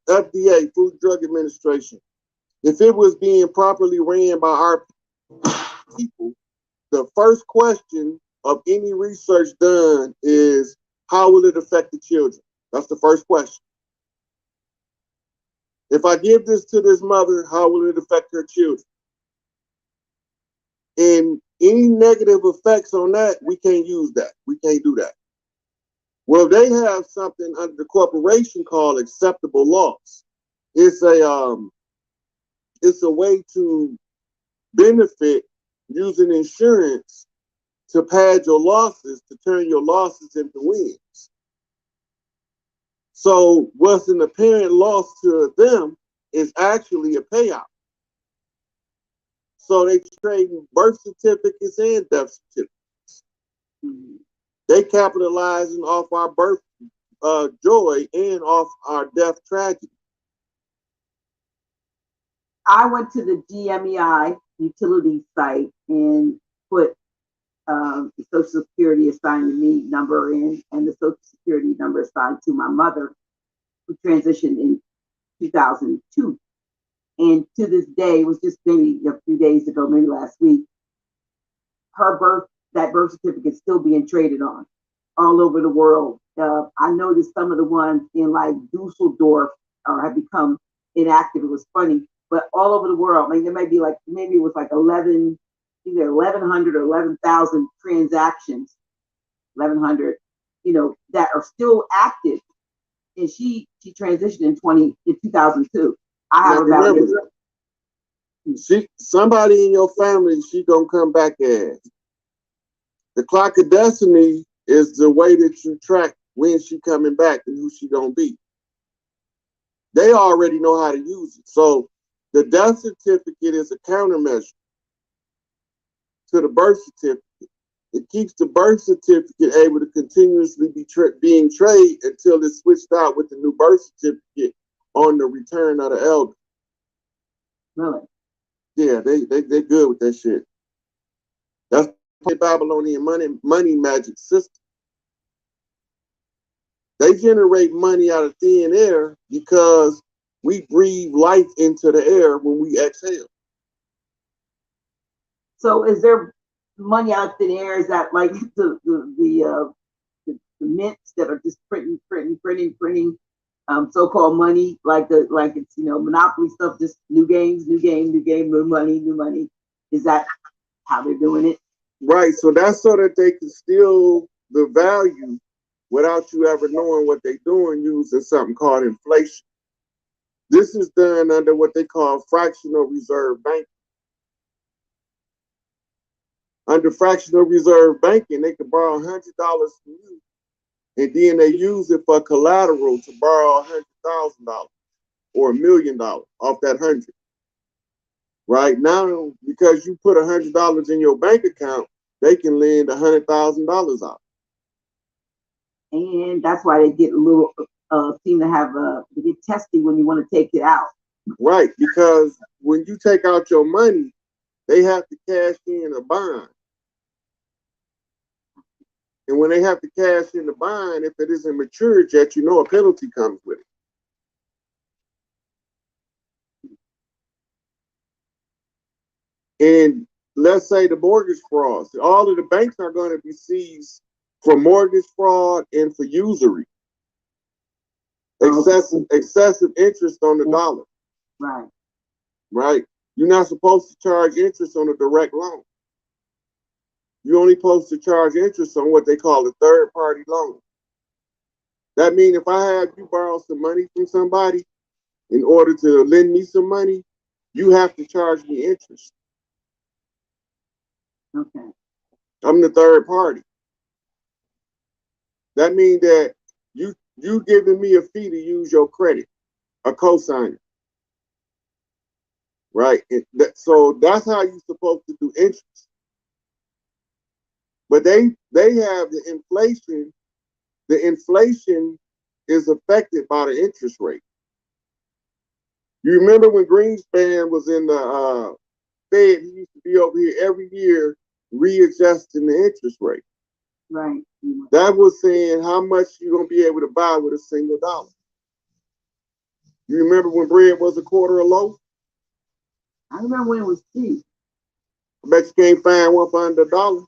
FDA, Food and Drug Administration, if it was being properly ran by our people, the first question of any research done is, how will it affect the children? That's the first question. If I give this to this mother, how will it affect her children? And any negative effects on that, we can't use that. We can't do that. Well, they have something under the corporation called acceptable loss. It's a way to benefit using insurance to pad your losses, to turn your losses into wins. So what's an apparent loss to them is actually a payout. So they trade birth certificates and death certificates. They capitalizing off our birth joy and off our death tragedy. I went to the GMEI utility site and put the Social Security assigned to me number in, and the Social Security number assigned to my mother, who transitioned in 2002. And to this day, it was just maybe a few days ago, maybe last week, that birth certificate is still being traded on all over the world. I noticed some of the ones in like Dusseldorf have become inactive. It was funny, but all over the world, I mean, there might be like, maybe it was like either 1,100 or 11,000 transactions, 1,100, that are still active. And she transitioned in 2002. I have about somebody in your family, she gonna come back as. The clock of destiny is the way that you track when she coming back and who she gonna be. They already know how to use it. So the death certificate is a countermeasure to the birth certificate. It keeps the birth certificate able to continuously be being traded until it's switched out with the new birth certificate on the return of the elder. Really? Yeah, they good with that shit. That's the Babylonian money magic system. They generate money out of thin air because we breathe life into the air when we exhale. So is there money out of thin air? Is that like the mints that are just printing so-called money, like it's monopoly stuff, just new games, new money. Is that how they're doing it? Right. So that's so that they can steal the value without you ever knowing what they're doing, using something called inflation. This is done under what they call fractional reserve banking. Under fractional reserve banking, they can borrow $100 from you, and then they use it for collateral to borrow $100,000 or $1 million off that 100. Right now, because you put $100 in your bank account, they can lend $100,000 out. And that's why they get a little seem to have they get testy when you want to take it out. Right, because when you take out your money, they have to cash in a bond. And when they have to cash in the bond, if it isn't matured yet, you know a penalty comes with it. And let's say the mortgage fraud, all of the banks are going to be seized for mortgage fraud and for usury. Excessive interest on the dollar. Right. Right. You're not supposed to charge interest on a direct loan. You're only supposed to charge interest on what they call a third-party loan. That means if I have you borrow some money from somebody in order to lend me some money, you have to charge me interest. Okay. I'm the third party. That means that you giving me a fee to use your credit, a cosigner. Right? So that's how you're supposed to do interest. But they have the inflation. The inflation is affected by the interest rate. You remember when Greenspan was in the Fed, he used to be over here every year readjusting the interest rate. Right. That was saying how much you're going to be able to buy with a single dollar. You remember when bread was a quarter a loaf? I remember when it was cheap. I bet you can't find one for under $1.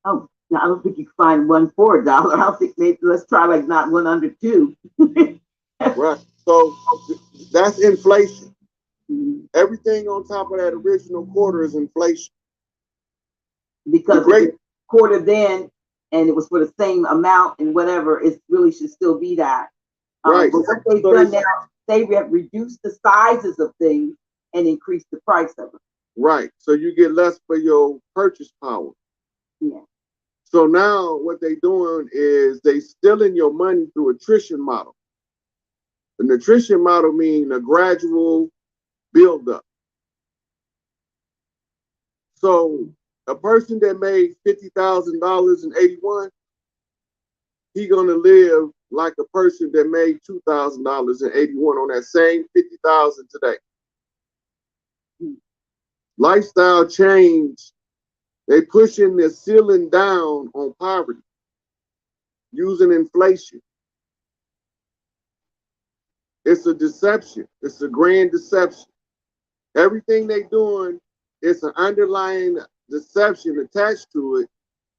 Oh, I don't think you can find one for $1. I don't think maybe let's try like not one under $2. Right. So that's inflation. Mm-hmm. Everything on top of that original quarter is inflation. Because the quarter then, and it was for the same amount and whatever, it really should still be that. Right. But what they've done now, they have reduced the sizes of things and increased the price of them. Right. So you get less for your purchase power. Yeah. So now what they're doing is they stealing your money through attrition model. An attrition model means a gradual buildup. So a person that made $50,000 in 81, he gonna live like a person that made $2,000 in 81 on that same 50,000 today. Lifestyle change. They pushing the ceiling down on poverty using inflation. It's a deception. It's a grand deception. Everything they doing is an underlying deception attached to it.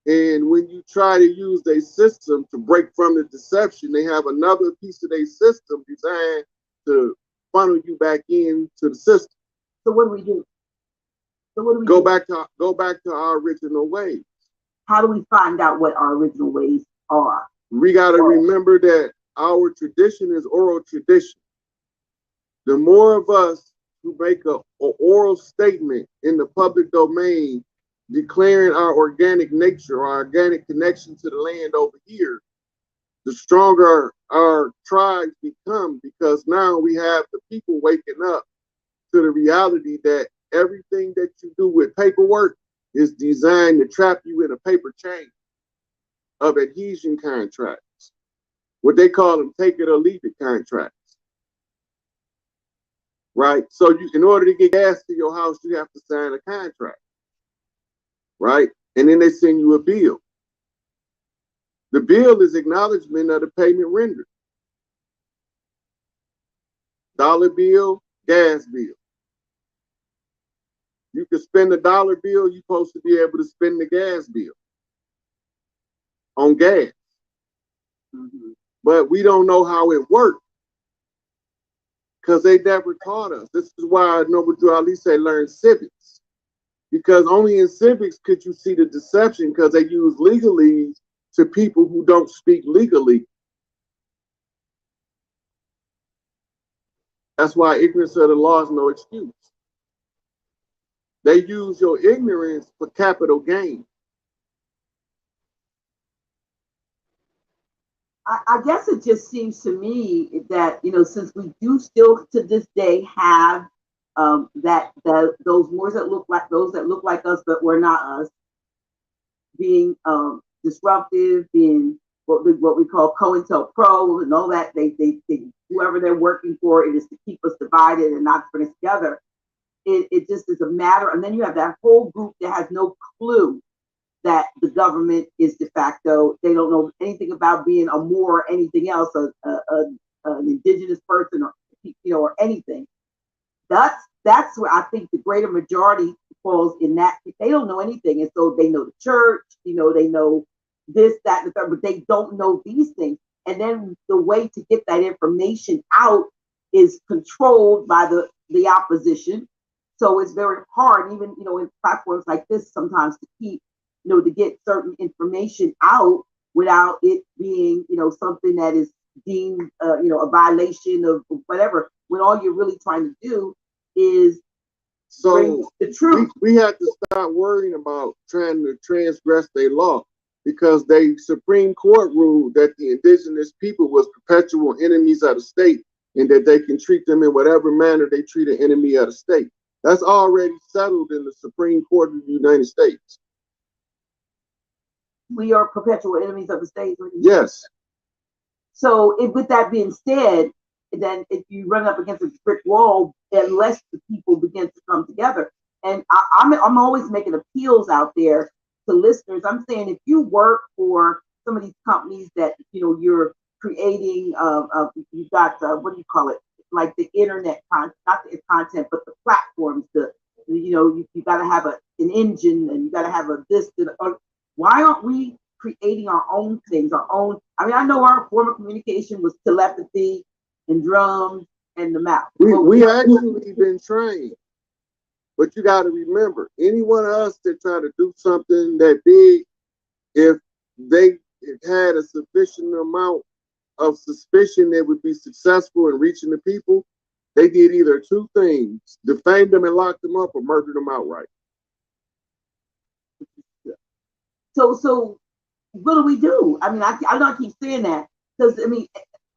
And when you try to use their system to break from the deception, they have another piece of their system designed to funnel you back into the system. So what do we do? Go back to our original ways. How do we find out what our original ways are? We got to remember that our tradition is oral tradition. The more of us who make an oral statement in the public domain declaring our organic nature, our organic connection to the land over here, the stronger our tribes become, because now we have the people waking up to the reality that everything that you do with paperwork is designed to trap you in a paper chain of adhesion contracts. What they call them take it or leave it contracts. Right? So in order to get gas to your house, you have to sign a contract. Right? And then they send you a bill. The bill is acknowledgement of the payment rendered. Dollar bill, gas bill. You can spend a dollar bill, you're supposed to be able to spend the gas bill on gas. Mm-hmm. But we don't know how it works because they never taught us. This is why Noble Drew Ali say learn civics, because only in civics could you see the deception, because they use legalese to people who don't speak legally. That's why ignorance of the law is no excuse. They use your ignorance for capital gain. I guess it just seems to me that, since we do still to this day have those Moors that look like us but were not us, being disruptive, being what we call COINTELPRO and all that, they whoever they're working for, it is to keep us divided and not bring us together. It just is a matter, and then you have that whole group that has no clue that the government is de facto. They don't know anything about being a Moor or anything else, an indigenous person, or or anything. That's where I think the greater majority falls in that. They don't know anything, and so they know the church, they know this, that, and the third, but they don't know these things. And then the way to get that information out is controlled by the opposition. So it's very hard, even in platforms like this, sometimes to keep, to get certain information out without it being, something that is deemed, a violation of whatever. When all you're really trying to do is bring the truth. We have to stop worrying about trying to transgress their law, because the Supreme Court ruled that the indigenous people was perpetual enemies of the state, and that they can treat them in whatever manner they treat an enemy of the state. That's already settled in the Supreme Court of the United States. We are perpetual enemies of the state. Yes. So with that being said, then if you run up against a brick wall, unless the people begin to come together. And I'm always making appeals out there to listeners. I'm saying, if you work for some of these companies that you're creating, you've got what do you call it? Like the internet content, not the content, but the platforms. You got to have an engine, and you got to have a this. Why aren't we creating our own things, our own? I mean, I know our form of communication was telepathy and drums and the mouth. We actually been trained, but you got to remember, any one of us that try to do something that big, if they had a sufficient amount of suspicion that would be successful in reaching the people, they did either two things: defamed them and locked them up, or murdered them outright. So what do we do? I mean, I know I keep saying that, because I mean,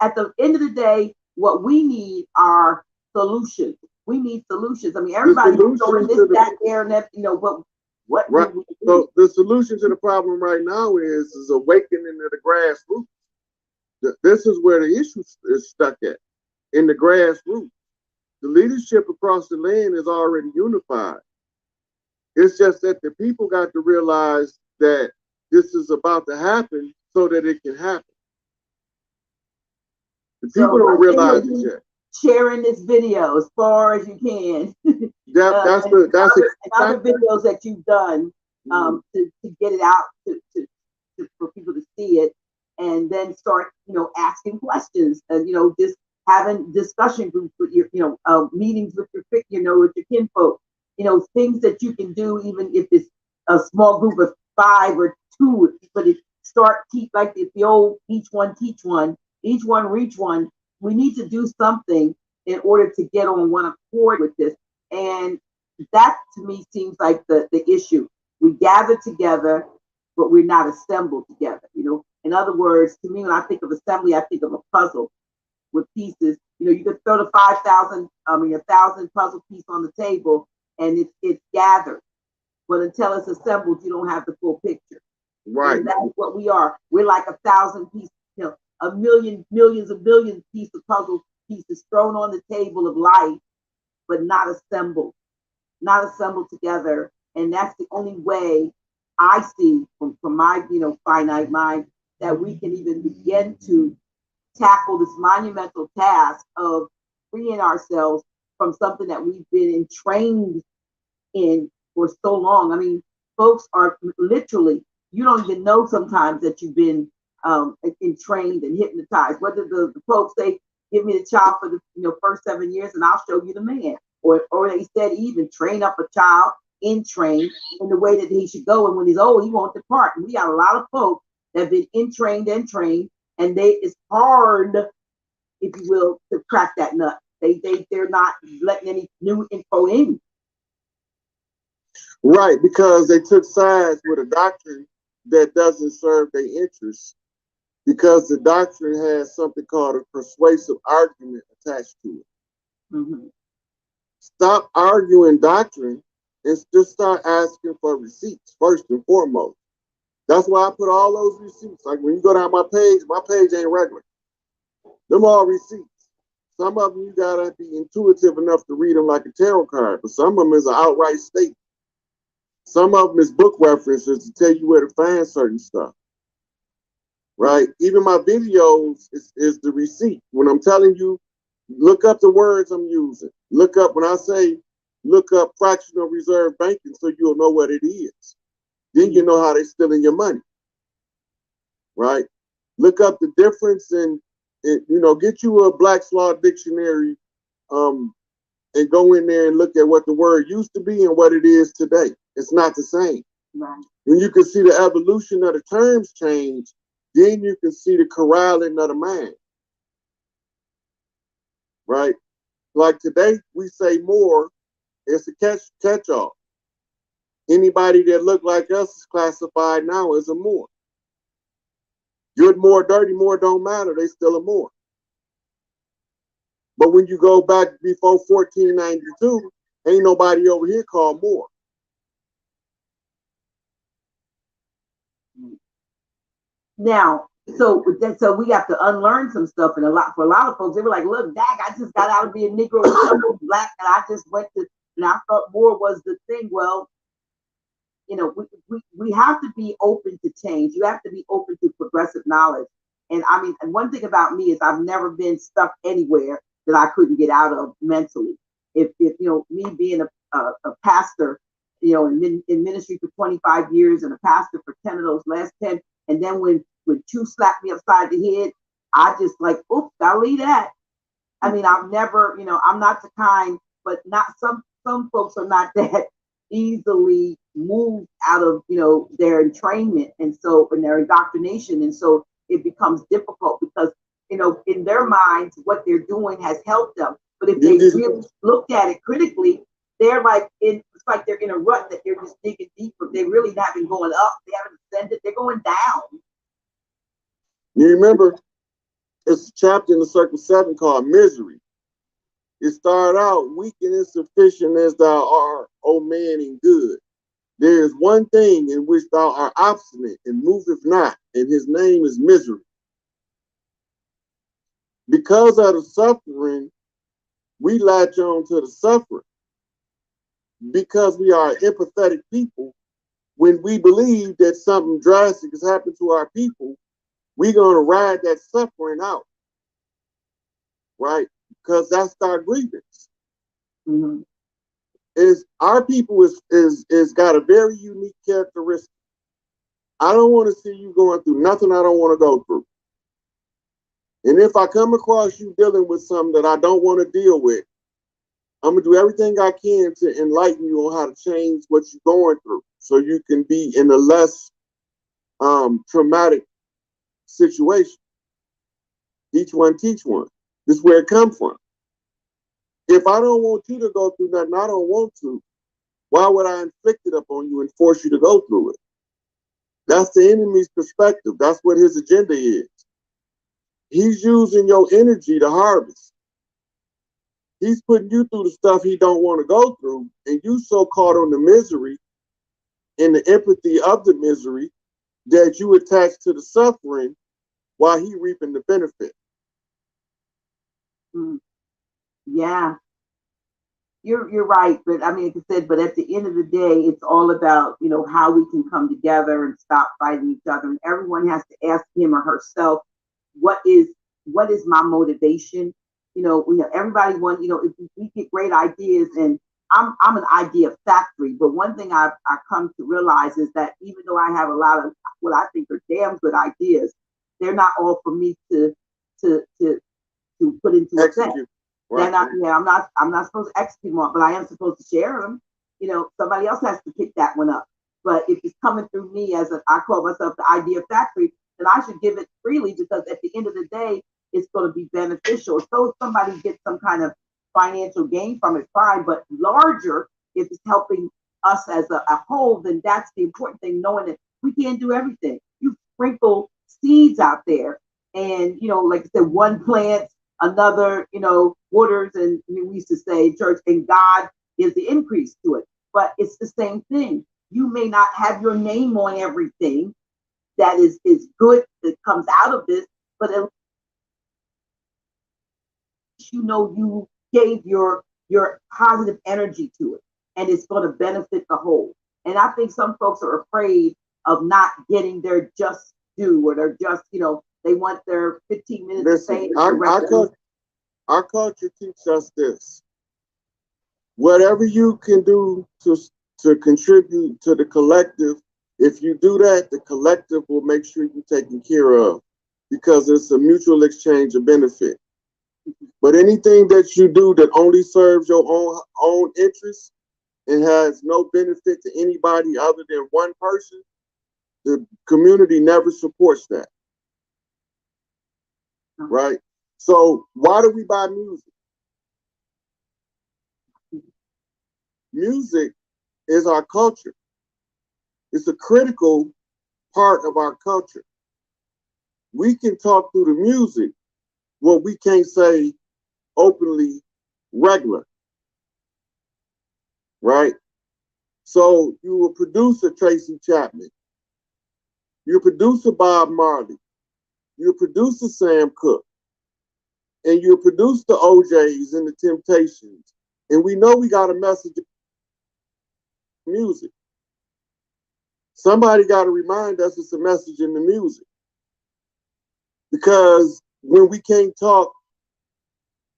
at the end of the day, what we need are solutions. We need solutions. I mean, everybody's throwing this, that, there, and that. What? Right. So the solution to the problem right now is awakening of the grassroots. This is where the issue is stuck at, in the grassroots. The leadership across the land is already unified. It's just that the people got to realize that this is about to happen so that it can happen. The people don't realize it yet. Sharing this video as far as you can. That's other videos that you've done to get it out for people to see it, and then start asking questions, and just having discussion groups with your meetings with your with your kinfolk, things that you can do, even if it's a small group of 5 or 2, but like the old each one teach one, each one reach one. We need to do something in order to get on one accord with this. And that to me seems like the issue. We gather together, but we're not assembled together. In other words, to me, when I think of assembly, I think of a puzzle with pieces. You could throw the 1,000 puzzle piece on the table, and it's gathered. But until it's assembled, you don't have the full picture. Right. And that's what we are. We're like 1,000 pieces, a million, millions of billions pieces of puzzle pieces thrown on the table of life, but not assembled together. And that's the only way I see from my finite mind that we can even begin to tackle this monumental task of freeing ourselves from something that we've been entrained in for so long. I mean, folks are literally, you don't even know sometimes that you've been entrained and hypnotized. Whether the folks say, give me the child for the first 7 years and I'll show you the man. Or they said, even train up a child in the way that he should go. And when he's old, he won't depart. And we got a lot of folks that have been trained, and it's hard, if you will, to crack that nut. They're not letting any new info in. Right, because they took sides with a doctrine that doesn't serve their interests, because the doctrine has something called a persuasive argument attached to it. Mm-hmm. Stop arguing doctrine and just start asking for receipts first and foremost. That's why I put all those receipts. Like when you go down my page ain't regular. Them all receipts. Some of them you gotta be intuitive enough to read them like a tarot card, but some of them is an outright statement. Some of them is book references to tell you where to find certain stuff. Right? Even my videos is the receipt. When I'm telling you, look up the words I'm using. Look up, when I say look up fractional reserve banking so you'll know what it is. Then you know how they're stealing your money. Right? Look up the difference in, get you a Black's Law dictionary and go in there and look at what the word used to be and what it is today. It's not the same. Right. When you can see the evolution of the terms change, then you can see the corralling of the mind. Right? Like today, we say more, it's a catch-all. Anybody that look like us is classified now as a Moor. Good, more, dirty, more don't matter. They still a Moor. But when you go back before 1492, ain't nobody over here called Moor. Now, so we have to unlearn some stuff, and for a lot of folks, they were like, "Look, Dak, I just got out of being Negro, Black, and I just went to, and I thought Moor was the thing." Well, we have to be open to change. You have to be open to progressive knowledge. And I mean, and one thing about me is I've never been stuck anywhere that I couldn't get out of mentally. If me being a pastor, in ministry for 25 years and a pastor for 10 of those last 10, and then when two slapped me upside the head, I just like, oops, I'll leave that. I mean, I've never, I'm not the kind, but not some folks are not that easily moved out of their entrainment and their indoctrination, and so it becomes difficult because in their minds what they're doing has helped them, but if they really looked at it critically, they're like it's like they're in a rut that they're just digging deeper. They really haven't going up, they haven't ascended, they're going down. You remember it's a chapter in the Circle 7 called Misery. It started out, weak and insufficient as thou art, O man, and good. There is one thing in which thou art obstinate and moveth not, and his name is misery. Because of the suffering, we latch on to the suffering. Because we are empathetic people, when we believe that something drastic has happened to our people, we're going to ride that suffering out. Right? Because that's our grievance. Mm-hmm. Is our people is got a very unique characteristic. I don't want to see you going through nothing I don't want to go through. And if I come across you dealing with something that I don't want to deal with, I'm gonna do everything I can to enlighten you on how to change what you're going through, so you can be in a less traumatic situation. Each one teach one. This is where it comes from. If I don't want you to go through nothing I don't want to, why would I inflict it upon you and force you to go through it? That's the enemy's perspective. That's what his agenda is. He's using your energy to harvest. He's putting you through the stuff he don't want to go through, and you so caught on the misery and the empathy of the misery that you attach to the suffering while he reaping the benefit. Yeah, you're right, but I mean, like I said, but at the end of the day, it's all about how we can come together and stop fighting each other, and everyone has to ask him or herself, what is my motivation? Everybody wants, if we get great ideas, and I'm an idea factory, but one thing I've come to realize is that even though I have a lot of what I think are damn good ideas, they're not all for me to put into effect. Right. I'm not supposed to execute them, but I am supposed to share them. Somebody else has to pick that one up. But if it's coming through me I call myself the idea factory, then I should give it freely, because at the end of the day, it's going to be beneficial. So if somebody gets some kind of financial gain from it, fine. But larger, if it's helping us as a whole, then that's the important thing, knowing that we can't do everything. You sprinkle seeds out there, and like I said, one plants, another waters, and we used to say in church, and God is the increase to it. But it's the same thing. You may not have your name on everything that is good that comes out of this, but at least you gave your positive energy to it, and it's going to benefit the whole. And I think some folks are afraid of not getting their just due, or their just, they want their 15 minutes Listen, to say. our culture teaches us this. Whatever you can do to contribute to the collective, if you do that, the collective will make sure you're taken care of, because it's a mutual exchange of benefit. But anything that you do that only serves your own interests and has no benefit to anybody other than one person, the community never supports that. Right? So why do we buy music? Music is our culture. It's a critical part of our culture. We can talk through the music what we can't say openly regular. Right? So you a producer, Tracy Chapman. You're a producer, Bob Marley. You're a producer, Sam Cooke. And you produce the OJs and the Temptations. And we know we got a message in music. Somebody got to remind us it's a message in the music. Because when we can't talk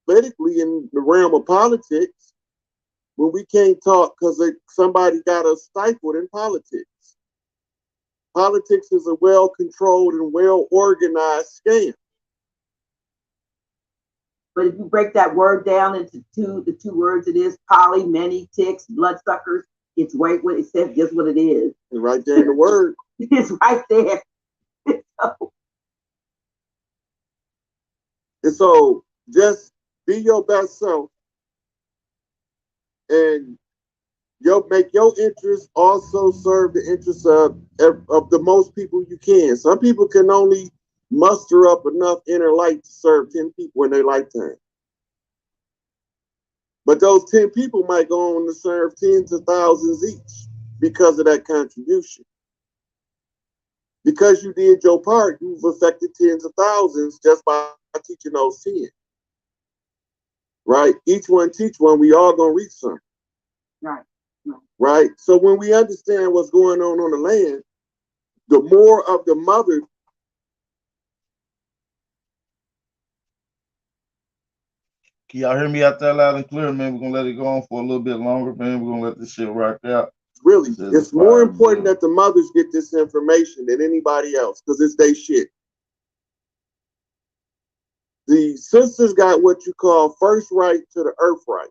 politically in the realm of politics, when we can't talk because somebody got us stifled in politics. Politics is a well-controlled and well-organized scam. But if you break that word down into the two words it is, poly, many, ticks, bloodsuckers, it's right what it says, just what it is. It's right there in the word. It's right there. And so just be your best self and make your interests also serve the interests of the most people you can. Some people can only muster up enough inner light to serve 10 people in their lifetime. But those 10 people might go on to serve tens of thousands each because of that contribution. Because you did your part, you've affected tens of thousands just by teaching those 10. Right? Each one teach one, we all gonna reach something. Right. Right? So when we understand what's going on the land, the more of the mother. Can y'all hear me out there loud and clear, man? We're gonna let it go on for a little bit longer, man. We're gonna let this shit rock out. Really, it's more important that the mothers get this information than anybody else, because it's their shit. The sisters got what you call first right to the earth right,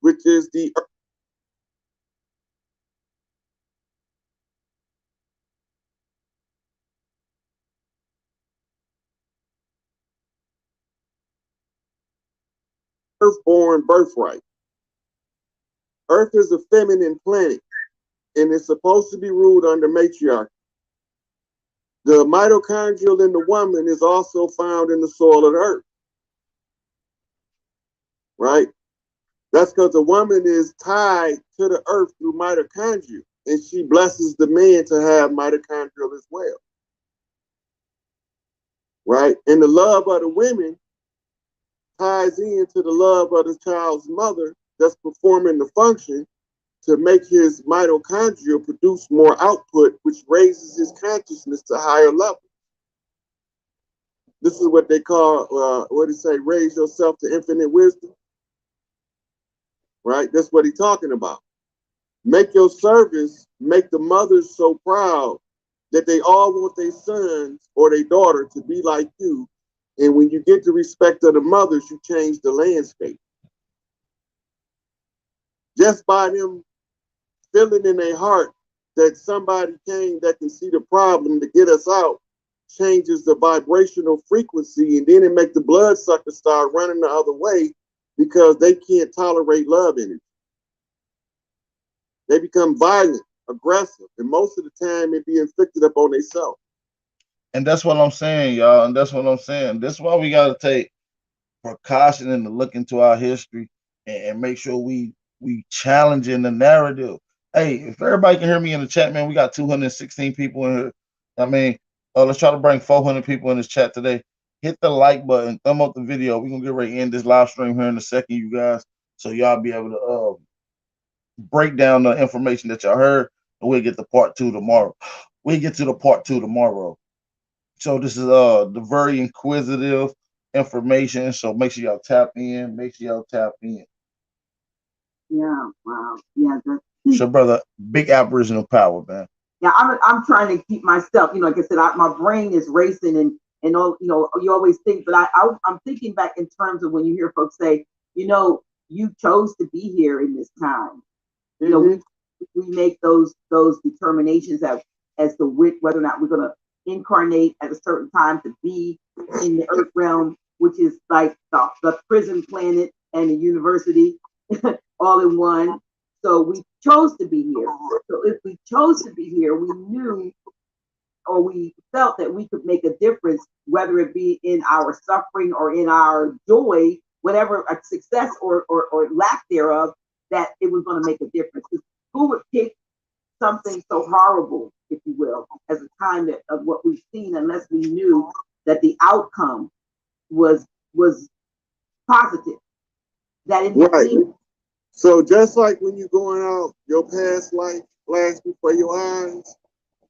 which is the earth-born birthright. Earth is a feminine planet, and it's supposed to be ruled under matriarchy. The mitochondrial in the woman is also found in the soil of the earth. Right? That's because the woman is tied to the earth through mitochondria, and she blesses the man to have mitochondrial as well. Right? And the love of the women ties into the love of the child's mother that's performing the function to make his mitochondria produce more output, which raises his consciousness to higher levels. This is what they call, what do you say, raise yourself to infinite wisdom. Right? That's what he's talking about. Make your service, make the mothers so proud that they all want their sons or their daughter to be like you. And when you get the respect of the mothers, you change the landscape. Just by them feeling in their heart that somebody came that can see the problem to get us out, changes the vibrational frequency, and then it make the bloodsuckers start running the other way because they can't tolerate love energy. They become violent, aggressive, and most of the time it be inflicted upon themselves. And that's what I'm saying, y'all. And that's what I'm saying. That's why we gotta take precaution and to look into our history and make sure we challenging the narrative. Hey, if everybody can hear me in the chat, man, we got 216 people in here. I mean, let's try to bring 400 people in this chat today. Hit the like button, thumb up the video. We're gonna get ready to end this live stream here in a second, you guys, so y'all be able to break down the information that y'all heard, and we'll get to part two tomorrow. We'll get to the part two tomorrow. So this is the very inquisitive information. So make sure y'all tap in. Make sure y'all tap in. Yeah, wow. Yeah, So brother, big Aboriginal power, man. Yeah, I'm trying to keep myself, like I said, my brain is racing and all, you always think, but I'm thinking back in terms of when you hear folks say, you chose to be here in this time. We make those determinations as to whether or not we're going to incarnate at a certain time to be in the earth realm, which is like the prison planet and the university all in one. So we chose to be here. So if we chose to be here, we knew or we felt that we could make a difference, whether it be in our suffering or in our joy, whatever a success or lack thereof, that it was going to make a difference. Who would pick something so horrible, if you will, as a time of what we've seen, unless we knew that the outcome was positive? That it right. So just like when you're going out, your past life flashes before your eyes.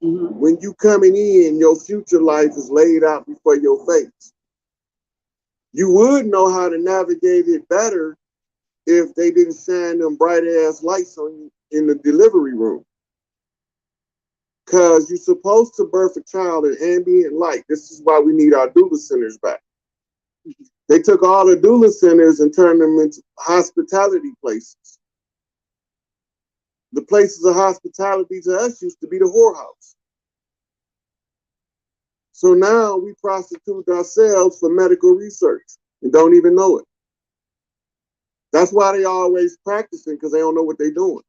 When you coming in, your future life is laid out before your face. You would know how to navigate it better if they didn't shine them bright ass lights on you in the delivery room. Because you're supposed to birth a child in ambient light. This is why we need our doula centers back. They took all the doula centers and turned them into hospitality places. The places of hospitality to us used to be the whorehouse. So now we prostitute ourselves for medical research and don't even know it. That's why they always practicing, because they don't know what they're doing.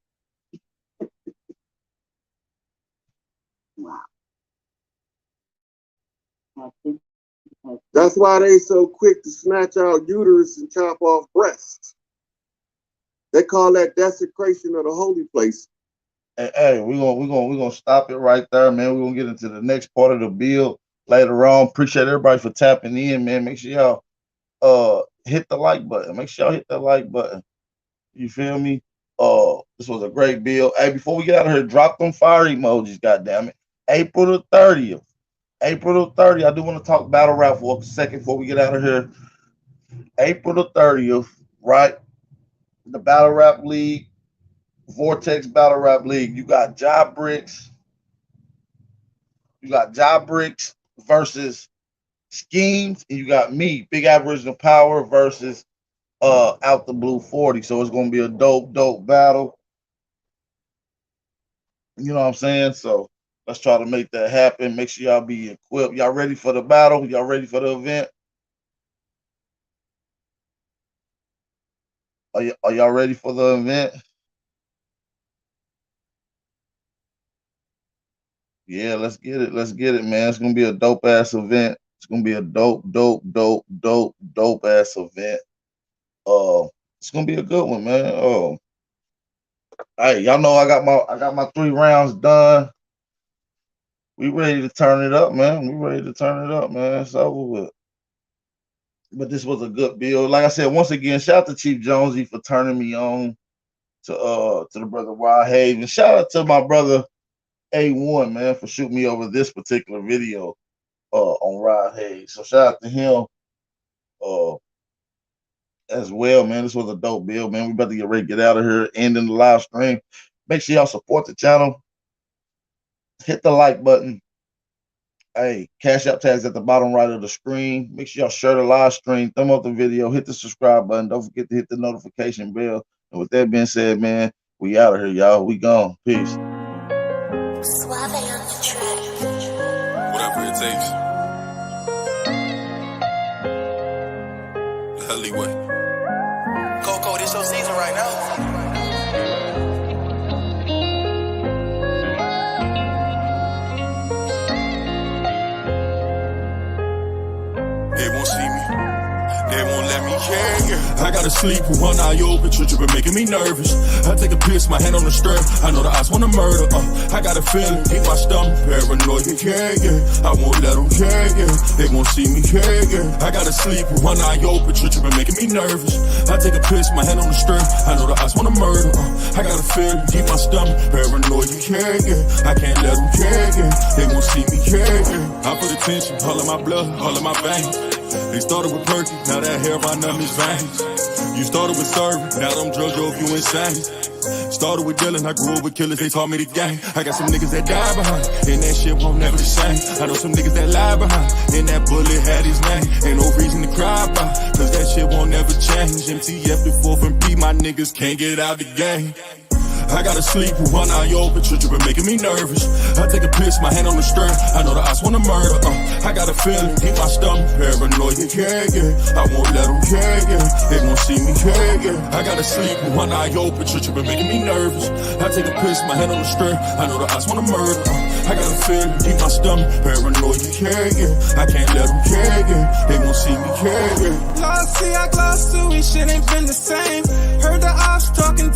Wow. That's why they so quick to snatch out uterus and chop off breasts. They call that desecration of the holy place. Hey, we're gonna stop it right there, man. We're gonna get into the next part of the bill later on. Appreciate everybody for tapping in, man. Make sure y'all hit the like button. Make sure y'all hit that like button. You feel me? This was a great bill. Hey, before we get out of here, drop them fire emojis, goddammit. April the 30th. April the 30th. I do want to talk battle rap for a second before we get out of here. April the 30th, right? The Battle Rap League, Vortex Battle Rap League. You got Job Bricks. You got Job Bricks versus Schemes, and you got me, Big Aboriginal Power versus Out the Blue 40. So it's gonna be a dope battle. You know what I'm saying? So let's try to make that happen. Make sure y'all be equipped. Y'all ready for the battle? Y'all ready for the event? Are y'all ready for the event? Yeah, let's get it. Let's get it, man. It's gonna be a dope ass event. It's gonna be a dope ass event. It's gonna be a good one, man. Hey, y'all know I got my 3 rounds done. We ready to turn it up, man. It's over with. But this was a good build. Like I said, once again, shout out to Chief Jonesy for turning me on to the brother Wild Haven. Shout out to my brother A1, man, for shooting me over this particular video on Rod Hayes. So shout out to him as well, man. This was a dope build, man. We about to get ready to get out of here, ending the live stream. Make sure y'all support the channel. Hit the like button. Hey, Cash App tags at the bottom right of the screen. Make sure y'all share the live stream, thumb up the video, hit the subscribe button. Don't forget to hit the notification bell. And with that being said, man, we out of here, y'all. We gone. Peace. Suave on the track. Whatever it takes. The alleyway. Coco, this your season right now. They won't see me. They won't let me care, yeah. I gotta sleep with one eye open, trippin' making me nervous. I take a piss, my hand on the strap. I know the eyes wanna murder, I got a feeling, deep my stomach, paranoid, yeah, yeah. I won't let them care, yeah. They won't see me care, yeah. I gotta sleep with one eye open, trippin' making me nervous. I take a piss, my hand on the strap. I know the eyes wanna murder, I got a feeling, deep my stomach, paranoid, yeah, yeah. I can't let them care, yeah. They won't see me care, yeah. I put attention, all of my blood, all of my veins. They started with perky, now that hair right up his veins. You started with serving, now them drugs drove you insane. Started with dealing, I grew up with killers, they taught me the game. I got some niggas that die behind, and that shit won't never the same. I know some niggas that lie behind, and that bullet had his name. Ain't no reason to cry about, cause that shit won't never change. MTF the 4th and P, my niggas can't get out the game. I gotta sleep with one eye open, trippin' making me nervous. I take a piss, my hand on the strap. I know the eyes wanna murder, I got a feeling, deep my stomach, paranoid, yeah, yeah. I won't let them care, yeah. They won't see me care, yeah. I gotta sleep with one eye open, trippin' making me nervous. I take a piss, my hand on the strap. I know the eyes wanna murder, I got a feeling, deep my stomach, paranoid, yeah, yeah. I can't let them care, yeah. They won't see me care, yeah. Lost, see, I glossed too, we shit ain't been the same. Heard the ops talking